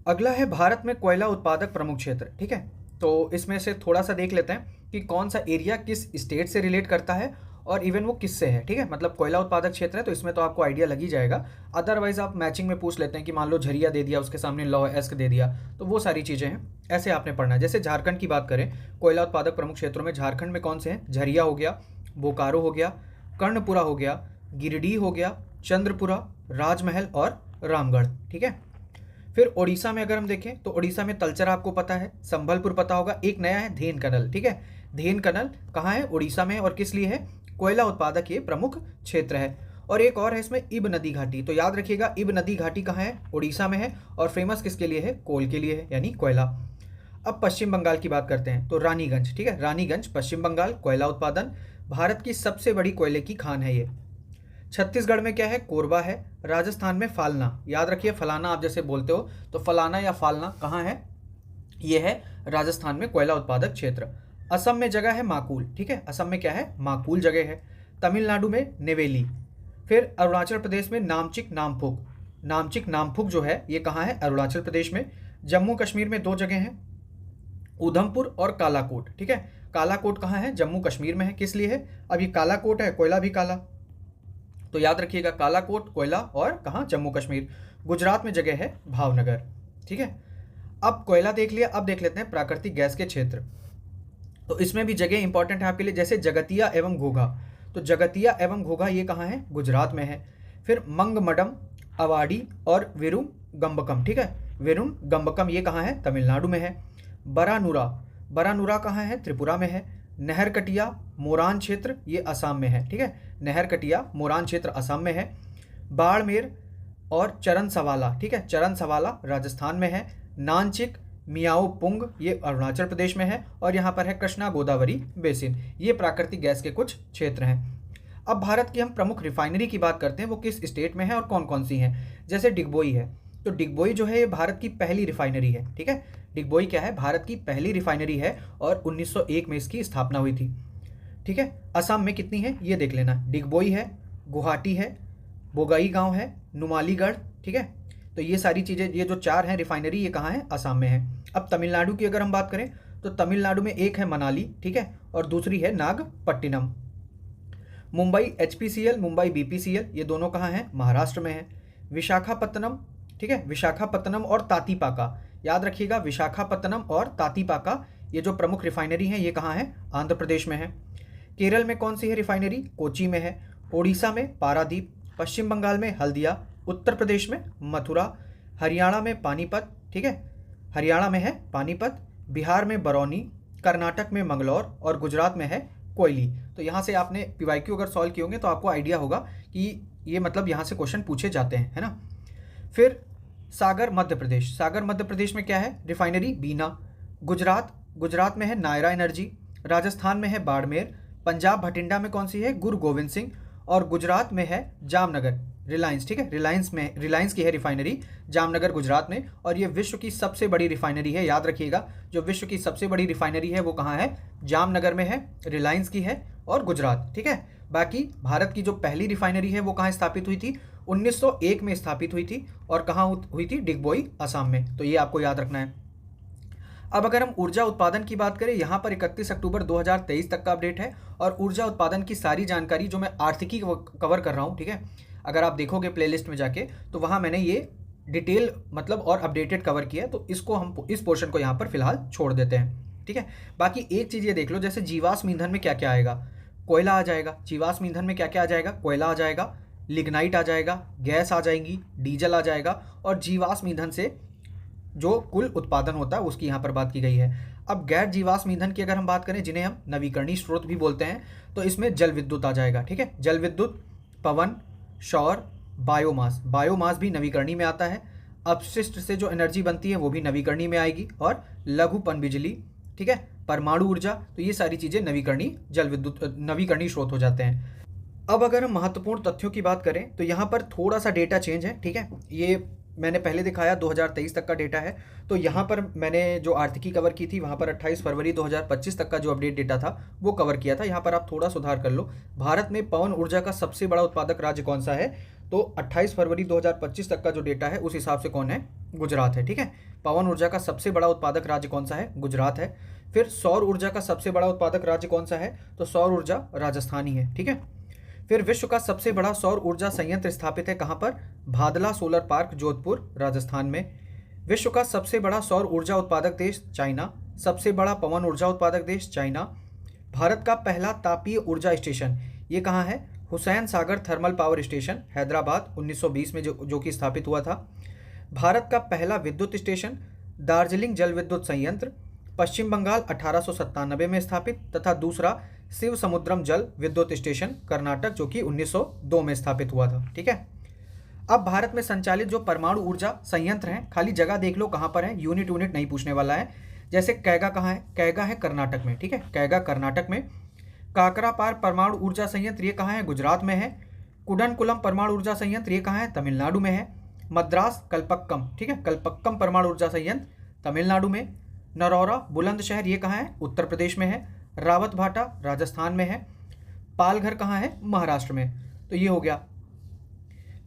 अगला है भारत में कोयला उत्पादक प्रमुख क्षेत्र। ठीक है, तो इसमें से थोड़ा सा देख लेते हैं कि कौन सा एरिया किस स्टेट से रिलेट करता है और इवन वो किससे है। ठीक है, मतलब कोयला उत्पादक क्षेत्र है तो इसमें तो आपको आइडिया लग ही जाएगा। अदरवाइज आप मैचिंग में पूछ लेते हैं कि मान लो झरिया दे दिया, उसके सामने लॉ एस्क दे दिया, तो वो सारी चीज़ें हैं, ऐसे आपने पढ़ना है। जैसे झारखंड की बात करें, कोयला उत्पादक प्रमुख क्षेत्रों में झारखंड में कौन से हैं, झरिया हो गया, बोकारो हो गया, कर्णपुरा हो गया, गिरिडीह हो गया, चंद्रपुरा, राजमहल और रामगढ़। ठीक है, फिर ओडिशा में अगर हम देखें तो ओडिशा में तलचर आपको पता है, संबलपुर पता होगा, एक नया है धेन कनल। ठीक है, धेन कनल कहाँ है, ओडिशा में, और किस लिए है, कोयला उत्पादक ये प्रमुख क्षेत्र है। और एक और है इसमें इब नदी घाटी, तो याद रखिएगा इब नदी घाटी कहाँ है, ओडिशा में है, और फेमस किसके लिए है, कोल के लिए है, यानी कोयला। अब पश्चिम बंगाल की बात करते हैं तो रानीगंज। ठीक है, रानीगंज पश्चिम बंगाल, कोयला उत्पादन, भारत की सबसे बड़ी कोयले की खान है ये। छत्तीसगढ़ में क्या है, कोरबा है। राजस्थान में फालना, याद रखिए फलाना आप जैसे बोलते हो तो फलाना या फालना कहाँ है, ये है राजस्थान में कोयला उत्पादक क्षेत्र। असम में जगह है माकुल। ठीक है, असम में क्या है, माकुल जगह है। तमिलनाडु में नेवेली। फिर अरुणाचल प्रदेश में नामचिक नामफुक। नामचिक नामफुक जो है ये कहाँ है, अरुणाचल प्रदेश में। जम्मू कश्मीर में दो जगह हैं, उधमपुर और कालाकोट। ठीक है, कालाकोट कहाँ है, जम्मू कश्मीर में है, किस लिए है, अब ये कालाकोट है, कोयला भी काला, तो याद रखिएगा कालाकोट, कोयला, और कहाँ, जम्मू कश्मीर। गुजरात में जगह है भावनगर। ठीक है, अब कोयला देख लिया, अब देख लेते हैं प्राकृतिक गैस के क्षेत्र। तो इसमें भी जगह इंपॉर्टेंट है आपके लिए, जैसे जगतिया एवं घोघा। तो जगतिया एवं घोघा ये कहाँ है, गुजरात में है। फिर मंगमडम, अवाडी और विरुम गंबकम। ठीक है, विरुम गंबकम ये कहाँ है, तमिलनाडु में है। बरानूरा, बरानूरा कहाँ है, त्रिपुरा में है। नहरकटिया मोरान क्षेत्र ये असम में है। ठीक है, नहरकटिया मोरान क्षेत्र असम में है। बाड़मेर और चरण सवाला, ठीक है, चरण सवाला राजस्थान में है। नानचिक मियाओ पुंग ये अरुणाचल प्रदेश में है, और यहाँ पर है कृष्णा गोदावरी बेसिन। ये प्राकृतिक गैस के कुछ क्षेत्र हैं। अब भारत की हम प्रमुख रिफाइनरी की बात करते हैं, वो किस स्टेट में है और कौन कौन सी हैं। जैसे डिगबोई है, तो डिगबोई जो है ये भारत की पहली रिफाइनरी है। ठीक है, डिगबोई क्या है, भारत की पहली रिफाइनरी है और 1901 में इसकी स्थापना हुई थी। ठीक है, असम में कितनी है ये देख लेना, डिगबोई है, गुवाहाटी है, बोगाई गांव है, नुमालीगढ़। ठीक है, तो ये सारी चीज़ें, ये जो चार हैं रिफाइनरी, ये कहाँ है, असम में है। अब तमिलनाडु की अगर हम बात करें तो तमिलनाडु में एक है मनाली, ठीक है, और दूसरी है नागपट्टिनम। मुंबई एचपीसीएल, मुंबई बीपीसीएल, ये दोनों कहाँ हैं, महाराष्ट्र में है। विशाखापत्तनम, ठीक है, विशाखापत्तनम और तातीपाका, याद रखिएगा विशाखापत्तनम और तातीपाका ये जो प्रमुख रिफाइनरी हैं ये कहाँ है, आंध्र प्रदेश में है। केरल में कौन सी है रिफाइनरी, कोची में है। ओडिशा में पारादीप, पश्चिम बंगाल में हल्दिया, उत्तर प्रदेश में मथुरा, हरियाणा में पानीपत। ठीक है, हरियाणा में है पानीपत, बिहार में बरौनी, कर्नाटक में मंगलौर और गुजरात में है कोयली। तो यहाँ से आपने पीवाईक्यू अगर सॉल्व किए होंगे तो आपको आइडिया होगा कि ये मतलब यहाँ से क्वेश्चन पूछे जाते हैं, है ना। फिर सागर मध्य प्रदेश, सागर मध्य प्रदेश में क्या है, रिफाइनरी बीना। गुजरात में है नायरा एनर्जी। राजस्थान में है बाड़मेर। पंजाब भटिंडा में कौन सी है, गुरु गोविंद सिंह। और गुजरात में है जामनगर, रिलायंस। ठीक है, रिलायंस की है रिफाइनरी जामनगर गुजरात में, और ये विश्व की सबसे बड़ी रिफाइनरी है। याद रखिएगा जो विश्व की सबसे बड़ी रिफाइनरी है वो कहाँ है, जामनगर में है, रिलायंस की है और गुजरात। ठीक है, बाकी भारत की जो पहली रिफाइनरी है वो कहाँ स्थापित हुई थी, 1901 में स्थापित हुई थी, और कहाँ हुई थी, डिगबोई असम में। तो ये आपको याद रखना है। अब अगर हम ऊर्जा उत्पादन की बात करें, यहाँ पर 31 अक्टूबर 2023 तक का अपडेट है, और ऊर्जा उत्पादन की सारी जानकारी जो मैं आर्थिकी कवर कर रहा हूँ, ठीक है, अगर आप देखोगे प्लेलिस्ट में जाके तो वहाँ मैंने ये डिटेल मतलब और अपडेटेड कवर किया है, तो इसको हम इस पोर्शन को यहाँ पर फिलहाल छोड़ देते हैं, ठीक है। बाकी एक चीज़ ये देख लो, जैसे जीवाश्म ईंधन में क्या क्या आएगा, कोयला आ जाएगा। जीवाश्म ईंधन में क्या क्या आ जाएगा, कोयला आ जाएगा, लिग्नाइट आ जाएगा, गैस आ जाएंगी, डीजल आ जाएगा, और जीवाश्म ईंधन से जो कुल उत्पादन होता है उसकी यहाँ पर बात की गई है। अब गैर जीवाश्म ईंधन की अगर हम बात करें, जिन्हें हम नवीकरणीय स्रोत भी बोलते हैं, तो इसमें जल विद्युत आ जाएगा, ठीक है। जल विद्युत, पवन, सौर, बायोमास, बायोमास भी नवीकरणीय में आता है। अपशिष्ट से जो एनर्जी बनती है वो भी नवीकरणीय में आएगी, और लघु पनबिजली, ठीक है, परमाणु ऊर्जा, तो ये सारी चीज़ें नवीकरणीय जल विद्युत नवीकरणीय स्रोत हो जाते हैं। अब अगर हम महत्वपूर्ण तथ्यों की बात करें तो यहाँ पर थोड़ा सा डेटा चेंज है, ठीक है। ये मैंने पहले दिखाया 2023 तक का डेटा है, तो यहाँ पर मैंने जो आर्थिकी कवर की थी वहाँ पर 28 फरवरी 2025 तक का जो अपडेट डेटा था वो कवर किया था। यहाँ पर आप थोड़ा सुधार कर लो। भारत में पवन ऊर्जा का सबसे बड़ा उत्पादक राज्य कौन सा है, तो 28 फरवरी 2025 तक का जो डेटा है उस हिसाब से कौन है, गुजरात है, ठीक है। पवन ऊर्जा का सबसे बड़ा उत्पादक राज्य कौन सा है, गुजरात है। फिर सौर ऊर्जा का सबसे बड़ा उत्पादक राज्य कौन सा है, तो सौर ऊर्जा राजस्थान ही है, ठीक है। फिर विश्व का सबसे बड़ा सौर ऊर्जा संयंत्र स्थापित है कहाँ पर, भादला सोलर पार्क, जोधपुर, राजस्थान में। विश्व का सबसे बड़ा सौर ऊर्जा उत्पादक देश चाइना, सबसे बड़ा पवन ऊर्जा उत्पादक देश चाइना। भारत का पहला तापीय ऊर्जा स्टेशन ये कहाँ है, Hussain Sagar thermal power station, Hyderabad, 1920 में जो कि स्थापित हुआ था। भारत का पहला विद्युत स्टेशन दार्जिलिंग जल विद्युत संयंत्र, पश्चिम बंगाल, 1897 में स्थापित, तथा दूसरा शिव समुद्रम जल विद्युत स्टेशन, कर्नाटक, जो कि 1902 में स्थापित हुआ था, ठीक है। अब भारत में संचालित जो परमाणु ऊर्जा संयंत्र हैं, खाली जगह देख लो कहाँ पर है, यूनिट नहीं पूछने वाला है। जैसे कैगा कहाँ है, कैगा है कर्नाटक में, ठीक है, कैगा कर्नाटक में। काकरापार परमाणु ऊर्जा संयंत्र ये कहाँ है, गुजरात में है। कुडनकुलम परमाणु ऊर्जा संयंत्र ये कहाँ है, तमिलनाडु में है। मद्रास कल्पक्कम, ठीक है, कल्पक्कम परमाणु ऊर्जा संयंत्र तमिलनाडु में। नरौरा बुलंदशहर ये कहाँ है, उत्तर प्रदेश में है। रावत भाटा राजस्थान में है। पालघर कहाँ है, महाराष्ट्र में। तो ये हो गया।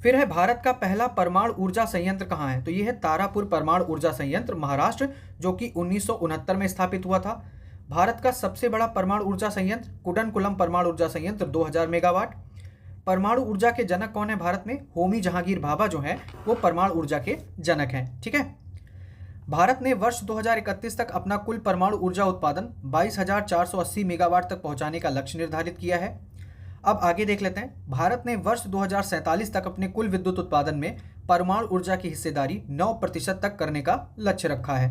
फिर है भारत का पहला परमाणु ऊर्जा संयंत्र कहाँ है, तो ये है तारापुर परमाणु ऊर्जा संयंत्र, महाराष्ट्र, जो कि 1969 में स्थापित हुआ था। भारत का सबसे बड़ा परमाणु ऊर्जा संयंत्र कुडनकुलम परमाणु ऊर्जा संयंत्र, 2000 मेगावाट। परमाणु ऊर्जा के जनक कौन है भारत में, होमी जहांगीर भाभा जो हैं वो परमाणु ऊर्जा के जनक हैं, ठीक है। भारत ने वर्ष 2031 तक अपना कुल परमाणु ऊर्जा उत्पादन 22,480 मेगावाट तक पहुंचाने का लक्ष्य निर्धारित किया है। अब आगे देख लेते हैं। भारत ने वर्ष 2047 तक अपने कुल विद्युत उत्पादन में परमाणु ऊर्जा की हिस्सेदारी 9% तक करने का लक्ष्य रखा है।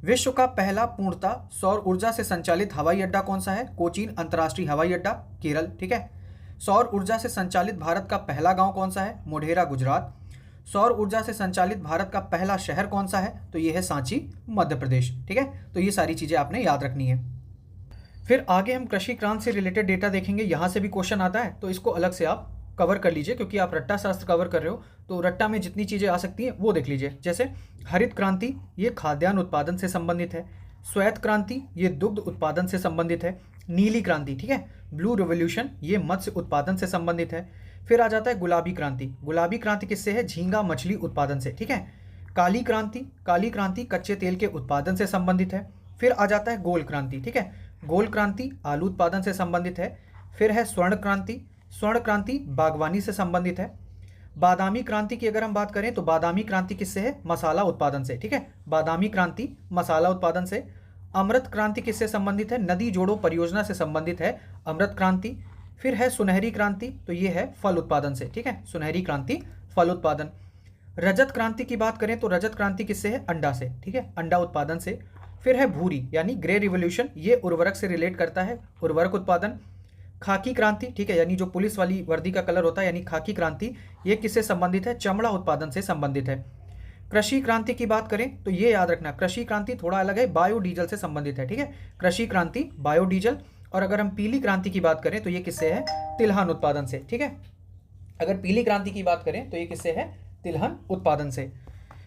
विश्व का पहला पूर्णतः सौर ऊर्जा से संचालित हवाई अड्डा कौन सा है, कोचीन अंतर्राष्ट्रीय हवाई अड्डा, केरल, ठीक है। सौर ऊर्जा से संचालित भारत का पहला गांव कौन सा है, मोढेरा, गुजरात। सौर ऊर्जा से संचालित भारत का पहला शहर कौन सा है, तो ये है सांची, मध्य प्रदेश, ठीक है। तो ये सारी चीज़ें आपने याद रखनी है। फिर आगे हम कृषि क्रांति से रिलेटेड डेटा देखेंगे। यहाँ से भी क्वेश्चन आता है तो इसको अलग से आप कवर कर लीजिए, क्योंकि आप रट्टा शास्त्र कवर कर रहे हो तो रट्टा में जितनी चीज़ें आ सकती हैं वो देख लीजिए। जैसे हरित क्रांति ये खाद्यान्न उत्पादन से संबंधित है। श्वेत क्रांति ये दुग्ध उत्पादन से संबंधित है। नीली क्रांति, ठीक है, ब्लू रिवोल्यूशन ये मत्स्य उत्पादन से संबंधित है। फिर आ जाता है गुलाबी क्रांति। गुलाबी क्रांति किससे है, झींगा मछली उत्पादन से, ठीक है। काली क्रांति कच्चे तेल के उत्पादन से संबंधित है। फिर आ जाता है गोल क्रांति, ठीक है, गोल क्रांति आलू उत्पादन से संबंधित है। फिर है स्वर्ण क्रांति बागवानी से संबंधित है। बादामी क्रांति की अगर हम बात करें तो बादामी क्रांति किससे है, मसाला उत्पादन से, ठीक है, बादामी क्रांति मसाला उत्पादन से। अमृत क्रांति किससे संबंधित है, नदी जोड़ो परियोजना से संबंधित है अमृत क्रांति। फिर है सुनहरी क्रांति, तो ये है फल उत्पादन से, ठीक है, सुनहरी क्रांति फल उत्पादन। रजत क्रांति की बात करें तो रजत क्रांति किससे है, अंडा से, ठीक है, अंडा उत्पादन से। फिर है भूरी यानी ग्रे रिवोल्यूशन, ये उर्वरक से रिलेट करता है, उर्वरक उत्पादन। खाकी क्रांति, ठीक है, यानी जो पुलिस वाली वर्दी का कलर होता है यानी खाकी क्रांति, ये किससे संबंधित है, चमड़ा उत्पादन से संबंधित है। कृषि क्रांति की बात करें तो ये याद रखना, कृषि क्रांति थोड़ा अलग है, बायोडीजल से संबंधित है, ठीक है, कृषि क्रांति बायोडीजल। और अगर हम पीली क्रांति की बात करें तो ये किससे है, तिलहन उत्पादन से, ठीक है। अगर पीली क्रांति की बात करें तो ये किससे है, तिलहन उत्पादन से।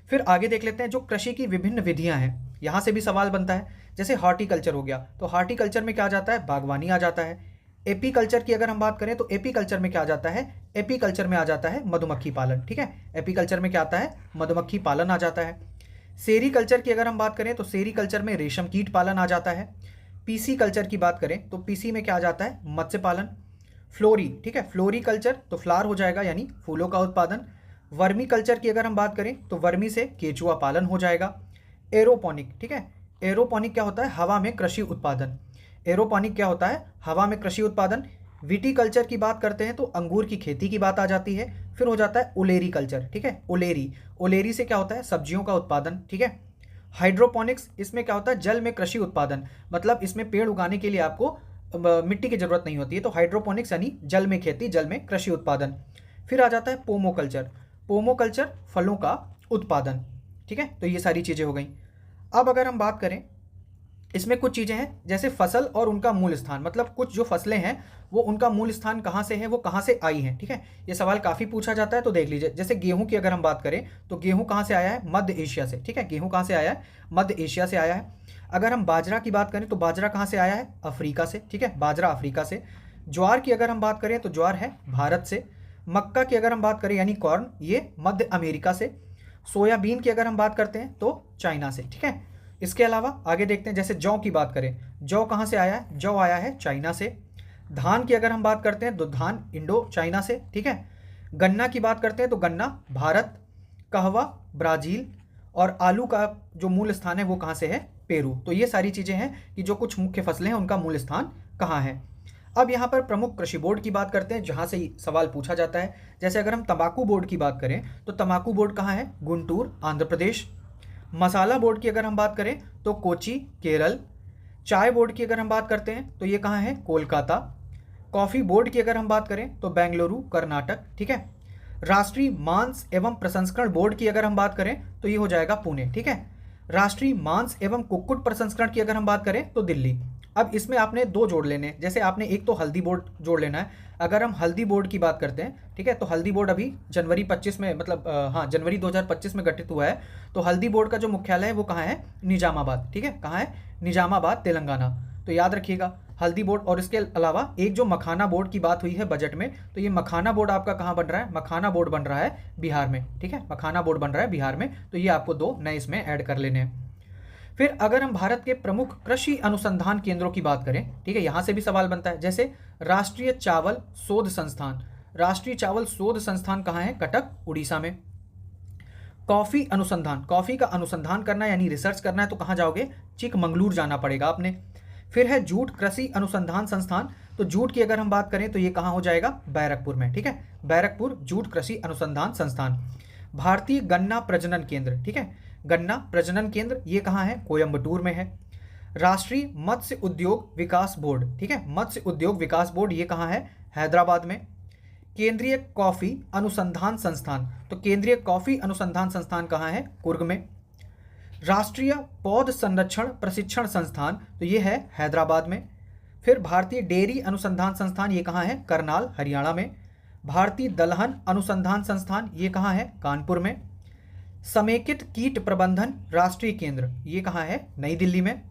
फिर आगे देख लेते हैं जो कृषि की विभिन्न विधियां हैं, यहाँ से भी सवाल बनता है। जैसे हॉर्टिकल्चर हो गया, तो हॉर्टिकल्चर में क्या आ जाता है, बागवानी आ जाता है। एपीकल्चर की अगर हम बात करें तो एपीकल्चर में क्या आ जाता है, एपीकल्चर में आ जाता है मधुमक्खी पालन, ठीक है, एपीकल्चर में क्या आता है, मधुमक्खी पालन आ जाता है। सेरीकल्चर की अगर हम बात करें तो सेरीकल्चर में रेशम कीट पालन आ जाता है। पीसी कल्चर की बात करें तो पीसी में क्या आ जाता है, मत्स्य पालन। फ्लोरी, ठीक है, फ्लोरी कल्चर तो फ्लावर हो जाएगा यानी फूलों का उत्पादन। वर्मी कल्चर की अगर हम बात करें तो वर्मी से केचुआ पालन हो जाएगा। एरोपोनिक, ठीक है, एरोपोनिक क्या होता है, हवा में कृषि उत्पादन। एरोपोनिक क्या होता है, हवा में कृषि उत्पादन। विटीकल्चर की बात करते हैं तो अंगूर की खेती की बात आ जाती है। फिर हो जाता है ओलेरी कल्चर, ठीक है, ओलेरी, ओलेरी से क्या होता है, सब्जियों का उत्पादन, ठीक है। हाइड्रोपोनिक्स, इसमें क्या होता है, जल में कृषि उत्पादन, मतलब इसमें पेड़ उगाने के लिए आपको मिट्टी की जरूरत नहीं होती है, तो हाइड्रोपोनिक्स यानी जल में खेती, जल में कृषि उत्पादन। फिर आ जाता है पोमोकल्चर, पोमोकल्चर फलों का उत्पादन, ठीक है। तो ये सारी चीज़ें हो गई। अब अगर हम बात करें, इसमें कुछ चीज़ें हैं जैसे फसल और उनका मूल स्थान, मतलब कुछ जो फसलें हैं वो उनका मूल स्थान कहाँ से है, वो कहाँ से आई हैं, ठीक है। ये सवाल काफ़ी पूछा जाता है, तो देख लीजिए। जैसे गेहूं की अगर हम बात करें तो गेहूं कहाँ से आया है, मध्य एशिया से, ठीक है, गेहूं कहाँ से आया है, मध्य एशिया से आया है। अगर हम बाजरा की बात करें तो बाजरा कहाँ से आया है, अफ्रीका से, ठीक है, बाजरा अफ्रीका से। ज्वार की अगर हम बात करें तो ज्वार है भारत से। मक्का की अगर हम बात करें यानी कॉर्न, ये मध्य अमेरिका से। सोयाबीन की अगर हम बात करते हैं तो चाइना से, ठीक है। इसके अलावा आगे देखते हैं, जैसे जौ की बात करें, जौ कहाँ से आया है, जौ आया है चाइना से। धान की अगर हम बात करते हैं तो धान इंडो चाइना से, ठीक है। गन्ना की बात करते हैं तो गन्ना भारत। कहवा ब्राज़ील। और आलू का जो मूल स्थान है वो कहाँ से है, पेरू। तो ये सारी चीज़ें हैं कि जो कुछ मुख्य फसलें हैं उनका मूल स्थान कहाँ है। अब यहाँ पर प्रमुख कृषि बोर्ड की बात करते हैं जहाँ से सवाल पूछा जाता है। जैसे अगर हम तंबाकू बोर्ड की बात करें तो तंबाकू बोर्ड कहाँ है, गुंटूर आंध्र प्रदेश। मसाला बोर्ड की अगर हम बात करें तो कोची केरल। चाय बोर्ड की अगर हम बात करते हैं तो ये कहाँ है, कोलकाता। कॉफ़ी बोर्ड की अगर हम बात करें तो बेंगलुरु कर्नाटक, ठीक है। राष्ट्रीय मांस एवं प्रसंस्करण बोर्ड की अगर हम बात करें तो ये हो जाएगा पुणे, ठीक है। राष्ट्रीय मांस एवं कुक्कुट प्रसंस्करण की अगर हम बात करें तो दिल्ली। अब इसमें आपने दो जोड़ लेने हैं, जैसे आपने एक तो हल्दी बोर्ड जोड़ लेना है। अगर हम हल्दी बोर्ड की बात करते हैं, ठीक है, तो हल्दी बोर्ड अभी जनवरी 25 में, मतलब हाँ, जनवरी 2025 में गठित हुआ है। तो हल्दी बोर्ड का जो मुख्यालय है वो कहाँ है, निजामाबाद, ठीक है, कहाँ है, निजामाबाद तेलंगाना। तो याद रखिएगा हल्दी बोर्ड। और इसके अलावा एक जो मखाना बोर्ड की बात हुई है बजट में, तो ये मखाना बोर्ड आपका कहाँ बन रहा है, मखाना बोर्ड बन रहा है बिहार में, ठीक है, मखाना बोर्ड बन रहा है बिहार में। तो ये आपको दो नए इसमें ऐड कर लेने हैं। फिर अगर हम भारत के प्रमुख कृषि अनुसंधान केंद्रों की बात करें, ठीक है, यहाँ से भी सवाल बनता है। जैसे राष्ट्रीय चावल शोध संस्थान, राष्ट्रीय चावल शोध संस्थान कहाँ है, कटक उड़ीसा में। कॉफ़ी अनुसंधान, कॉफ़ी का अनुसंधान करना है यानी रिसर्च करना है तो कहाँ जाओगे, चिकमंगलूर जाना पड़ेगा आपने। फिर है जूट कृषि अनुसंधान संस्थान, तो जूट की अगर हम बात करें तो ये कहाँ हो जाएगा, बैरकपुर में, ठीक है, बैरकपुर जूट कृषि अनुसंधान संस्थान। भारतीय गन्ना प्रजनन केंद्र, ठीक है, गन्ना प्रजनन केंद्र ये कहाँ है, कोयम्बटूर में है। राष्ट्रीय मत्स्य उद्योग विकास बोर्ड, ठीक है, मत्स्य उद्योग विकास बोर्ड ये कहाँ है, हैदराबाद में। केंद्रीय कॉफ़ी अनुसंधान संस्थान, तो केंद्रीय कॉफ़ी अनुसंधान संस्थान कहाँ है, कुर्ग में। राष्ट्रीय पौध संरक्षण प्रशिक्षण संस्थान, तो ये है हैदराबाद में। फिर भारतीय डेयरी अनुसंधान संस्थान ये कहाँ है, करनाल हरियाणा में। भारतीय दलहन अनुसंधान संस्थान ये कहाँ है, कानपुर में। समेकित कीट प्रबंधन राष्ट्रीय केंद्र ये कहाँ है, नई दिल्ली में।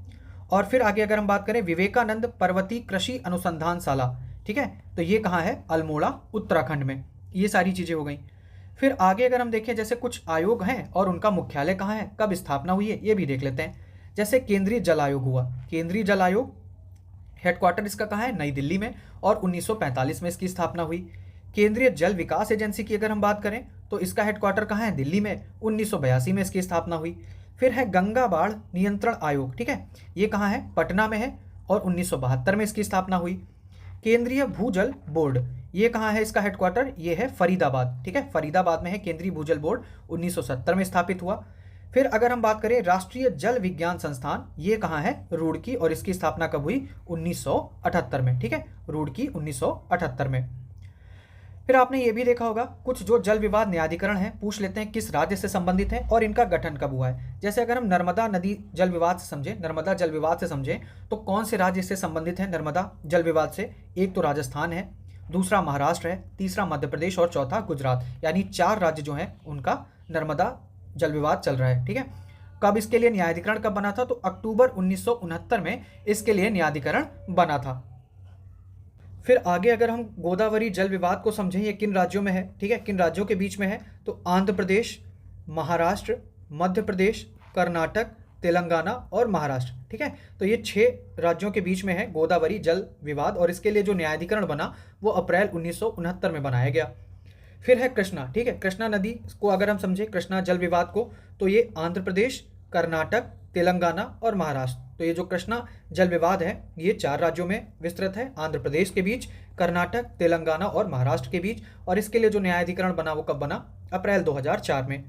और फिर आगे अगर हम बात करें विवेकानंद पर्वतीय कृषि अनुसंधान शाला, ठीक है, तो ये कहाँ है, अल्मोड़ा उत्तराखंड में। ये सारी चीज़ें हो गई। फिर आगे अगर हम देखें जैसे कुछ आयोग हैं और उनका मुख्यालय कहाँ है, कब स्थापना हुई है, ये भी देख लेते हैं। जैसे केंद्रीय जल आयोग हुआ, केंद्रीय जल आयोग हेडक्वार्टर इसका कहाँ है, नई दिल्ली में, और 1945 में इसकी स्थापना हुई। केंद्रीय जल विकास एजेंसी की अगर हम बात करें तो इसका हेडक्वार्टर कहाँ है, दिल्ली में, 1982 में इसकी स्थापना हुई। फिर है गंगा बाढ़ नियंत्रण आयोग, ठीक है, ये कहाँ है, पटना में है, और 1972 में इसकी स्थापना हुई। केंद्रीय भूजल बोर्ड ये कहाँ है, इसका हेडक्वार्टर ये है फरीदाबाद, ठीक है, फरीदाबाद में है केंद्रीय भूजल बोर्ड, 1970 में स्थापित हुआ। फिर अगर हम बात करें राष्ट्रीय जल विज्ञान संस्थान ये कहाँ है, रुड़की, और इसकी स्थापना कब हुई, 1978 में, ठीक है, रुड़की 1978 में। फिर आपने ये भी देखा होगा कुछ जो जल विवाद न्यायाधिकरण है, पूछ लेते हैं किस राज्य से संबंधित है और इनका गठन कब हुआ है। जैसे अगर हम नर्मदा नदी जल विवाद से समझें, नर्मदा जल विवाद से समझें तो कौन से राज्य से संबंधित है नर्मदा जल विवाद से, एक तो राजस्थान है, दूसरा महाराष्ट्र है, तीसरा मध्य प्रदेश और चौथा गुजरात, यानी 4 राज्य जो हैं उनका नर्मदा जल विवाद चल रहा है, ठीक है। कब इसके लिए न्यायाधिकरण कब बना था, तो अक्टूबर 1969 में इसके लिए न्यायाधिकरण बना था। फिर आगे अगर हम गोदावरी जल विवाद को समझें ये किन राज्यों में है, ठीक है, किन राज्यों के बीच में है, तो आंध्र प्रदेश, महाराष्ट्र, मध्य प्रदेश, कर्नाटक, तेलंगाना और महाराष्ट्र, ठीक है। तो ये 6 राज्यों के बीच में है गोदावरी जल विवाद, और इसके लिए जो न्यायाधिकरण बना वो अप्रैल 1969 में बनाया गया। फिर है कृष्णा, ठीक है, कृष्णा नदी को अगर हम समझे, कृष्णा जल विवाद को, तो ये आंध्र प्रदेश, कर्नाटक, तेलंगाना और महाराष्ट्र। तो ये जो कृष्णा जल विवाद है ये 4 राज्यों में विस्तृत है, आंध्र प्रदेश के बीच, कर्नाटक, तेलंगाना और महाराष्ट्र के बीच। और इसके लिए जो न्यायाधिकरण बना वो कब बना? अप्रैल 2004 में।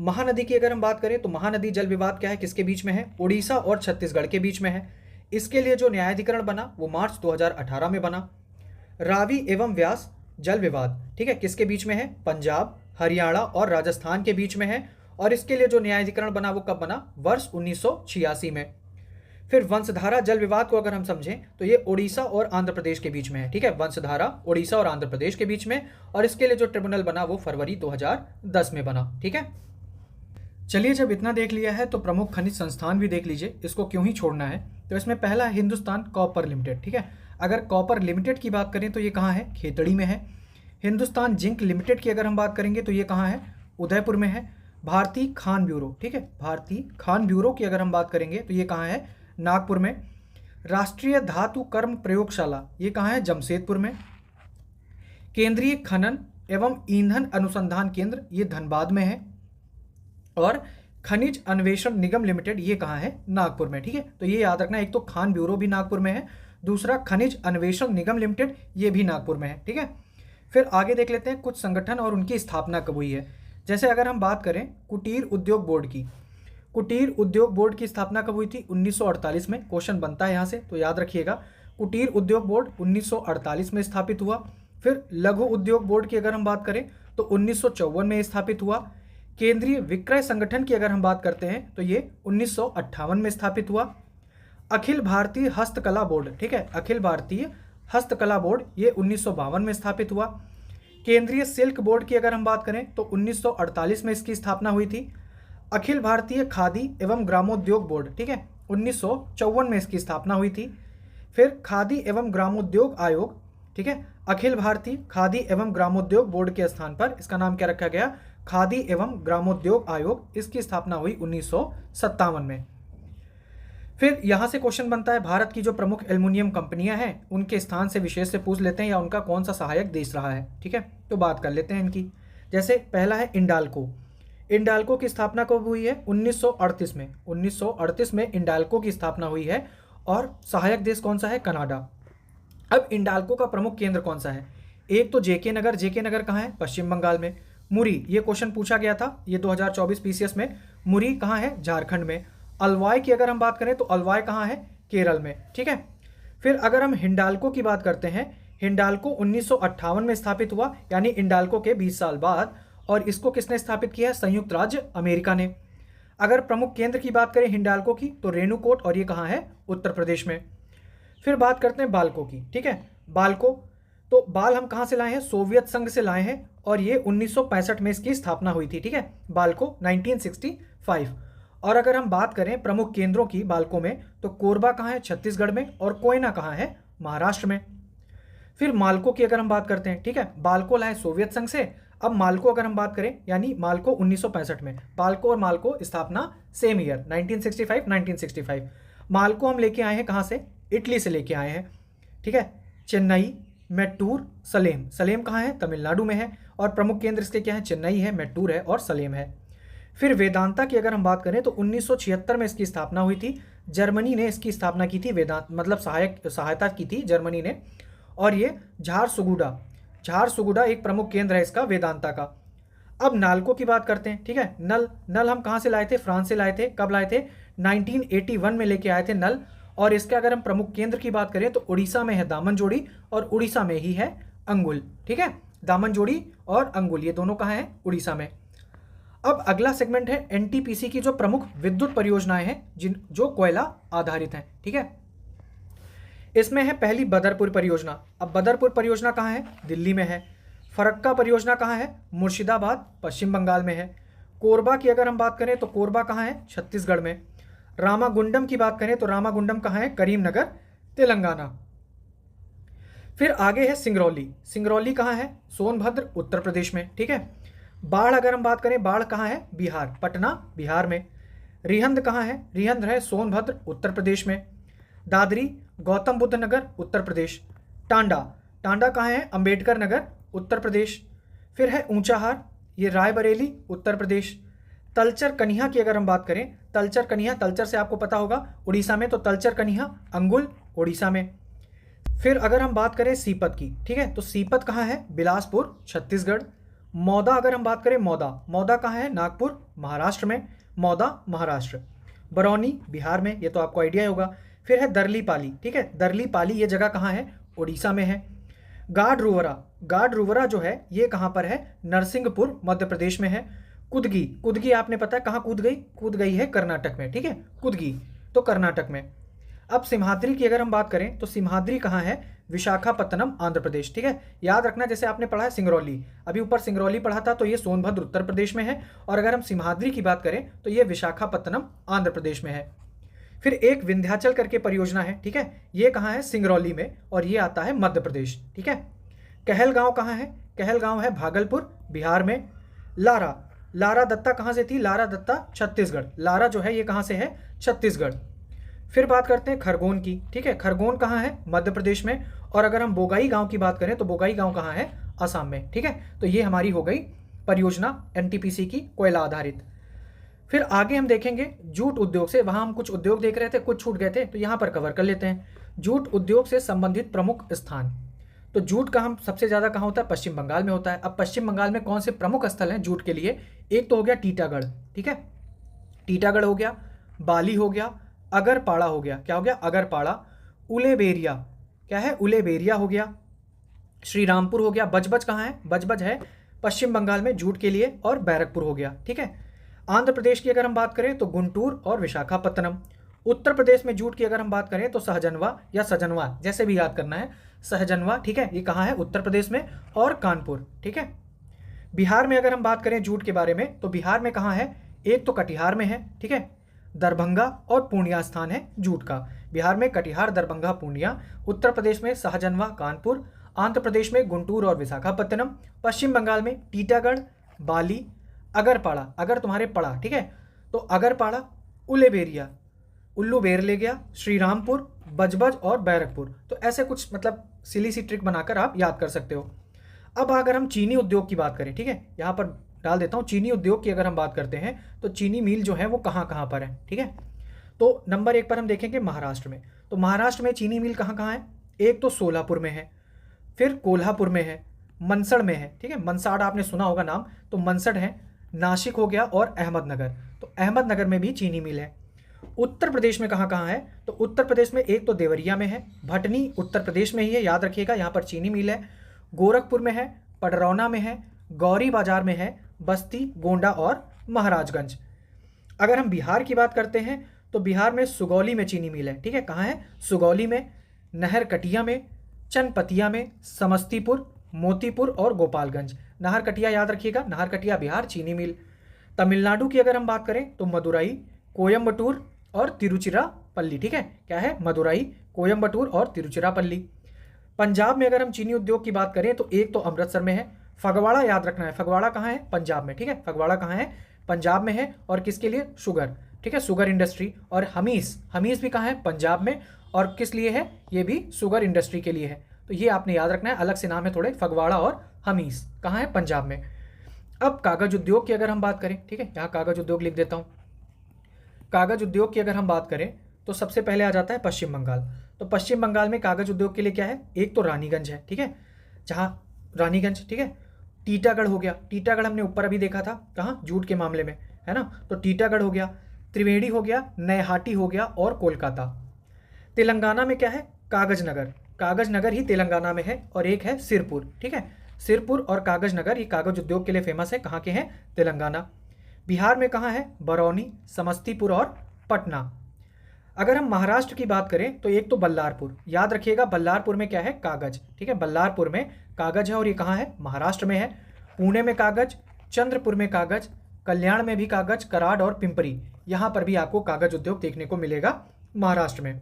महानदी की अगर हम बात करें तो महानदी जल विवाद क्या है, किसके बीच में है? उड़ीसा और छत्तीसगढ़ के बीच में है। इसके लिए जो न्यायाधिकरण बना वो मार्च 2018 में बना। रावी एवं व्यास जल विवाद, ठीक है, किसके बीच में है? पंजाब, हरियाणा और राजस्थान के बीच में है। और इसके लिए जो न्यायाधिकरण बना वो कब बना? वर्ष 1986 में। फिर वंशधारा जल विवाद को अगर हम समझें तो ये उड़ीसा और आंध्र प्रदेश के बीच में है, ठीक है, वंशधारा उड़ीसा और आंध्र प्रदेश के बीच में। और इसके लिए जो ट्रिब्यूनल बना वो फरवरी 2010 में बना, ठीक है। चलिए, जब इतना देख लिया है तो प्रमुख खनिज संस्थान भी देख लीजिए, इसको क्यों ही छोड़ना है। तो इसमें पहला है हिंदुस्तान कॉपर लिमिटेड, ठीक है। अगर कॉपर लिमिटेड की बात करें तो ये कहाँ है? खेतड़ी में है। हिंदुस्तान जिंक लिमिटेड की अगर हम बात करेंगे तो ये कहाँ है? उदयपुर में है। भारतीय खान ब्यूरो, ठीक है, भारतीय खान ब्यूरो की अगर हम बात करेंगे तो ये कहाँ है? नागपुर में। राष्ट्रीय धातु कर्म प्रयोगशाला ये कहाँ है? जमशेदपुर में। केंद्रीय खनन एवं ईंधन अनुसंधान केंद्र ये धनबाद में है। और खनिज अन्वेषण निगम लिमिटेड ये कहाँ है? नागपुर में, ठीक है। तो ये याद रखना, एक तो खान ब्यूरो भी नागपुर में है, दूसरा खनिज अन्वेषण निगम लिमिटेड ये भी नागपुर में है, ठीक है। फिर आगे देख लेते हैं कुछ संगठन और उनकी स्थापना कब हुई है। जैसे अगर हम बात करें कुटीर उद्योग बोर्ड की, कुटीर उद्योग बोर्ड की स्थापना कब हुई थी? 1948 में। क्वेश्चन बनता है यहाँ से, तो याद रखिएगा, कुटीर उद्योग बोर्ड 1948 में स्थापित हुआ। फिर लघु उद्योग बोर्ड की अगर हम बात करें तो 1954 में स्थापित हुआ। केंद्रीय विक्रय संगठन की अगर हम बात करते हैं तो ये 1958 में स्थापित हुआ। अखिल भारतीय हस्तकला बोर्ड, ठीक है, अखिल भारतीय हस्तकला बोर्ड ये 1952 में स्थापित हुआ। केंद्रीय सिल्क बोर्ड की अगर हम बात करें तो 1948 में इसकी स्थापना हुई थी। अखिल भारतीय खादी एवं ग्रामोद्योग बोर्ड, ठीक है, 1954 में इसकी स्थापना हुई थी। फिर खादी एवं ग्रामोद्योग आयोग, ठीक है, अखिल भारतीय खादी एवं ग्रामोद्योग बोर्ड के स्थान पर इसका नाम क्या रखा गया? खादी एवं ग्रामोद्योग आयोग। इसकी स्थापना हुई 1957 में। फिर यहाँ से क्वेश्चन बनता है, भारत की जो प्रमुख एल्युमिनियम कंपनियां हैं उनके स्थान से विशेष से पूछ लेते हैं या उनका कौन सा सहायक देश रहा है, ठीक है। तो बात कर लेते हैं इनकी। जैसे पहला है इंडाल्को। इंडाल्को की स्थापना कब हुई है? 1938 में। 1938 में इंडाल्को की स्थापना हुई है। और सहायक देश कौन सा है? कनाडा। अब इंडाल्को का प्रमुख केंद्र कौन सा है? एक तो जेके नगर। जेके नगर कहाँ है? पश्चिम बंगाल में। मुरी, ये क्वेश्चन पूछा गया था ये 2024 पीसीएस में। मुरी कहाँ है? झारखंड में। अलवाई की अगर हम बात करें तो अलवाई कहाँ है? केरल में, ठीक है। फिर अगर हम हिंडाल्को की बात करते हैं, हिंडाल्को 1958 में स्थापित हुआ, यानी इंडाल्को के 20 साल बाद। और इसको किसने स्थापित किया है? संयुक्त राज्य अमेरिका ने। अगर प्रमुख केंद्र की बात करें हिंडाल्को की तो रेणुकूट, और ये कहाँ है? उत्तर प्रदेश में। फिर बात करते हैं बाल्को की, ठीक है। बाल्को, तो बाल हम कहाँ से लाए हैं? सोवियत संघ से लाए हैं। और ये 1965 में इसकी स्थापना हुई थी, ठीक है, बाल्को 1965। और अगर हम बात करें प्रमुख केंद्रों की बाल्को में तो कोरबा कहाँ है? छत्तीसगढ़ में। और कोयना कहाँ है? महाराष्ट्र में। फिर मालको की अगर हम बात करते हैं, ठीक है, बाल्को लाए सोवियत संघ से। अब मालको अगर हम बात करें, यानी मालको 1965 में। बाल्को और मालको स्थापना सेम ईयर 1965। मालको हम लेके आए हैं कहाँ से? इटली से लेके आए हैं, ठीक है। चेन्नई, मैट्टूर, सलेम। सलेम कहाँ है? तमिलनाडु में है। और प्रमुख केंद्र इसके क्या है? चेन्नई है, मैट्टूर है और सलेम है। फिर वेदांता की अगर हम बात करें तो 1976 में इसकी स्थापना हुई थी। जर्मनी ने इसकी स्थापना की थी, वेदांत मतलब सहायता की थी जर्मनी ने। और ये झारसुगुडा एक प्रमुख केंद्र है इसका, वेदांता का। अब नालको की बात करते हैं, ठीक है। नल हम कहाँ से लाए थे? फ्रांस से लाए थे। कब लाए थे? 1981 में लेके आए थे नल। और इसके अगर हम प्रमुख केंद्र की बात करें तो उड़ीसा में है दामनजोड़ी, और उड़ीसा में ही है अंगुल, ठीक है। दामनजोड़ी और अंगुल ये दोनों कहाँ हैं? उड़ीसा में। अब अगला सेगमेंट है एनटीपीसी की जो प्रमुख विद्युत परियोजनाएं हैं जो कोयला आधारित हैं, ठीक है। इसमें है पहली बदरपुर परियोजना। अब बदरपुर परियोजना कहाँ है? दिल्ली में है। फरक्का परियोजना कहाँ है? मुर्शिदाबाद, पश्चिम बंगाल में है। कोरबा की अगर हम बात करें तो कोरबा कहाँ है? छत्तीसगढ़ में। रामागुंडम की बात करें तो रामागुंडम कहाँ है? करीमनगर, तेलंगाना। फिर आगे है सिंगरौली। सिंगरौली कहाँ है? सोनभद्र, उत्तर प्रदेश में, ठीक है। बाढ़ अगर हम बात करें, बाढ़ कहाँ है? बिहार, पटना, बिहार में। रिहंद कहाँ है? रिहंद है सोनभद्र, उत्तर प्रदेश में। दादरी, गौतम बुद्ध नगर, उत्तर प्रदेश। टांडा, टांडा कहाँ है? अंबेडकर नगर, उत्तर प्रदेश। फिर है ऊंचाहार, ये रायबरेली उत्तर प्रदेश। तलचर कन्या की अगर हम बात करें, तलचर कन्या, तलचर से आपको पता होगा उड़ीसा में, तो तलचर कन्या अंगुल उड़ीसा में। फिर अगर हम बात करें सीपत की, ठीक है, तो सीपत कहाँ है? बिलासपुर छत्तीसगढ़। मौदा अगर हम बात करें, मौदा, मौदा कहाँ है? नागपुर महाराष्ट्र में, मौदा महाराष्ट्र। बरौनी बिहार में, ये तो आपको आइडिया ही होगा। फिर है दर्लीपाली, ठीक है, दर्लीपाली ये जगह कहाँ है? उड़ीसा में है। गाडरुवरा, गाडरुवरा जो है ये कहाँ पर है? नरसिंहपुर मध्य प्रदेश में है। कुदगी, कुदगी आपने पता है कहाँ कूद गई? कूद गई है कर्नाटक में, ठीक है, कुदगी तो कर्नाटक में। अब सिम्हाद्री की अगर हम बात करें तो सिम्हाद्री कहाँ है? विशाखापत्तनम आंध्र प्रदेश, ठीक है। याद रखना, जैसे आपने पढ़ा है सिंगरौली, अभी ऊपर सिंगरौली पढ़ा था, तो ये सोनभद्र उत्तर प्रदेश में है, और अगर हम सिम्हाद्री की बात करें तो ये विशाखापत्तनम आंध्र प्रदेश में है। फिर एक विंध्याचल करके परियोजना है, ठीक है, ये कहाँ है? सिंगरौली में, और ये आता है मध्य प्रदेश, ठीक है। कहलगांव कहाँ है? कहलगांव है भागलपुर बिहार में। लारा, लारा दत्ता कहाँ से थी? लारा दत्ता छत्तीसगढ़, लारा जो है ये कहाँ से है? छत्तीसगढ़। फिर बात करते हैं खरगोन की, ठीक है, खरगोन कहाँ है? मध्य प्रदेश में। और अगर हम बोगाई गांव की बात करें तो बोगाई गांव कहाँ है? असम में, ठीक है। तो ये हमारी हो गई परियोजना एनटीपीसी की, कोयला आधारित। फिर आगे हम देखेंगे जूट उद्योग से, वहां हम कुछ उद्योग देख रहे थे, कुछ छूट गए थे, तो यहाँ पर कवर कर लेते हैं। जूट उद्योग से संबंधित प्रमुख स्थान, तो जूट का हम सबसे ज़्यादा कहाँ होता है? पश्चिम बंगाल में होता है। अब पश्चिम बंगाल में कौन से प्रमुख स्थल हैं जूट के लिए? एक तो हो गया टीटागढ़, ठीक है, टीटागढ़ हो गया, बाली हो गया, अगरपाड़ा हो गया, क्या हो गया? अगरपाड़ा। उलेबेरिया, क्या है? उलेबेरिया हो गया। श्रीरामपुर हो गया। बजबज कहाँ है? बजबज है पश्चिम बंगाल में जूट के लिए, और बैरकपुर हो गया, ठीक है। आंध्र प्रदेश की अगर हम बात करें तो गुंटूर और विशाखापत्तनम। उत्तर प्रदेश में जूट की अगर हम बात करें तो सहजनवा या सजनवा, जैसे भी याद करना है, सहजनवा, ठीक है, ये कहाँ है? उत्तर प्रदेश में, और कानपुर, ठीक है। बिहार में अगर हम बात करें जूट के बारे में तो बिहार में कहाँ है? एक तो कटिहार में है, ठीक है, दरभंगा और पूर्णिया स्थान है जूट का। बिहार में कटिहार, दरभंगा, पूर्णिया। उत्तर प्रदेश में सहजनवा, कानपुर। आंध्र प्रदेश में गुंटूर और विशाखापत्तनम। पश्चिम बंगाल में टीटागढ़, बाली, अगरपाड़ा, अगर तुम्हारे पड़ा, ठीक है, तो अगरपाड़ा, उलेबेरिया, उल्लू बेर ले गया, श्रीरामपुर, बजबज और बैरकपुर। तो ऐसे कुछ मतलब सिली सी ट्रिक बनाकर आप याद कर सकते हो। अब अगर हम चीनी उद्योग की बात करें, ठीक है, यहाँ पर डाल देता हूँ, चीनी उद्योग की अगर हम बात करते हैं तो चीनी मिल जो है वो कहाँ कहाँ पर है, ठीक है। तो नंबर 1 पर हम देखेंगे महाराष्ट्र में, तो महाराष्ट्र में चीनी मिल कहाँ कहाँ है? एक तो सोलापुर में है, फिर कोल्हापुर में है, मनसड़ में है, ठीक है, मनसाड़ आपने सुना होगा नाम, तो मनसड़ है, नासिक हो गया, और अहमदनगर, तो अहमदनगर में भी चीनी मिल है। उत्तर प्रदेश में कहाँ कहाँ है? तो उत्तर प्रदेश में एक तो देवरिया में है, भटनी उत्तर प्रदेश में ही है, याद रखिएगा, यहाँ पर चीनी मिल है। गोरखपुर में है, पडरौना में है, गौरी बाजार में है, बस्ती, गोंडा और महाराजगंज। अगर हम बिहार की बात करते हैं तो बिहार में सुगौली में चीनी मिल है, ठीक है, कहाँ है? सुगौली में, नहरकटिया में, चनपतिया में, समस्तीपुर, मोतीपुर और गोपालगंज। नाहरकटिया याद रखिएगा, नाहरकटिया बिहार, चीनी मिल। तमिलनाडु की अगर हम बात करें तो मदुराई, कोयम्बटूर और तिरुचिरापल्ली, ठीक है, क्या है? मदुराई, कोयम्बटूर और तिरुचिरापल्ली। पंजाब में अगर हम चीनी उद्योग की बात करें तो एक तो अमृतसर में है, फगवाड़ा याद रखना है, फगवाड़ा कहाँ है? पंजाब में, ठीक है, फगवाड़ा कहाँ है? पंजाब में है, और किसके लिए? शुगर, ठीक है, शुगर इंडस्ट्री। और हमीस, हमीस भी कहाँ है? पंजाब में, और किस लिए है? ये भी शुगर इंडस्ट्री के लिए है। तो ये आपने याद रखना है, अलग से नाम है थोड़े, फगवाड़ा और हमीस, कहाँ है? पंजाब में। अब कागज उद्योग की अगर हम बात करें, ठीक है, यहाँ कागज उद्योग लिख देता हूँ। कागज उद्योग की अगर हम बात करें तो सबसे पहले आ जाता है पश्चिम बंगाल। तो पश्चिम बंगाल में कागज उद्योग के लिए क्या है? एक तो रानीगंज है, ठीक है, जहाँ रानीगंज, ठीक है, टीटागढ़ हो गया, टीटागढ़ हमने ऊपर अभी देखा था, कहाँ? जूट के मामले में, है ना, तो टीटागढ़ हो गया, त्रिवेणी हो गया, नयहाटी हो गया, और कोलकाता। तेलंगाना में क्या है? कागज नगर, कागज नगर ही तेलंगाना में है, और एक है सिरपुर, ठीक है, सिरपुर और कागज नगर, ये कागज उद्योग के लिए फेमस है, कहाँ के हैं? तेलंगाना। बिहार में कहाँ है? बरौनी, समस्तीपुर और पटना। अगर हम महाराष्ट्र की बात करें तो एक तो बल्लारपुर, याद रखिएगा, बल्लारपुर में क्या है? कागज, ठीक है, बल्लारपुर में कागज है, और ये कहाँ है? महाराष्ट्र में है। पुणे में कागज, चंद्रपुर में कागज, कल्याण में भी कागज, कराड़ और पिंपरी, यहाँ पर भी आपको कागज उद्योग देखने को मिलेगा महाराष्ट्र में।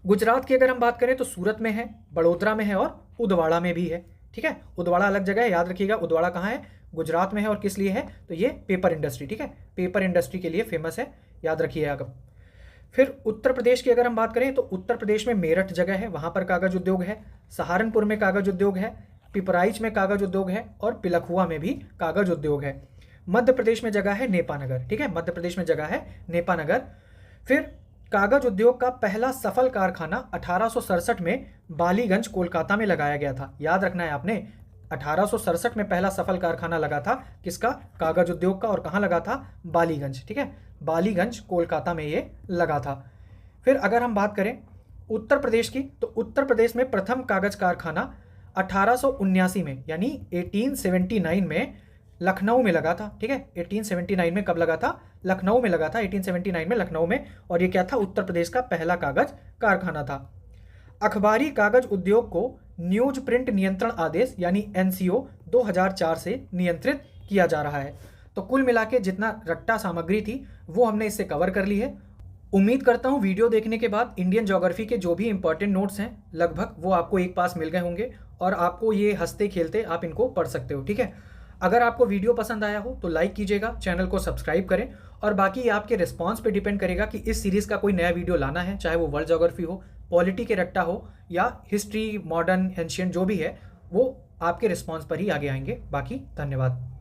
गुजरात की अगर हम बात करें तो सूरत में है, बड़ोदरा में है, और उदवाड़ा में भी है, ठीक है, उदवाड़ा अलग जगह है, याद रखिएगा, उदवाड़ा कहाँ है? गुजरात में है, और किस लिए है? तो ये पेपर इंडस्ट्री, ठीक है, पेपर इंडस्ट्री के लिए फेमस है, याद रखिएगा। फिर उत्तर प्रदेश की अगर हम बात करें तो उत्तर प्रदेश में मेरठ जगह है, वहाँ पर कागज उद्योग है। सहारनपुर में कागज उद्योग है। पिपराइच में कागज उद्योग है और पिलखुआ में भी कागज उद्योग है। मध्य प्रदेश में जगह है नेपानगर, ठीक है, मध्य प्रदेश में जगह है नेपानगर। फिर कागज उद्योग का पहला सफल कारखाना 1867 में बालीगंज कोलकाता में लगाया गया था। याद रखना है आपने, 1867 में पहला सफल कारखाना लगा था किसका, कागज उद्योग का, और कहाँ लगा था, बालीगंज, ठीक है, बालीगंज कोलकाता में ये लगा था। फिर अगर हम बात करें उत्तर प्रदेश की, तो उत्तर प्रदेश में प्रथम कागज कारखाना 1879 में यानी 1879 में लखनऊ में लगा था, ठीक है, 1879 में कब लगा था, लखनऊ में लगा था, 1879 में लखनऊ में, और ये क्या था, उत्तर प्रदेश का पहला कागज कारखाना था। अखबारी कागज उद्योग को न्यूज प्रिंट नियंत्रण आदेश यानी एनसीओ 2004 से नियंत्रित किया जा रहा है। तो कुल मिला के जितना रट्टा सामग्री थी वो हमने इससे कवर कर ली है। उम्मीद करता हूँ वीडियो देखने के बाद इंडियन ज्योग्राफी के जो भी इंपॉर्टेंट नोट्स हैं लगभग वो आपको एक पास मिल गए होंगे और आपको ये हंसते खेलते आप इनको पढ़ सकते हो, ठीक है। अगर आपको वीडियो पसंद आया हो तो लाइक कीजिएगा, चैनल को सब्सक्राइब करें, और बाकी ये आपके रिस्पॉन्स पे डिपेंड करेगा कि इस सीरीज़ का कोई नया वीडियो लाना है, चाहे वो वर्ल्ड ज्योग्राफी हो, पॉलिटी के रट्टा हो, या हिस्ट्री, मॉडर्न, एंशियंट, जो भी है वो आपके रिस्पॉन्स पर ही आगे आएंगे। बाकी धन्यवाद।